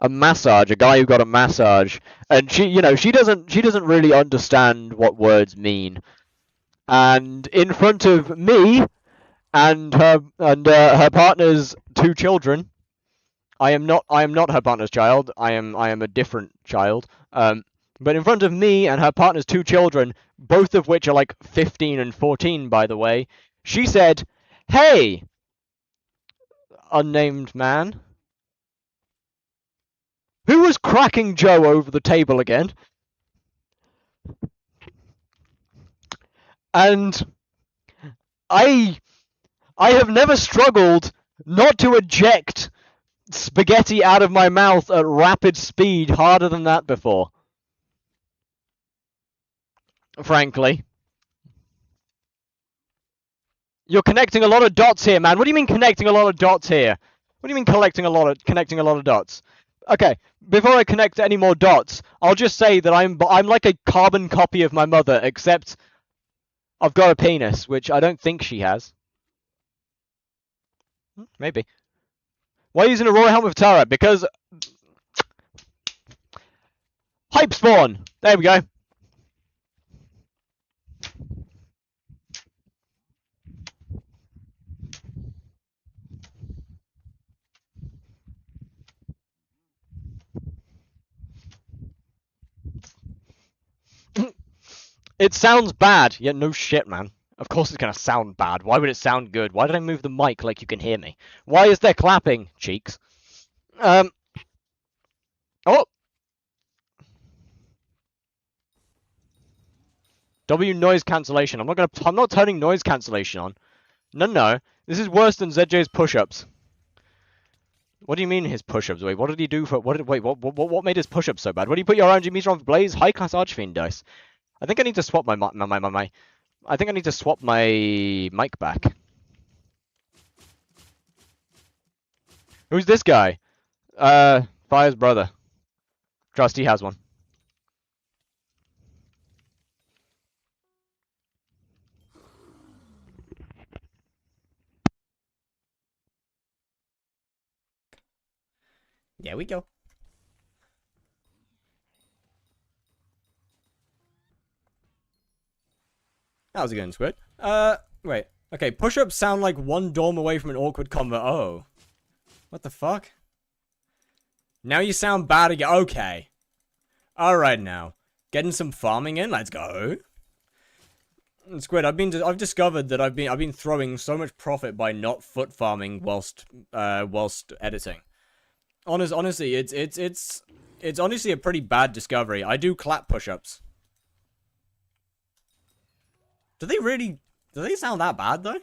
massage, a guy who got a massage, and she doesn't really understand what words mean. And in front of me and her partner's 2 children, I am not her partner's child. I am a different child. But in front of me and her partner's two children, both of which are like 15 and 14, by the way, she said, "Hey, unnamed man, who was cracking Joe over the table again?" And I have never struggled not to eject spaghetti out of my mouth at rapid speed harder than that before. Frankly. You're connecting a lot of dots here, man. What do you mean connecting a lot of dots here? What do you mean connecting a lot of dots? Okay, before I connect any more dots, I'll just say that I'm like a carbon copy of my mother, except I've got a penis, which I don't think she has. Maybe. Why are you using a royal helmet with turret? Because hype spawn. There we go. It sounds bad. Yeah, no shit, man. Of course it's gonna sound bad. Why would it sound good? Why did I move the mic like you can hear me? Why is there clapping, cheeks? Oh. W noise cancellation. I'm not turning noise cancellation on. No. This is worse than ZJ's push-ups. What do you mean his push-ups? Wait, what did he do for what made his push-ups so bad? What do you put your RNG meter on for Blaze? High class Archfiend dice. I think I need to swap my I think I need to swap my mic back. Who's this guy? Fire's brother. Trust he has one. There we go. How's it going, Squid? Wait. Okay, push-ups sound like one dorm away from an awkward convo. Oh. What the fuck? Now you sound bad again. Okay. Alright now. Getting some farming in? Let's go. Squid, I've discovered that I've been throwing so much profit by not foot farming whilst editing. Honestly, it's honestly a pretty bad discovery. I do clap push-ups. Do they sound that bad though?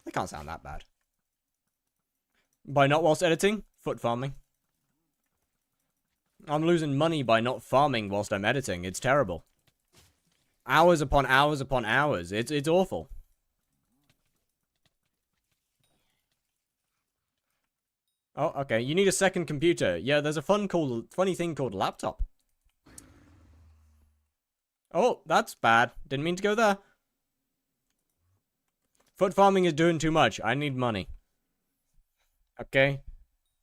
They can't sound that bad. By not whilst editing, foot farming. I'm losing money by not farming whilst I'm editing. It's terrible. Hours upon hours upon hours. It's awful. Oh, okay. You need a second computer. Yeah, there's a funny thing called laptop. Oh, that's bad. Didn't mean to go there. Foot farming is doing too much. I need money. Okay?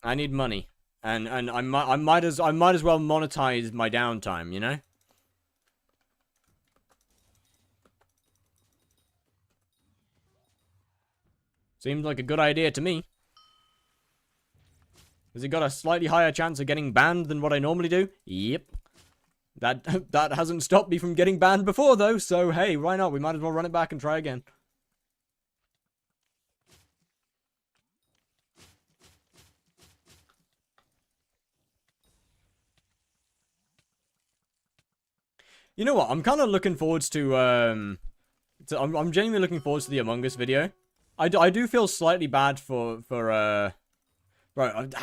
I need money. And I might as well monetize my downtime, you know? Seems like a good idea to me. Has it got a slightly higher chance of getting banned than what I normally do? Yep. That hasn't stopped me from getting banned before, though, so hey, why not? We might as well run it back and try again. You know what? I'm kind of looking forward to, I'm genuinely looking forward to the Among Us video. I do feel slightly bad for Right,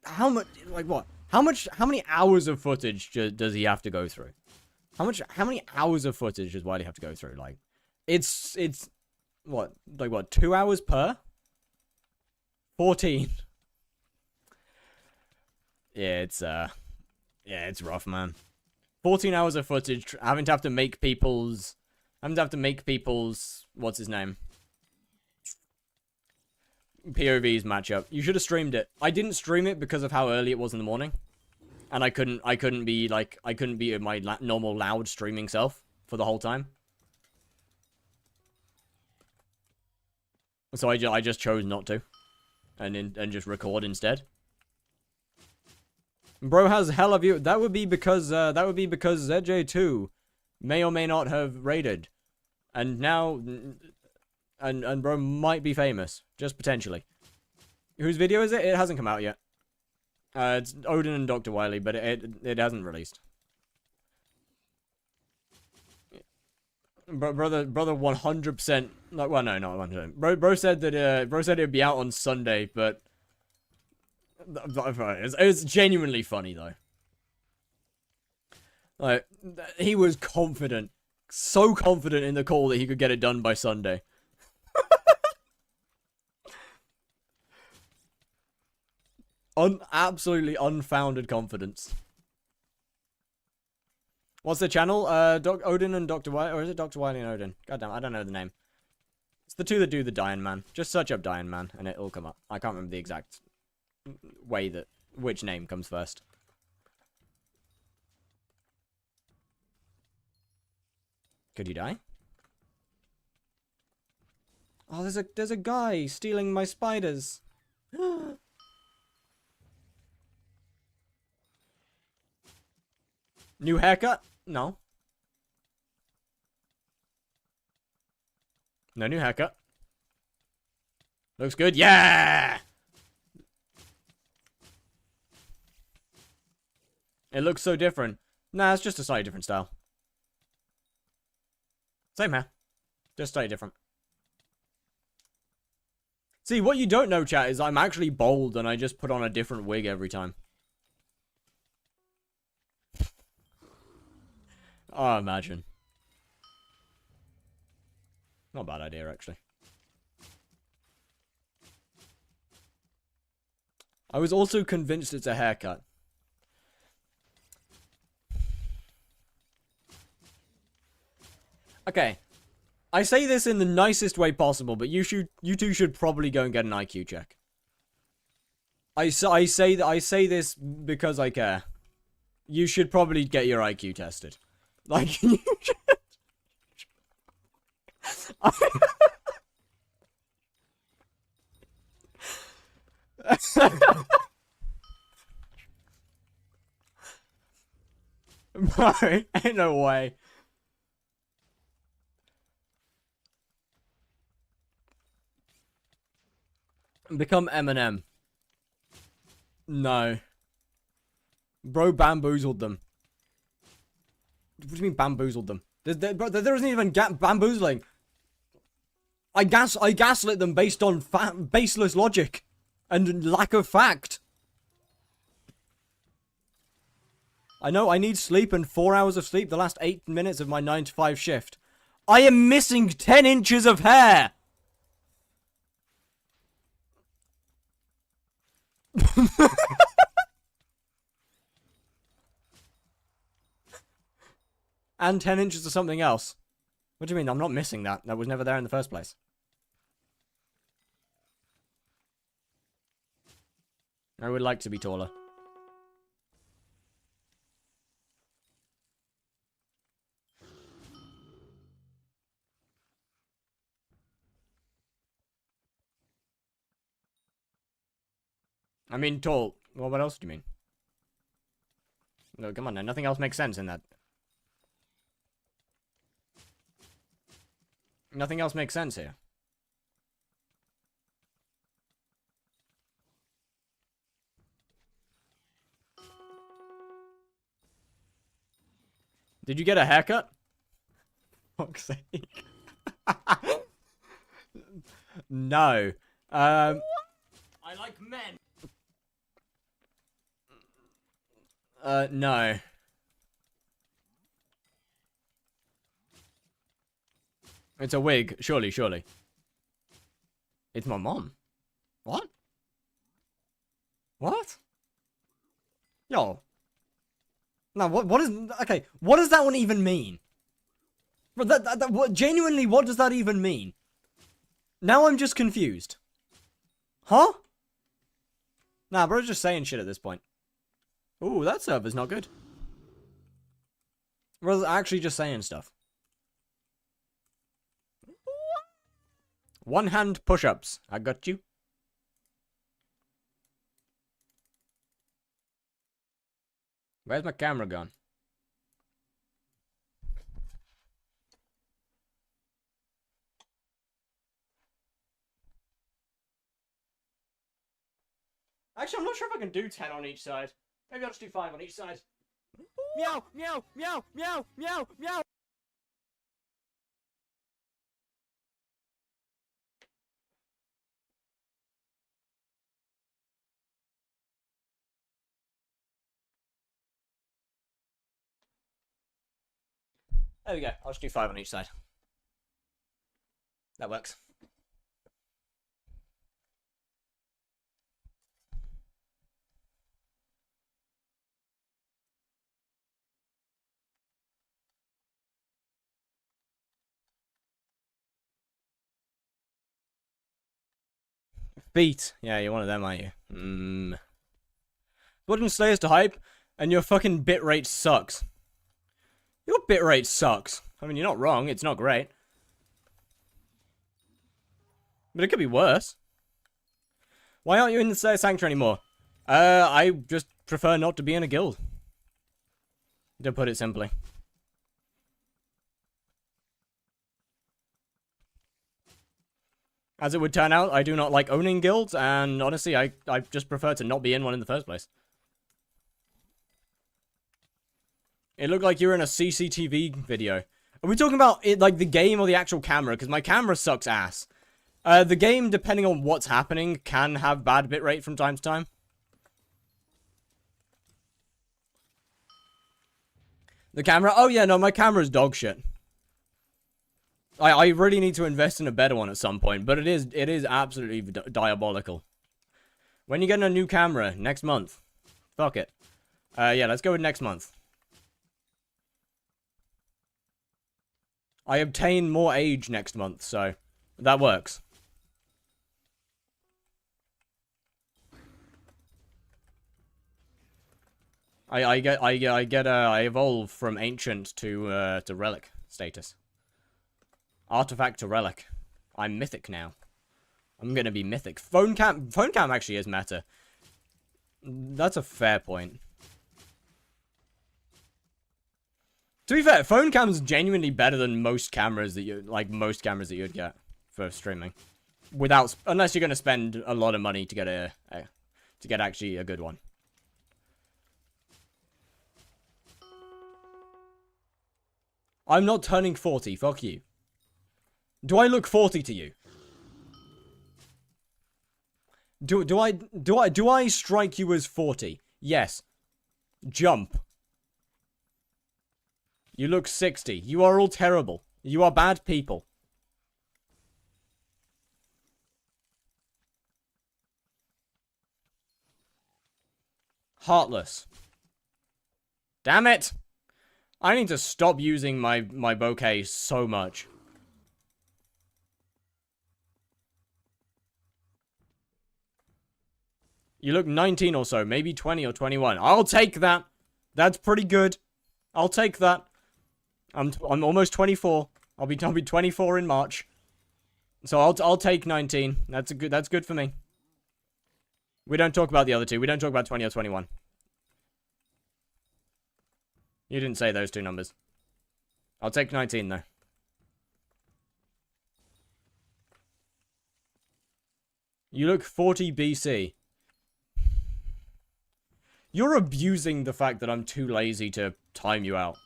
how much, like what? How many hours of footage does he have to go through? How many hours of footage does Wiley have to go through? Like, it's, what, like what, 2 hours per? 14. Yeah, it's rough, man. 14 hours of footage, having to make people's, what's his name? POVs matchup. You should have streamed it. I didn't stream it because of how early it was in the morning, and I couldn't be my normal loud streaming self for the whole time. So I just chose not to. And just record instead. Bro has hella view. That would be because ZJ2 may or may not have raided. And now and bro might be famous. Just potentially. Whose video is it? It hasn't come out yet. It's Odin and Dr. Wily, but it hasn't released. Brother 100%. No, well, no, not 100%. Bro said that bro said it'd be out on Sunday, but it's genuinely funny though. Like he was confident, so confident in the call that he could get it done by Sunday. Absolutely unfounded confidence. What's the channel? Odin and Dr. Wily, or is it Dr. Wily and Odin? Goddamn, I don't know the name. It's the two that do the Dying Man. Just search up Dying Man and it'll come up. I can't remember the exact way that which name comes first. Could you die? Oh, there's a guy stealing my spiders. New haircut? No. No new haircut. Looks good. Yeah! It looks so different. Nah, it's just a slightly different style. Same hair. Just slightly different. See, what you don't know, chat, is I'm actually bald and I just put on a different wig every time. Oh, imagine. Not a bad idea, actually. I was also convinced it's a haircut. Okay. I say this in the nicest way possible, but you two should probably go and get an IQ check. I say this because I care. You should probably get your IQ tested. Like, you should... Bro, ain't no way. Become Eminem. No. Bro bamboozled them. What do you mean bamboozled them? There isn't even bamboozling. I gaslit them based on baseless logic and lack of fact. I know I need sleep and 4 hours of sleep the last 8 minutes of my 9 to 5 shift. I am missing 10 inches of hair. And 10 inches of something else. What do you mean? I'm not missing that. That was never there in the first place. I would like to be taller. I mean, tall. Well, what else do you mean? No, come on now. Nothing else makes sense in that. Nothing else makes sense here. Did you get a haircut? Fuck's sake. No. I like men. No. It's a wig. Surely. It's my mom. What? What? Yo. Now, what is... Okay, what does that one even mean? What, genuinely, what does that even mean? Now I'm just confused. Huh? Nah, bro's just saying shit at this point. Ooh, that server's not good. Bro's actually just saying stuff. One-hand push-ups. I got you. Where's my camera gone? Actually, I'm not sure if I can do 10 on each side. Maybe I'll just do 5 on each side. Meow, meow, meow, meow, meow, meow. There we go. I'll just do 5 on each side. That works. Beat. Yeah, you're one of them, aren't you? Blood and Slayers to hype, and your fucking bitrate sucks. Your bitrate sucks. I mean, you're not wrong. It's not great. But it could be worse. Why aren't you in the Slayer Sanctuary anymore? I just prefer not to be in a guild. To put it simply. As it would turn out, I do not like owning guilds, and honestly, I just prefer to not be in one in the first place. It looked like you were in a CCTV video. Are we talking about it, like the game or the actual camera? Because my camera sucks ass. The game, depending on what's happening, can have bad bitrate from time to time. The camera? Oh yeah, no, my camera's dog shit. I really need to invest in a better one at some point, but it is absolutely diabolical. When you getting a new camera? Next month. Fuck it. Yeah, let's go with next month. I obtain more age next month, so that works. I evolve from ancient to relic status. Artifact to relic. I'm mythic now. I'm gonna be mythic. Phone cam actually is meta. That's a fair point. To be fair, phone cam's genuinely better than most cameras that you'd get for streaming. Unless you're gonna spend a lot of money to get actually a good one. I'm not turning 40, fuck you. Do I look 40 to you? Do I strike you as 40? Yes. Jump. You look 60. You are all terrible. You are bad people. Heartless. Damn it! I need to stop using my bouquet so much. You look 19 or so, maybe 20 or 21. I'll take that. That's pretty good. I'll take that. I'm almost 24. I'll be 24 in March. So I'll take 19. That's good for me. We don't talk about the other two. We don't talk about 20 or 21. You didn't say those two numbers. I'll take 19 though. You look 40 BC. You're abusing the fact that I'm too lazy to time you out.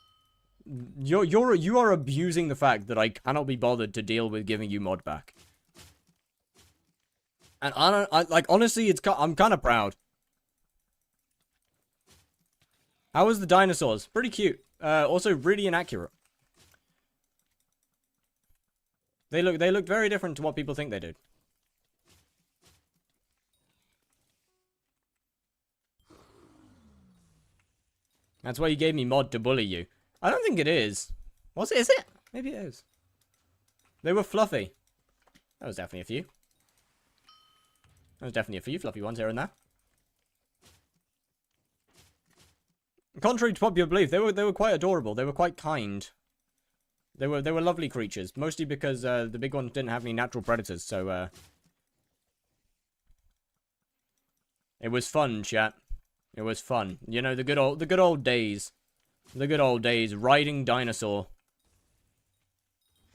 You are abusing the fact that I cannot be bothered to deal with giving you mod back. And honestly, I'm kind of proud. How was the dinosaurs? Pretty cute. Also really inaccurate. They look very different to what people think they do. That's why you gave me mod to bully you. I don't think it is. Was it? Is it? Maybe it is. They were fluffy. That was definitely a few. There was definitely a few fluffy ones here and there. Contrary to popular belief, they were quite adorable. They were quite kind. They were lovely creatures, mostly because the big ones didn't have any natural predators, so it was fun, chat. It was fun. You know, the good old days. The good old days, riding dinosaur.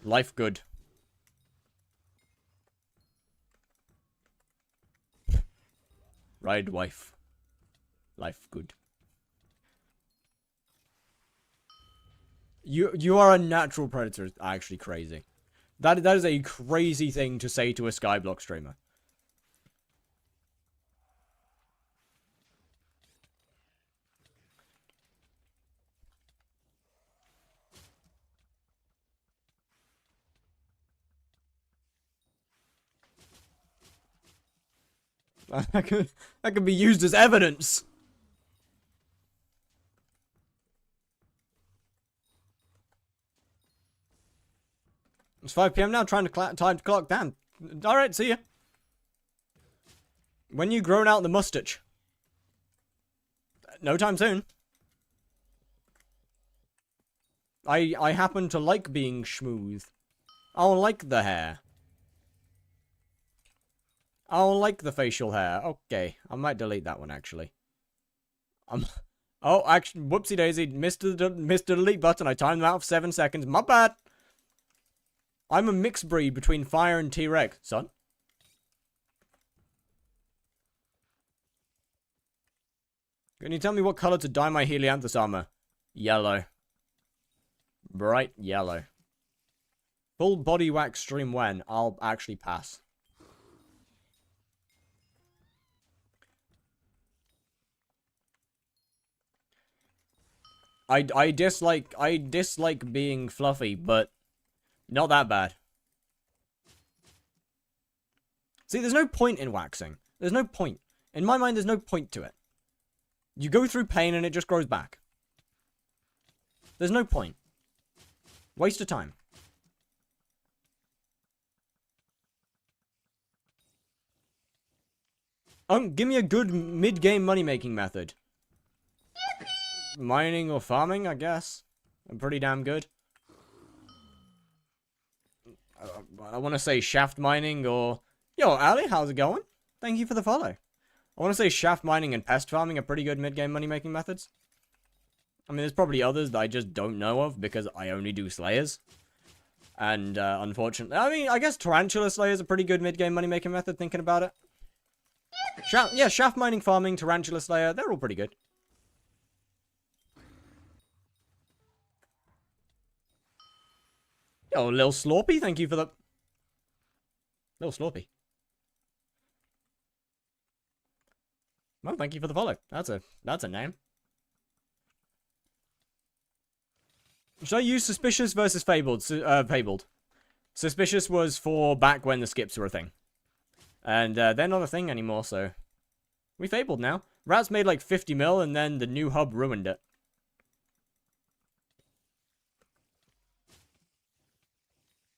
Life good. Ride wife. Life good. You are a natural predator. Actually crazy. That is a crazy thing to say to a skyblock streamer. That could be used as evidence. It's 5 PM now, trying to time to clock down. Alright, see ya. When you grown out the mustache? No time soon. I happen to like being smooth. I don't like the hair. I don't like the facial hair. Okay, I might delete that one, actually. Oh, actually, whoopsie daisy, missed the delete button. I timed them out for 7 seconds. My bad. I'm a mixed breed between fire and T-Rex, son. Can you tell me what color to dye my Helianthus armor? Yellow. Bright yellow. Full body wax stream when? I'll actually pass. I dislike being fluffy, but not that bad. See, there's no point in waxing. There's no point. In my mind, there's no point to it. You go through pain and it just grows back. There's no point. Waste of time. Give me a good mid-game money-making method. Mining or farming, I guess. I'm pretty damn good. I want to say shaft mining or... Yo, Ali, how's it going? Thank you for the follow. I want to say shaft mining and pest farming are pretty good mid-game money-making methods. I mean, there's probably others that I just don't know of because I only do slayers. And, unfortunately... I mean, I guess tarantula slayers are a pretty good mid-game money-making method, thinking about it. Yeah, shaft mining, farming, tarantula slayer, they're all pretty good. Yo, Lil Slorpy, thank you for the... Lil Slorpy. Well, thank you for the follow. That's a name. Should I use Suspicious versus Fabled? Fabled. Suspicious was for back when the skips were a thing. And they're not a thing anymore, so... We Fabled now. Rats made like 50 mil, and then the new hub ruined it.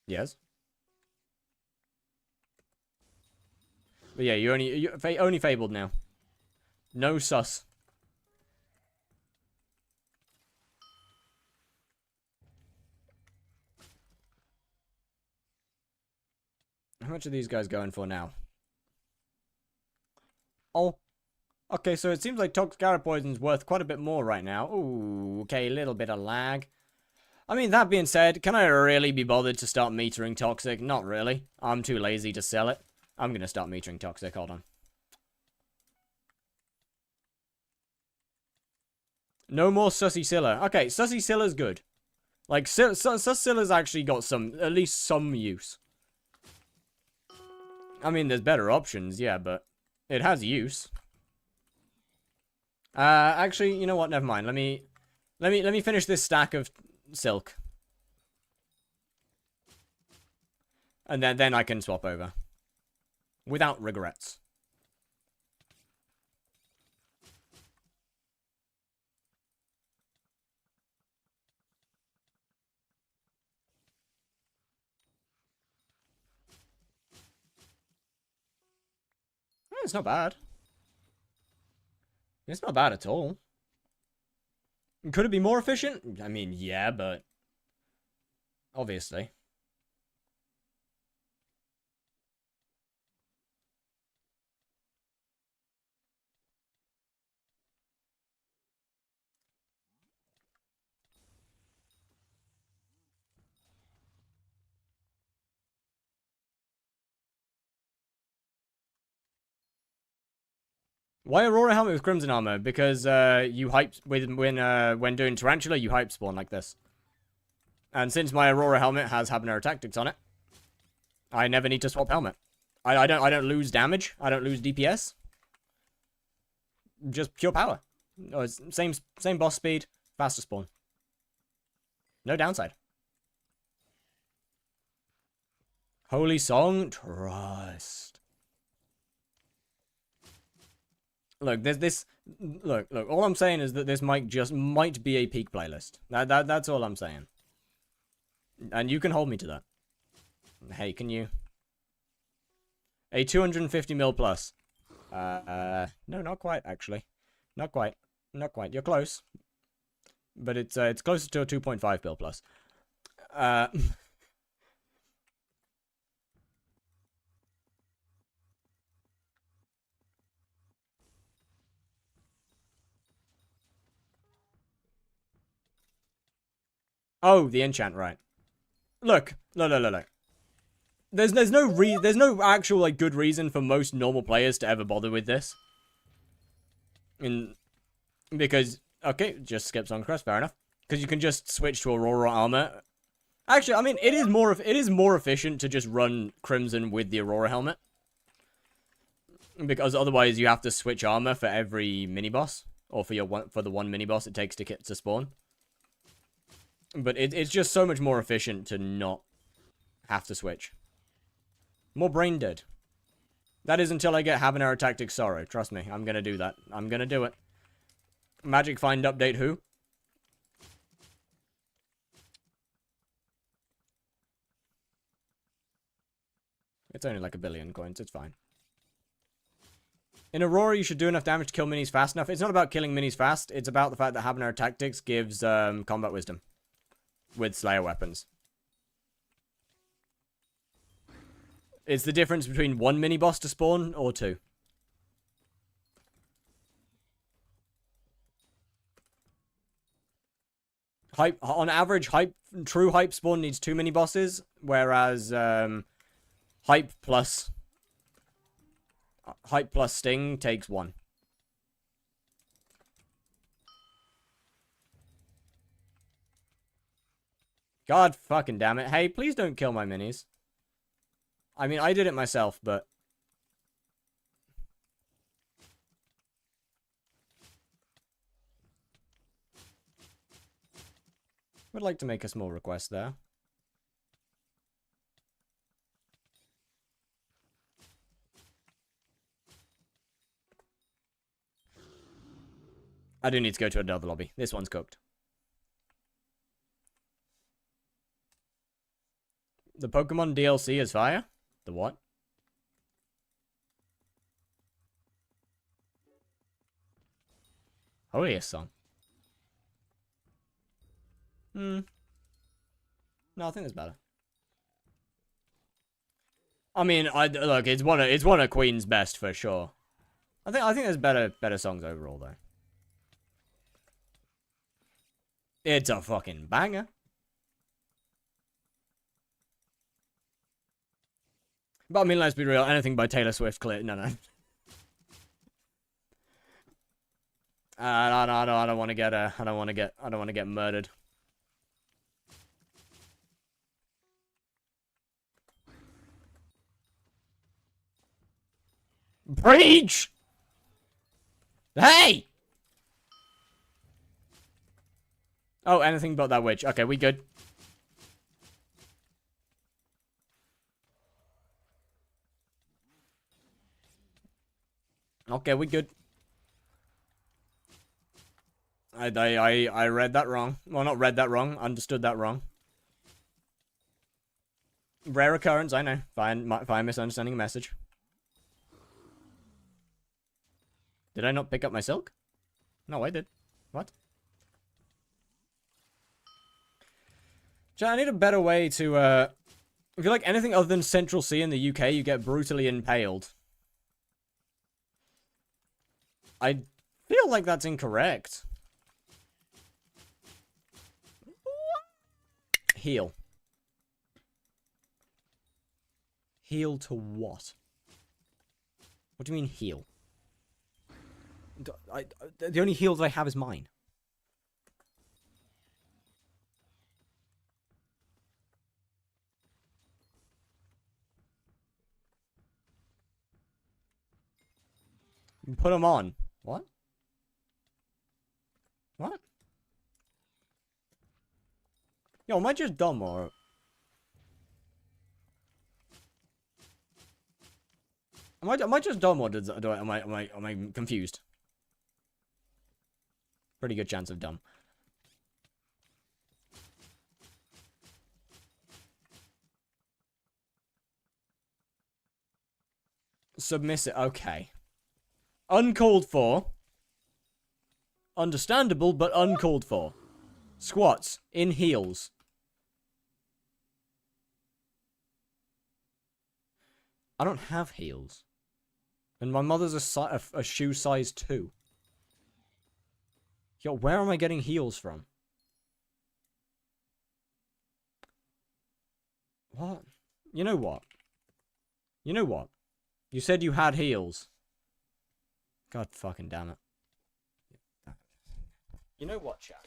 Yes. But yeah, you only Fabled now. No sus. How much are these guys going for now? Oh. Okay, so it seems like Toxic Poison's worth quite a bit more right now. Ooh, okay, a little bit of lag. I mean, that being said, can I really be bothered to start metering Toxic? Not really. I'm too lazy to sell it. I'm gonna start metering Toxic, hold on. No more Sussy Scylla. Okay, Sussy Scylla's good. Like, Sus Scylla's actually got at least some use. I mean, there's better options, yeah, but it has use. Actually, you know what? Never mind. Let me finish this stack of silk, and then I can swap over without regrets. It's not bad. It's not bad at all. Could it be more efficient? I mean, yeah, but... Obviously. Why Aurora helmet with Crimson armor? Because you hype when doing Tarantula, you hype spawn like this. And since my Aurora helmet has Habanero Tactics on it, I never need to swap helmet. I don't lose damage. I don't lose DPS. Just pure power. Oh, it's same boss speed, faster spawn. No downside. Holy song, trust. Look, there's this. Look. All I'm saying is that this might be a peak playlist. That's all I'm saying. And you can hold me to that. Hey, can you? A 250 mil plus. No, not quite actually. Not quite. You're close. But it's closer to a 2.5 mil plus. Oh, the enchant, right. Look. There's no actual like good reason for most normal players to ever bother with this. Because okay, just skips on crest, fair enough. Because you can just switch to Aurora armor. Actually, I mean it is more efficient to just run Crimson with the Aurora helmet. Because otherwise you have to switch armor for every mini boss, or for the one mini boss it takes to spawn. But it's just so much more efficient to not have to switch. More brain dead. That is until I get Habanero Tactics Sorrow. Trust me, I'm gonna do that. I'm gonna do it. Magic Find update who? It's only like 1 billion coins, it's fine. In Aurora, you should do enough damage to kill minis fast enough. It's not about killing minis fast, it's about the fact that Habanero Tactics gives combat wisdom. With Slayer weapons. It's the difference between 1 mini boss to spawn or 2. On average, true hype spawn needs 2 mini bosses, whereas hype plus sting takes 1. God fucking damn it. Hey, please don't kill my minis. I mean, I did it myself, but... would like to make a small request there. I do need to go to another lobby. This one's cooked. The Pokemon DLC is fire? The what? Holiest song. No, I think there's better. I mean, look, it's one of Queen's best for sure. I think there's better songs overall though. It's a fucking banger. But I mean, let's be real. Anything by Taylor Swift, clear. No. I don't want to get I don't want to get murdered. Preach! Hey! Oh, anything but that witch. Okay, we good. Okay, we good. I read that wrong. Well, not read that wrong. Understood that wrong. Rare occurrence, I know. Fine misunderstanding a message. Did I not pick up my silk? No, I did. What? Chat, I need a better way to, if you like anything other than Central C in the UK, you get brutally impaled. I feel like that's incorrect. Heal. Heal to what? What do you mean heal? The only heal that I have is mine. Put them on. What? What? Yo, am I just dumb or... Am I just dumb or am I confused? Pretty good chance of dumb. Submissive. Okay. Uncalled for. Understandable, but uncalled for. Squats in heels. I don't have heels. And my mother's a shoe size 2. Yo, where am I getting heels from? What? You know what? You know what? You said you had heels. God fucking damn it. You know what, chat?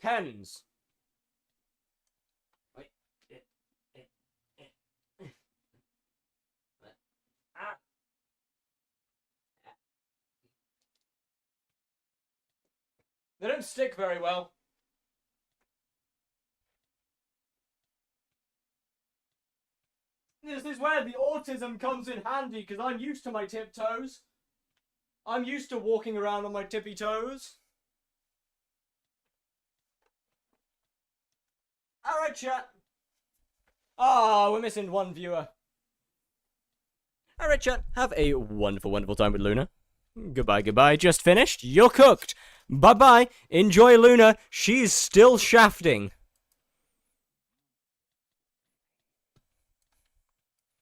Pens. They don't stick very well. This is where the autism comes in handy, because I'm used to my tiptoes. I'm used to walking around on my tippy toes. Alright, chat. Ah, we're missing one viewer. Alright, chat. Have a wonderful, wonderful time with Luna. Goodbye, goodbye. Just finished. You're cooked. Bye-bye. Enjoy Luna. She's still shafting.